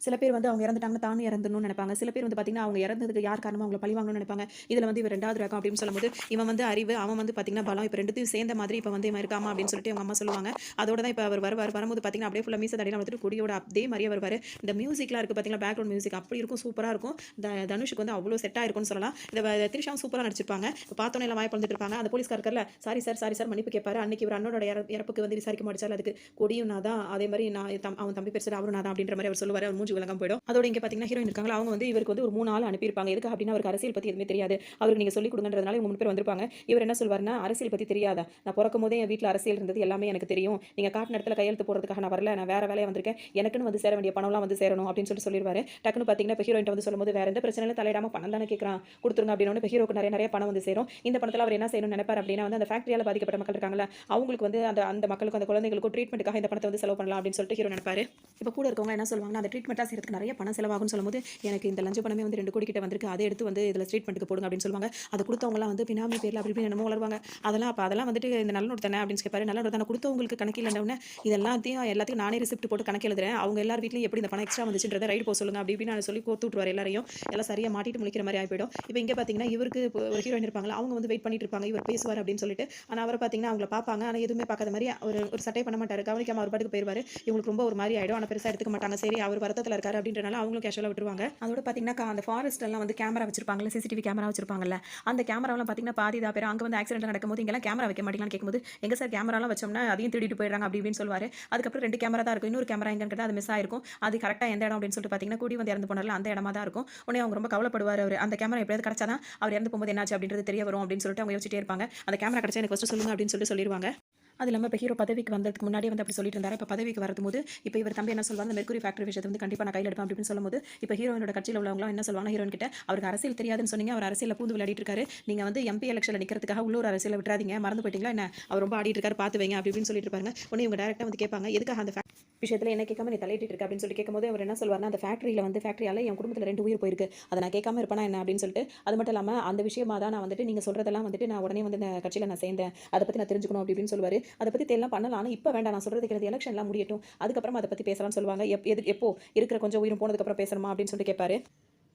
சில பேர் வந்து அவங்க இறந்துட்டாங்கன்னா தானும் இறந்துடணும்னு நினைப்பாங்க. சில பேர் வந்து பார்த்தீங்கன்னா அவங்க இறந்ததுக்கு யார் காரணமாக அவங்களை பழி வாங்கணும்னு நினைப்பாங்க. இதில் வந்து இவர் 2வது ரகம் அப்படின்னு சொல்லும்போது இவன் வந்து அறிவு, அவன் வந்து பார்த்தீங்கன்னா பலம், இப்போ 2த்தையும் சேர்ந்த மாதிரி இப்போ வந்து இவன் இருக்காமா அப்படின்னு சொல்லிட்டு அவங்க அம்மா சொல்லுவாங்க. அதோட தான் இப்போ அவர் வரும்போது பார்த்தீங்கன்னா அப்படியே ஃபுல்லாக மீச தடியில் வந்துட்டு கொடியோட அதே மாதிரியே வருவார். இந்த மியூசிக்லாம் இருக்குது பார்த்தீங்களா, பேக்ரவுண்ட் மியூசிக் அப்படி இருக்கும், சூப்பராக இருக்கும். தனுஷுக்கு வந்து அவ்வளோ செட் ஆயிருக்கும்னு சொல்லலாம். இந்த திரிஷாவும் சூப்பராக நடிச்சிருப்பாங்க. இப்போ பார்த்தோன்னே எல்லாம் வாய் பழந்துட்டு இருப்பாங்க. அந்த போலீஸ்கார் இருக்கல, சாரி சார் மன்னிப்பு கேட்பாரு. அன்னைக்கு இவர் அண்ணனோட இறப்புக்கு வந்து விசாரிக்க மாட்டாரு, அதுக்கு கொடியும் நான் தான், அதே மாதிரி நான் அவன் தம்பி பேசுகிற அவரும் நான் தான் அப்படின்ற மாதிரி அவர் சொல்லுவார். அவர் மூஞ்சி விளங்கம் போயிடும். அதோட இங்கே பார்த்தீங்கன்னா ஹீரோயின் இருக்காங்களா, அவங்க வந்து இவருக்கு வந்து ஒரு 3 ஆள் அனுப்பியிருப்பாங்க. எதுக்கு அப்படின்னா அவருக்கு அரசியல் பற்றி எதுவுமே தெரியாது, அவருக்கு நீங்கள் சொல்லிக் கொடுங்கன்றதுனால இவங்க 3 பேர் வந்திருப்பாங்க. இவர் என்ன சொல்வாருன்னா அரசியல் பற்றி தெரியாதா, நான் பிறக்கும் போதே என் வீட்டில் அரசியல் இருந்தது, எல்லாமே எனக்கு தெரியும், நீங்கள் காட்டின இடத்துல கையெழுத்து போடுறதுக்காக நான் வரல, நான் வேற வேலையை வந்திருக்கேன், எனக்குன்னு வந்து சேர வேண்டிய பணம்லாம் வந்து சேரணும் அப்படின்னு சொல்லிடுவாரு. டக்குன்னு பார்த்தீங்கன்னா இப்போ ஹீரோயின் வந்து சொல்லும்போது வேற எந்த பிரச்சனையும் தலையிடாமல் பணம் தானே கேட்குறான், கொடுத்துருங்க அப்படின்னு. இப்போ ஹீரோக்கு நிறைய பணம் வந்து சேரும். இந்த பணத்தில் அவர் என்ன செய்யணும்னு நினைப்பார் அப்படின்னா வந்து அந்த ஃபேக்டரியால் பாதிக்கப்பட்ட மக்கள் இருக்காங்களா, அவங்களுக்கு வந்து அந்த மக்களுக்கு அந்த குழந்தைகளுக்கு ட்ரீட்மெண்ட்டுக்காக இந்த பணத்தை வந்து செலவு பண்ணலாம் அப்படின்னு சொல்லிட்டு ஹீரோ நினைப்பாரு. இப்போ கூட இருக்கவங்க என்ன சொல்லுவாங்கன்னா அந்த ட்ரீட்மெண்ட்டாக செய்யறதுக்கு நிறைய பணம் செலவாகும்னு சொல்லும்போது எனக்கு இந்த லஞ்ச பணமே வந்து 2 கோடி கிட்ட வந்திருக்கு, அதை எடுத்து வந்து இதில் ட்ரீட்மெண்ட்டுக்கு போடுங்க அப்படின்னு சொல்லுவாங்க. அதை கொடுத்தவங்களாம் வந்து பினாமி பேரில் அப்படி இப்படி என்னமோ வளருவாங்க. அதெல்லாம் வந்துட்டு இந்த நல்ல நோட்டு தானே அப்படின்னு கேட்பாரு. நல்ல நோட்டு தானே கொடுத்தவங்களுக்கு கணக்கு இல்லைன்னு எல்லாத்தையும் நானே ரிசிப்ட் போட்டு கணக்கு எழுதுறேன், அவங்க எல்லார் வீட்லையும் எப்படி இந்த பணம் எக்ஸ்ட்ரா வந்துச்சுன்றதை ரைட் போக சொல்லுங்க அப்படி இப்படின்னு நான் சொல்லி கோத்து விட்டுருவார். எல்லாரையும் எல்லாம் சரியாக மாட்டிட்டு முழிக்கிற மாதிரி ஆகிடும். இப்போ இங்கே பார்த்தீங்கன்னா இவருக்கு ஒரு ஹீரோயின் இருப்பாங்களா, அவங்க வந்து வெயிட் பண்ணிட்டு இருப்பாங்க இவர் பேசுவார் அப்படின்னு சொல்லிட்டு. ஆனால் அவரை பார்த்தீங்கன்னா அவங்கள பார்ப்பாங்க, ஆனால் எதுவுமே பார்க்காத மாதிரி ஒரு சட்டை பண்ண மாட்டார், கவனிக்காம அவர் பாட்டுக்கு போயிடுவார். இவங்களுக்கு ரொம்ப ஒரு மாதிரி ஆகிடும். ஆனால் பெருசாக எடுத்துக்க மாட்டாங்க. சரி அவர் வருத்தத்தில் இருக்காரு அப்படின்றனால அவங்களும் கேஷுவலாக விட்டுருவாங்க. அதோட பார்த்தீங்கன்னா அந்த ஃபாரஸ்ட்லாம் வந்து கேமரா வச்சிருப்பாங்கல்ல, சிசிடிவி கேமரா வச்சிருப்பாங்கல்ல, அந்த கேமராலாம் பார்த்தீங்கன்னா பாதி தான் பேர் அங்கே வந்து ஆக்சிடென்ட் நடக்கும்போது இங்கெல்லாம் கேமரா வைக்க மாட்டீங்களான்னு கேட்கும்போது எங்க சார் கேமராலாம் வச்சோம்னா அதையும் திருடிட்டு போயிடுறாங்க அப்படி இப்படின்னு சொல்லுவார். அதுக்கப்புறம் 2 கேமரா தான் இருக்கும், இன்னொரு கேமரா எங்கன்னு கேட்டால் அது மிஸ் ஆயிருக்கும். அது கரெக்டாக எந்த இடம் அப்படின்னு சொல்லிட்டு பார்த்தீங்கன்னா கூடி வந்து இறந்து போனார்ல அந்த இடமா தான் இருக்கும். உடனே அவங்க ரொம்ப கவலைப்படுவார். அவர் அந்த கேமரா எப்படியாவது கிடைச்சாதான் அவர் இறந்து போகும்போது என்னாச்சு அப்படின்றது தெரிய வரும் அப்படின்னு சொல்லிட்டு அவங்க யோசிச்சிட்டே இருப்பாங்க. அந்த கேமரா கிடைச்சா எனக்கு ஃபர்ஸ்ட் சொல்லுங்க அப்படின்னு சொல்லிடுவாங்க. அது இல்லாமல் இப்போ ஹீரோ பதவிக்கு வந்ததுக்கு முன்னாடி வந்து அப்படி சொல்லிட்டு இருந்தாரு. இப்போ பதவிக்கு வரும்போது இப்போ இவர் தம்பி என்ன சொல்வாங்க, அந்த மெர்க்குரி ஃபேக்டரி விஷயத்தை வந்து கண்டிப்பாக நான் கையில் எடுப்பேன் அப்படின்னு சொல்லும்போது இப்போ ஹீரோயினோட கட்சியில் உள்ளவங்களாம் என்ன சொல்லுவாங்க, ஹீரோயின் கிட்ட அவருக்கு அரசியல் தெரியாதுன்னு சொன்னீங்க, அவர் அரசியலில் பூந்து விளையாடிட்டு இருக்காரு, நீங்கள் வந்து எம்பி எலெக்ஷனில் நிற்கிறதுக்காக உள்ளூர் அரசியலை விட்டுறாதீங்க, மறந்து போயிட்டீங்களா என்ன, அவர் ரொம்ப ஆடிட்டு இருக்காரு பார்த்து வைங்க அப்படி இப்படின்னு சொல்லிட்டு இருப்பாங்க. உடனே இவங்க டேரக்டாக வந்து கேட்பாங்க எதுக்காக அந்த விஷயத்தில் என்ன கேட்காம நீ தலையிட்டு இருக்க அப்படின்னு சொல்லி கேட்கும்போது அவர் என்ன சொல்வார்னா அந்த ஃபேக்டரியால் என் குடும்பத்தில் 2 உயிர் போயிருக்கு, அதை நான் கேட்காம இருப்பேனா என்ன அப்படின்னு சொல்லிட்டு. அது மட்டும் இல்லாமல் அந்த விஷயமா தான் நான் வந்துட்டு நீங்கள் சொல்கிறதெல்லாம் வந்துட்டு நான் உடனே வந்து இந்த கட்சியில் நான் சேர்ந்தேன், அதை பற்றி நான் தெரிஞ்சுக்கணும் அப்படின்னு சொல்லுவார். அதை பற்றி தெரியலாம் பண்ணலாம், ஆனால் இப்போ வேண்டாம், நான் சொல்கிறது கேட்குறது எலெக்ஷன்லாம் முடியட்டும் அதுக்கப்புறம் அதை பற்றி பேசலாம்னு சொல்லுவாங்க. எப்போ இருக்கிற கொஞ்சம் உயிரும் போனதுக்கப்புறம் பேசணுமா அப்படின்னு சொல்லிட்டு கேட்பாரு.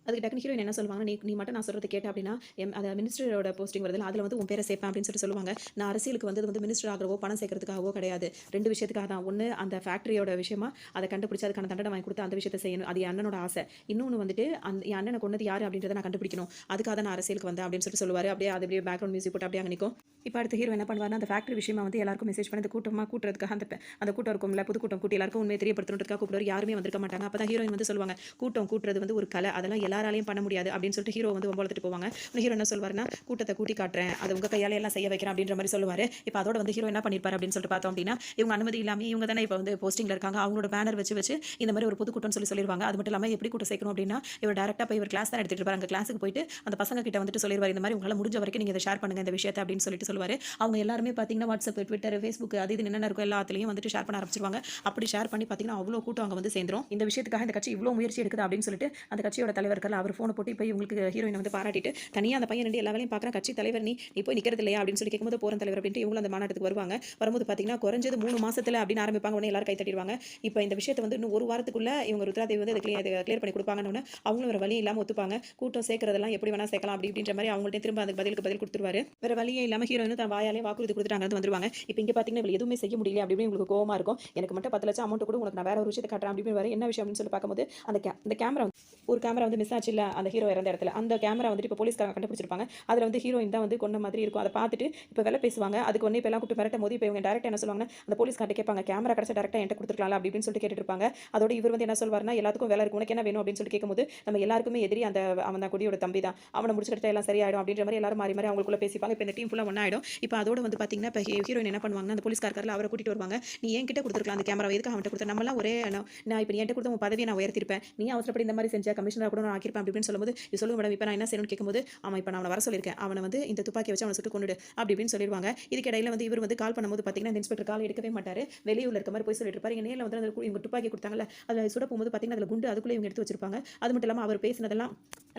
அதுக்கு டக்குனு ஹீரோயின் என்ன சொல்லுவாங்க, நீ மட்டும் நான் சொல்கிறது கேட்ட அப்படின்னா அந்த மினிஸ்டரோட போஸ்டிங் வருதுல அதில் வந்து உன் பேரை சேர்ப்பேன் அப்படின்னு சொல்லுவாங்க. நான் அரசியலுக்கு வந்து மினிஸ்டர் ஆகிறவோ பணம் சேர்க்கறதுக்காகவோ கிடையாது, 2 விஷயத்துக்காக தான். ஒன்று அந்த ஃபேக்டரியோட விஷயமா அதை கண்டுபிடிச்சி அதுக்கான தண்டனை வாங்கி கொடுத்து அந்த விஷயத்தை செய்யணும், அது என் அண்ணனோட ஆசை. இன்னொன்று வந்துட்டு என் அண்ணனை கொண்டது யார் அப்படின்றத நான் கண்டுபிடிக்கணும், அதுக்காக தான் நான் அரசியலுக்கு வந்தேன் அப்படின்னு சொல்லுவார். அப்படியே அது அப்படியே பேக்ரவுண்ட் மியூசிக் போட்டு அப்படியே அங்கே நிற்கும். இப்போ அடுத்த ஹீரோ என்ன பண்ணுவாருன்னா அந்த ஃபேக்டரி விஷயமா வந்து எல்லாருக்கும் மெசேஜ் பண்ணி அந்த கூட்டுறதுக்காக அந்த கூட்டம் இருக்கும்ல, புது கூட்டம் கூட்டி எல்லாருக்கும் உண்மையை தெரியப்படுத்துறதுக்காக கூப்பிடுவார். யாருமே வந்திருக்க மாட்டாங்க. அப்போ தான் ஹீரோயின் வந்து சொல்லுவாங்க, கூட்டம் கூட்டுறது வந்து ஒரு கலை, அதெல்லாம் எல்லாராலையும் பண்ண முடியாது அப்படின்னு சொல்லிட்டு ஹீரோ வந்து வம்பளத்துட்டு போவாங்க. ஹீரோ என்ன சொல்வாருன்னா கூட்டத்தை கூட்டி காட்டுறேன், அது உங்க கையால எல்லாம் செய்ய வைக்கிறேன் அப்படின்ற மாதிரி சொல்லுவாரு. இப்போ அதோட வந்து ஹீரோ என்ன பண்ணிருப்பாரு அப்படின்னு சொல்லிட்டு பார்த்தோம் அப்படின்னா இவங்க அனுமதி இல்லாம இவங்க தானே இப்போ வந்து போஸ்டிங்ல இருக்காங்க, அவங்களோட பேனர் வச்சு இந்த மாதிரி ஒரு புது கூட்டம் சொல்லிடுவாங்க. அது மட்டும் இல்லாமல் எப்படி கூட்டம் சேர்க்கணும் அப்படின்னா இவர் டேரக்டா போய் இவர் கிளாஸ் தான் எடுத்துட்டு இருப்பாரு. அங்கே கிளாஸுக்கு போயிட்டு அந்த பசங்க கிட்ட வந்துட்டு சொல்லிடுவார், இந்த மாதிரி உங்களால் முடிஞ்ச வரைக்கும் நீங்க இதை ஷேர் பண்ணுங்க இந்த விஷயத்தை அப்படின்னு சொல்லிட்டு சொல்லுவாரு. அவங்க எல்லாருமே பார்த்தீங்கன்னா வாட்ஸ்அப், ட்விட்டர், ஃபேஸ்புக் அது இது என்னென்ன இருக்கும் எல்லாத்துலையும் வந்துட்டு ஷேர் பண்ண ஆரம்பிச்சிருவாங்க. அப்படி ஷேர் பண்ணி பார்த்தீங்கன்னா அவ்வளோ கூட்டம் அங்கே வந்து சேர்ந்துரும். இந்த விஷயத்துக்காக இந்த கட்சி இவ்வளோ முயற்சி எடுக்குது அப்படின்னு சொல்லிட்டு அந்த கட்சியோட தலைவர் இருக்காரு அவர் ஃபோனை போட்டு இப்போ இவங்களுக்கு ஹீரோயினை வந்து பாராட்டிட்டு தனியாக அந்த பையன் ரெண்டு எல்லா வேலையும் பார்க்குறான், கட்சி தலைவர் நீ போய் நிற்கிறது இல்லையா அப்படின்னு சொல்லி கேட்கும்போது போகிற தலைவர் அப்படின்ட்டு இவங்களும் அந்த மாநாட்டுக்கு வருவாங்க. வரும்போது பார்த்தீங்கன்னா குறைஞ்சது 3 மாசத்துல அப்படின்னு ஆரம்பிப்பாங்க. உடனே எல்லாரும் கை தட்டிடுவாங்க. இப்போ இந்த விஷயத்தை வந்து இன்னும் ஒரு வாரத்துக்குள்ள இவங்க ருத்ராதேவி வந்து அதை கிளியர் பண்ணி கொடுப்பாங்கன்னு அவங்களும் வேறு வழி இல்லாமல் ஒத்துப்பாங்க. கூட்டம் சேர்க்கறதெல்லாம் எப்படி வேணா சேர்க்கலாம் அப்படின்ற மாதிரி அவங்கள்ட்ட திரும்ப அதுக்கு பதில் கொடுத்துருவாரு. வேற வழியே இல்லாமல் ஹீரோயின் தான் வாயாலே வாக்குறுதி கொடுத்துட்டு அங்கே வந்துருவாங்க. இப்போ இங்கே பார்த்தீங்கன்னா இவங்க எதுவுமே செய்ய முடியல அப்படின்னு உங்களுக்கு கோவமா இருக்கும். எனக்கு மட்டும் 10 லட்சம் அமௌண்ட் கூட உனக்கு நான் வேற ஒரு விஷயத்தை காட்டுறேன் அப்படின்னு வர என்ன விஷயம் அப்படின்னு சொல்லி பார்க்கும்போது அந்த கேமரா ஒரு கேமரா வந்து மிஸ் ஆச்சு இல்ல அந்த ஹீரோ இறந்த இடத்துல அந்த கேமரா வந்துட்டு இப்போ போலீஸ்காரங்க கண்டுபிடிச்சிருப்பாங்க. அதில் வந்து ஹீரோயின் தான் வந்து கொண்ட மாதிரி இருக்கும். அதை பார்த்துட்டு இப்போ வேலை பேசுவாங்க. அதுக்கு ஒன்று இப்போ எல்லாம் கூப்பிட்டு மிரட்டும் போது இப்போ இவங்க டேரக்டாக என்ன சொல்லுவாங்க, அந்த போலீஸ்கார்ட்ட கேட்பாங்க கேமரா கிடச்சா டேரக்டாக என்கிட்ட கொடுத்துருக்கலாம் அப்படின்னு சொல்லிட்டு கேட்டுட்டு இருப்பாங்க. அதோட இவர் வந்து என்ன சொல்வார்னா எல்லாத்துக்கும் வேலை இருக்கு, உனக்கு என்ன வேணும் அப்படின்னு சொல்லி கேட்கும்போது நம்ம எல்லாருக்குமே எதிரி அவன் தான் கொடியோட தம்பி தான், அவனை முடிச்சுக்கிட்ட எல்லாம் சரியாயிடும் அப்படின்ற மாதிரி எல்லாரும் மாறி மாறி அவங்களுக்குள்ள பேசிப்பாங்க. இப்போ இந்த டீம் ஃபுல்லாக ஒன்றாயிடும். இப்போ அதோட வந்து பார்த்தீங்கன்னா இப்போ ஹீரோயின் என்ன பண்ணுவாங்கன்னா அந்த போலீஸ்காரரில் அவரை கூட்டிட்டு வருவாங்க. நீ என்கிட்ட கொடுத்துருக்கலாம் அந்த கேமரா, எதுக்கு அவன்கிட்ட கொடுத்த நம்மளாம் ஒரே நான் இப்போ நீ என்கிட்ட கொடுத்த உன் பதவியை நான் உயர்த்திருப்பேன், நீ அவசரப்படி இந்த மாதிரி செஞ்சா கமிஷனர் கூட நான் ஆக்கிருப்பேன் அப்படின்னு சொல்லும்போது இது சொல்லுங்க மேடம் இப்போ நான் என்ன செய்யணும்னு கேட்கும்போது அவன் இப்போ நான் அவனை வர சொல்லியிருக்கேன், அவனை வந்து இந்த துப்பாக்கி வச்சு அவனை சுட்டு கொண்டுடு அப்படின்னு சொல்லிடுவாங்க. இதுக்கு இடையில வந்து இவர் வந்து கால் பண்ணும்போது பார்த்தீங்கன்னா இந்த இன்ஸ்பெக்டர் கால் எடுக்கவே மாட்டார். வெளியூரில் இருக்க மாதிரி போய் சொல்லிட்டு இருப்பாரு. நேரில் வந்து இவங்க துப்பாக்கி கொடுத்தாங்கல்ல அதில் சுட போகும்போது பார்த்தீங்கன்னா அதில் குண்டு அதுக்குள்ளே இவங்க எடுத்து வச்சிருப்பாங்க. அது மட்டும் இல்லாமல் அவர் பேசினதெல்லாம்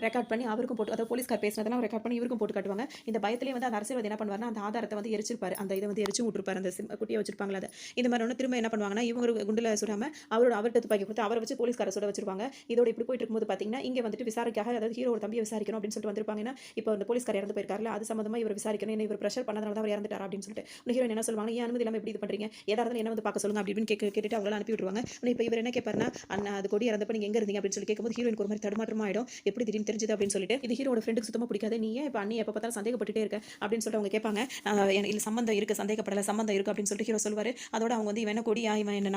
ரெக்கார்ட் பண்ணி அவருக்கும் போட்டு, அதாவது போலீஸ்கார் பேசினதெல்லாம் ரெக்கார்ட் பண்ணி இவருக்கும் போட்டு காட்டுவாங்க. இந்த பயத்திலே வந்து அந்த அரசியல்வாதி என்ன பண்ணுவாருன்னா அந்த ஆதாரத்தை வந்து எரிச்சிருப்பாரு, அந்த இதை வந்து எரிச்சு விட்டுருப்பாரு, அந்த குட்டியை வச்சிருப்பாங்களா அதை. இந்த மாதிரி ஒன்று திரும்ப என்ன பண்ணுவாங்கன்னா இவங்க குண்டில் சுடாமல் அவர்கிட்ட துப்பாக்கி கொடுத்து அவரை வச்சு போலீஸ்காரை சுட வச்சிருவாங்க. இதோட இப்படி போயிட்டு இருக்கும்போது பார்த்தீங்கன்னா இங்கே வந்துட்டு விசாரிக்காக அதாவது ஹீரோட தம்பியை விசாரிக்கணும் அப்படின்னு சொல்லிட்டு வந்திருப்பாங்கன்னா இப்போ அந்த போலீஸ்கார் இறந்து போயிருக்காருல அது சம்மந்தமாக இவர் விசாரிக்கணும், என்ன இவர் ப்ரெஷர் பண்ணதுனால தான் அவர் இறந்துட்டார் அப்படின்னு சொல்லிட்டு ஹீரோயின் என்ன சொல்லுவாங்க, ஏன் அனுமதி இல்லாமல் எப்படி இது பண்ணுறீங்க, ஏதாவது என்ன வந்து பார்க்க சொல்லுங்க அப்படின்னு கேட்டுட்டு அவங்களாம் அனுப்பி விட்டுருவாங்க. இப்போ இவர் என்ன கேட்பாருன்னா அண்ணா அது கொடி இறந்தப்ப நீங்கள் எங்கே இருந்தீங்க அப்படின்னு சொல்லி கேட்கும்போது ஹீரோயின் ஒரு மாதிரி தடுமாற்றமா ஆயிடும். எப்படி திடீர்னு தெரிஞ்சது அப்படின்னு சொல்லிட்டு இது ஹீரோட ஃப்ரெண்டுக்கு சுத்தமாக பிடிக்காது. நீ ஏன் இப்போ அண்ணி எப்போ பார்த்தாலும் சந்தேகப்பட்டுட்டே இருக்க அப்படின்னு சொல்லிட்டு அவங்க கேட்பாங்க. இல்லை சம்பந்தம் இருக்குது, சந்தேகப்படலை, சம்பந்தம் இருக்குது அப்படின்னு சொல்லிட்டு ஹீரோ சொல்வார். அதோட அவங்க வந்து இவன் கொடியா இவன்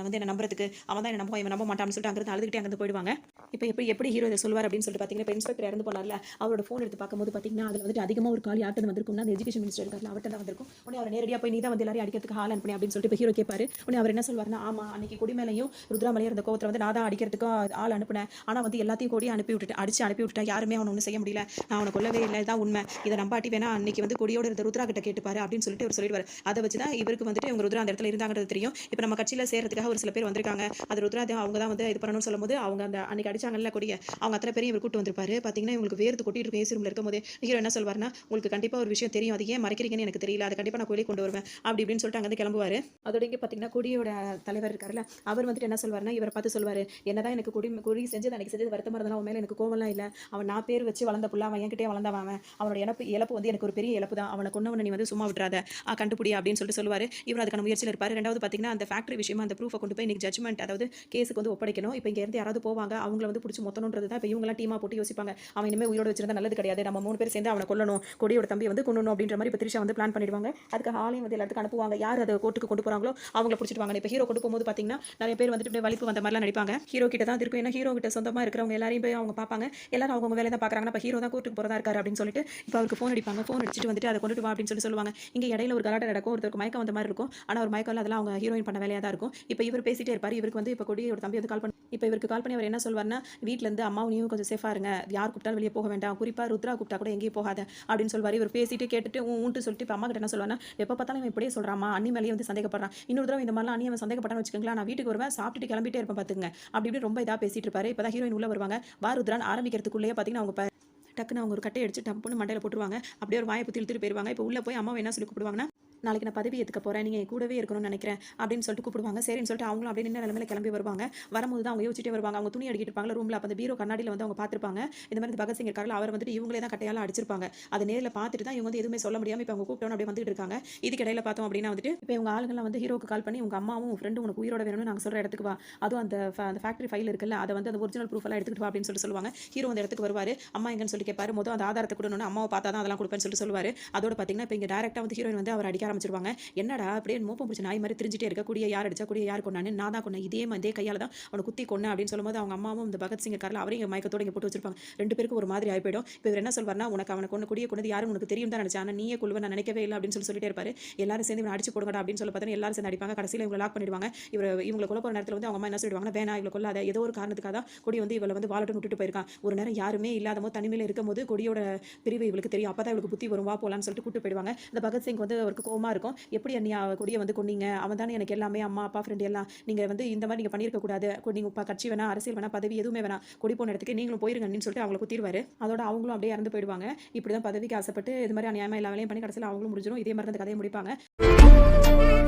வந்து என்ன நம்புறதுக்கு அவன் தான் என்ன நம்ப இவன் நம்ப மாட்டான்னு சொல்லிட்டு அங்கிருந்து அழுதுகிட்டே அங்கிருந்து போயிடுவாங்க. இப்போ எப்படி ஹீரோ இதை சொல்வார் அப்படின்னு சொல்லிட்டு பார்த்தீங்கன்னா இப்போ இன்ஸ்பெக்டர் இறந்து போனார்ல அவரோட ஃபோன் எடுத்து பார்க்கும்போது பார்த்தீங்கன்னா அதில் வந்துட்டு அதிகமாக ஒரு கால் யார்ட்டு வந்திருக்கும்னா அந்த எஜுகேஷன் மினிஸ்டர் இருக்காரு அவர்கிட்ட தான் வந்திருக்கும். உடனே அவர் நேரடியாக போய் நீ தான் வந்து எல்லாரையும் அடிக்கிறதுக்கு ஹால் அனுப்பி அப்படின்னு சொல்லிட்டு இப்போ ஹீரோ கேட்பாரு. உடனே அவர் என்ன சொல்வார்னா ஆமா அன்னைக்கு கொடி மேலையும் ருத்ராமலையும் இருந்த கோவத்தில் வந்து நான் தான் அடிக்கிறதுக்கு ஆள் அனுப்பினேன், ஆனால் வந்து எல்லாத்தையும் கொடி அனுப்பி விட்டுட்டா யாருமே அவனை ஒன்றும் செய்ய முடியல, நான் அவனை கொல்லவே இல்லை, இதான் உண்மை, இதை நம்பாட்டி வேணா அன்னைக்கு வந்து கொடியோட இருந்த ருத்ரா கிட்ட கேட்டுப்பாரு அப்படின்னு சொல்லிட்டு அவர் சொல்லிடுவார். அதை வச்சு தான் இவருக்கு வந்துட்டு இவங்க ருத்ரா அந்த இடத்துல இருந்தாங்கிறது தெரியும். இப்போ நம்ம கட்சியில் சேர்றதுக்காக ஒரு சில பேர் வந்திருக்காங்க, அது ருத்ரா அவங்க தான் வந்து இது பண்ணணும்னு சொல்லும்போது அவங்க அந்த அன்னைக்கு அடிச்சாங்கல்ல கொடியை அவங்க அத்தனை பேரையும் இவர் கூட்டு வந்திருப்பாரு. பார்த்தீங்கன்னா இவங்களுக்கு வேர்த்து கொட்டிட்டு இருக்கும் ஏசி ரூமில் இருக்கும்போது ஹீரோ என்ன சொல்வார்னா உங்களுக்கு கண்டிப்பாக ஒரு விஷயம் தெரியும், அது ஏன் மறைக்கிறீங்கன்னு எனக்கு தெரியல, அதை கண்டிப்பாக நான் கோயிலே கொண்டு வருவேன் அப்படி இப்படின்னு சொல்லிட்டு அங்கே கிளம்புவார். அதோட இங்கே பார்த்தீங்கன்னா கொடியோட தலைவர் இருக்காருல்ல அவர் வந்துட்டு என்ன சொல்வார்னா இவரை பார்த்து சொல்வார், என்னதான் எனக்கு கொடி செஞ்சது அன்னைக்கு செஞ்சது வருத்தமாக இருந்தாலும் அவன் மேலே எனக்கு கோவம்லாம் இல்லை, அவன் நான் பேர் வச்சு வளர்ந்த புள்ள அவன் என்கிட்டே வளர்ந்தவன், அவனோட இழப்பு வந்து எனக்கு ஒரு பெரிய இழப்பு தான், அவனை கொண்டவனை நீ வந்து சும்மா விட்டுறாத கண்டுபிடி அப்படின்னு சொல்லிட்டு சொல்லுவார். இவர் அதுக்கான முயற்சியில் இருப்பார். ரெண்டாவது பார்த்தீங்கன்னா அந்த ஃபேக்டரி விஷயமா அந்த ப்ரூஃபை கொண்டு போய் இன்னைக்கு ஜட்மெண்ட் அதாவது கேஸுக்கு வந்து ஒப்படைக்கணும். இப்போ இங்கே இருந்து யாராவது போவாங்க அவங்கள வந்து பிடிச்சி மொத்தணுன்றது தான் இப்போ இவங்களாம் டீமாக போட்டு யோசிப்பாங்க, அவன் இனிமேல் உயிரோட வச்சிருந்தா நல்லது கிடையாது, நம்ம 3 பேர் சேர்ந்து அவனை கொல்லணும், கொடியோட தம்பி வந்து கொல்லணும் அப்படின்ற மாதிரி இப்போ திரிஷா வந்து பிளான் பண்ணிடுவாங்க. அதுக்கு ஹாலையும் வந்து எல்லாத்துக்கும் அனுப்புவாங்க, யார் அதை கோர்ட்டுக்கு கொண்டு போகிறாங்களோ அவங்கள பிடிச்சிட்டு வாங்க. இப்போ ஹீரோ கொண்டு போகும்போது பார்த்தீங்கன்னா நிறைய பேர் வந்துட்டு வலிப்பு வந்த மாதிரிலாம் நடிப்பாங்க. ஹீரோ கிட்ட தான் இருக்கும், ஏன்னா ஹீரோ கிட்ட சொந்தமாக இருக்கிறவங்க எல்லாரையும் போய் அவங்க பார்ப்பாங்க, எல்லாரும் அவங்க வேலையை தான் பார்க்குறாங்க. இப்போ ஹீரோ தான் கோர்ட்டுக்கு போகிறதா இருக்காரு அப்படின்னு சொல்லிட்டு இப்போ அவருக்கு ஃபோன் அடிப்பாங்க. ஃபோன் அடிச்சுட்டு வந்துட்டு அதை கொண்டுட்டு வா அப்படின்னு சொல்லுவாங்க. இங்கே இடையில ஒரு கலாட்டம் நடக்கும், ஒருத்தருக்கு மயக்கம் வந்த மாதிரி இருக்கும், ஆனால் ஒரு மயக்கம் அதெல்லாம் அவங்க ஹீரோயின் பண்ண வேலையாக தான் இருக்கும். இப்போ இவர் பேசிட்டே இருப்பார். இவருக்கு வந்து இப்போ கொடியோட தம்பி வந்து கால் பண்ணி இப்போ இவருக்கு கால் பண்ணி அவர் என்ன சொல்வார்னா வீட்டிலேருந்து அம்மாவும் நீயும் கொஞ்சம் சேஃபாக இருங்க, யார் கூப்பிட்டாலும் வெளியே போக வேண்டாம், குறிப்பாக ருத்ரா கூப்பிட்டா கூட எங்கேயும் போகாத அப்படின்னு சொல்வார். இவர் பேசிட்டு கேட்டுட்டு ஊன்ட்டு சொல்லிட்டு இப்போ அம்மா கிட்ட என்ன சொல்வார்னா எப்போ பார்த்தாலும் இவன் இப்படியே சொல்கிறாமா, அண்ணி மேலேயே வந்து சந்தேகப்படுறான், இன்னொரு தடவை இந்த மாதிரிலாம் அண்ணி அவன் சந்தேகப்பட்டான்னு வச்சுக்கோங்களேன், நான் வீட்டுக்கு வருவேன் சாப்பிட்டுட்டு கிளம்பிட்டே இருப்பேன் பார்த்துங்க அப்படி இப்படி ரொம்ப இதாக பேசிட்டு இருப்பாரு. இப்போ தான் ஹீரோயின் உள்ள வருவாங்க. வா ருத்ரான் ஆரம்பிக்கிறதுக்குள்ளேயே பார்த்தீங்கன்னா அவங்க டக்குன்னு அவங்க ஒரு கட்டை அடிச்சு டப்புன்னு மண்டையில் போட்டுருவாங்க. அப்படியே ஒரு வாயை பற்றி இழுத்துட்டு போயிடுவாங்க. இப்போ உள்ள போய் அம்மாவை என்ன சொல்லி கூப்பிடுவாங்கன்னா நாளைக்கு நான் பதவி ஏற்றுக்க போகிறேன், நீங்கள் கூடவே இருக்கணும்னு நினைக்கிறேன் அப்படின்னு சொல்லிட்டு கூப்பிடுவாங்க. சரின்னு சொல்லிட்டு அவங்களும் அப்படியே நின்று நிலமையில கிளம்பி வருவாங்க. வரும்போது தான் அவங்க யோசிச்சுட்டே வருவாங்க. அவங்க துணி அடிக்கிட்டு இருப்பாங்க ரூமில். அப்போ அந்த பீரோ கண்ணாடியில் வந்து அவங்க பார்த்துருப்பாங்க இந்த மாதிரி பகத்சிங் இருக்காரு, அவர் வந்துட்டு இவங்களே தான் கட்டையால் அடிச்சிருப்பாங்க. அதை நேரில் பார்த்துட்டு தான் இவங்க வந்து எதுவுமே சொல்ல முடியாமல் இப்போ அவங்க கூப்பிட்டோன்னு அப்படியே வந்துட்டு இருக்காங்க. இதுக்கு இடையில பார்த்தோம் அப்படின்னா வந்துட்டு இப்போ இவங்க ஆளுங்கள்லாம் வந்து ஹீரோக்கு கால் பண்ணி உங்கள் அம்மாவும் ஃப்ரெண்டும் உனக்கு உயிரோட வேணும்னு நாங்கள் சொல்கிற இடத்துக்கு வா, அதுவும் அந்த ஃபேக்டரி ஃபைல் இருக்குல்ல அதை வந்து அந்த ஒரிஜினல் ப்ரூஃப் எல்லாம் எடுத்துகிட்டு வா அப்படின்னு சொல்லுவாங்க. ஹீரோ அந்த இடத்துக்கு வருவார். அம்மா எங்கன்னு சொல்லி கேட்பாரு. மொதல் அந்த ஆதாரத்தை கொடுக்கணும்னு அம்மாவை பார்த்தா தான் அதெல்லாம் கொடுப்பேன்னு சொல்லுவார். அதோட பார்த்தீங்கன்னா இப்போ இங்கே டேரெக்டாக வந்து ஹீரோயின் வந்து அவர் அடிக்க ஆரம்பிச்சிருவாங்க. என்னடா அப்படியே மோப்பம் பிடிச்ச நாய் மாதிரி தெரிஞ்சிட்டே இருக்க, கூடிய யார் அடிச்சா கூடிய யார் கொண்டான்னு நான் தான் கொண்டேன், இதே கையால் தான் அவனை குத்தி கொண்டேன் அப்படின்னு சொல்லும்போது அவங்க அம்மாவும் இந்த பகத்சிங் இருக்காரில் அவரையும் இங்கே மயக்கத்தோடு இங்கே போட்டு வச்சிருப்பாங்க. 2 பேருக்கும் ஒரு மாதிரி ஆகிப்போயிடும். இப்போ இவர் என்ன சொல்வார்னா உனக்கு அவனை கொண்டது யாரும் உனக்கு தெரியும் தான் நினச்சேன், ஆனால் நீயே கொள்வ நான் நினைக்கவே இல்லை அப்படின்னு சொல்லிட்டே இருப்பாரு. எல்லாரும் சேர்ந்து இவனை அடிச்சு போடுங்கடா அப்படின்னு சொல்லி பார்த்தா எல்லாரும் சேர்ந்து அடிப்பாங்க. கடைசியில் இவங்களை லாக் பண்ணிடுவாங்க. இவங்களை கொல்ல போகிற நேரத்தில் வந்து அவங்க அம்மா என்ன சொல்லிடுவாங்க, வேணா இவங்களை கொல்லாத, ஏதோ ஒரு காரணத்துக்காக தான் கொடி வந்து இவளை வந்து வாலட்டும் விட்டுட்டு போயிருக்கான், ஒரு நேரம் யாருமே இல்லாத போது தனிமையில் இருக்கும் போது கொடியோட பிரிவு இவளுக்கு தெரியும், அப்போ தான் இவளுக்கு புத்தி வரும், வா போலான்னு சொல்லிட்டு கூட்டு போயிடுவாங்க. இந்த பகத்சிங் வந்து அவருக்கு கோவமா இருக்கும். எப்படி அண்ணியா கொடிய வந்து கொன்னீங்க? அவன் தானே எனக்கு எல்லாமே அம்மா, அப்பா, ஃப்ரெண்ட் எல்லாம். நீங்க வந்து இந்த மாரி நீங்க பண்ணியிருக்க கூடாது. நீங்க கட்சி வேணாம், அரசியல் வேணாம், பதவி எதுவுமே வேணாம். கொடி போன இடத்துக்கு நீங்களும் போயிருங்க அண்ணின்னு சொல்லிட்டு அவங்கள குத்திருவாரு. அதோட அவங்களும் அப்படியே இறந்து போயிடுவாங்க. இப்படிதான் பதவிக்கு ஆசைப்பட்டு இது மாரி அநியாயமா எல்லா வேலையும் பண்ணி கடைசியில அவங்களும் முடிஞ்சிரும். இதே மாரி தான் இந்த கதைய முடிப்பாங்க.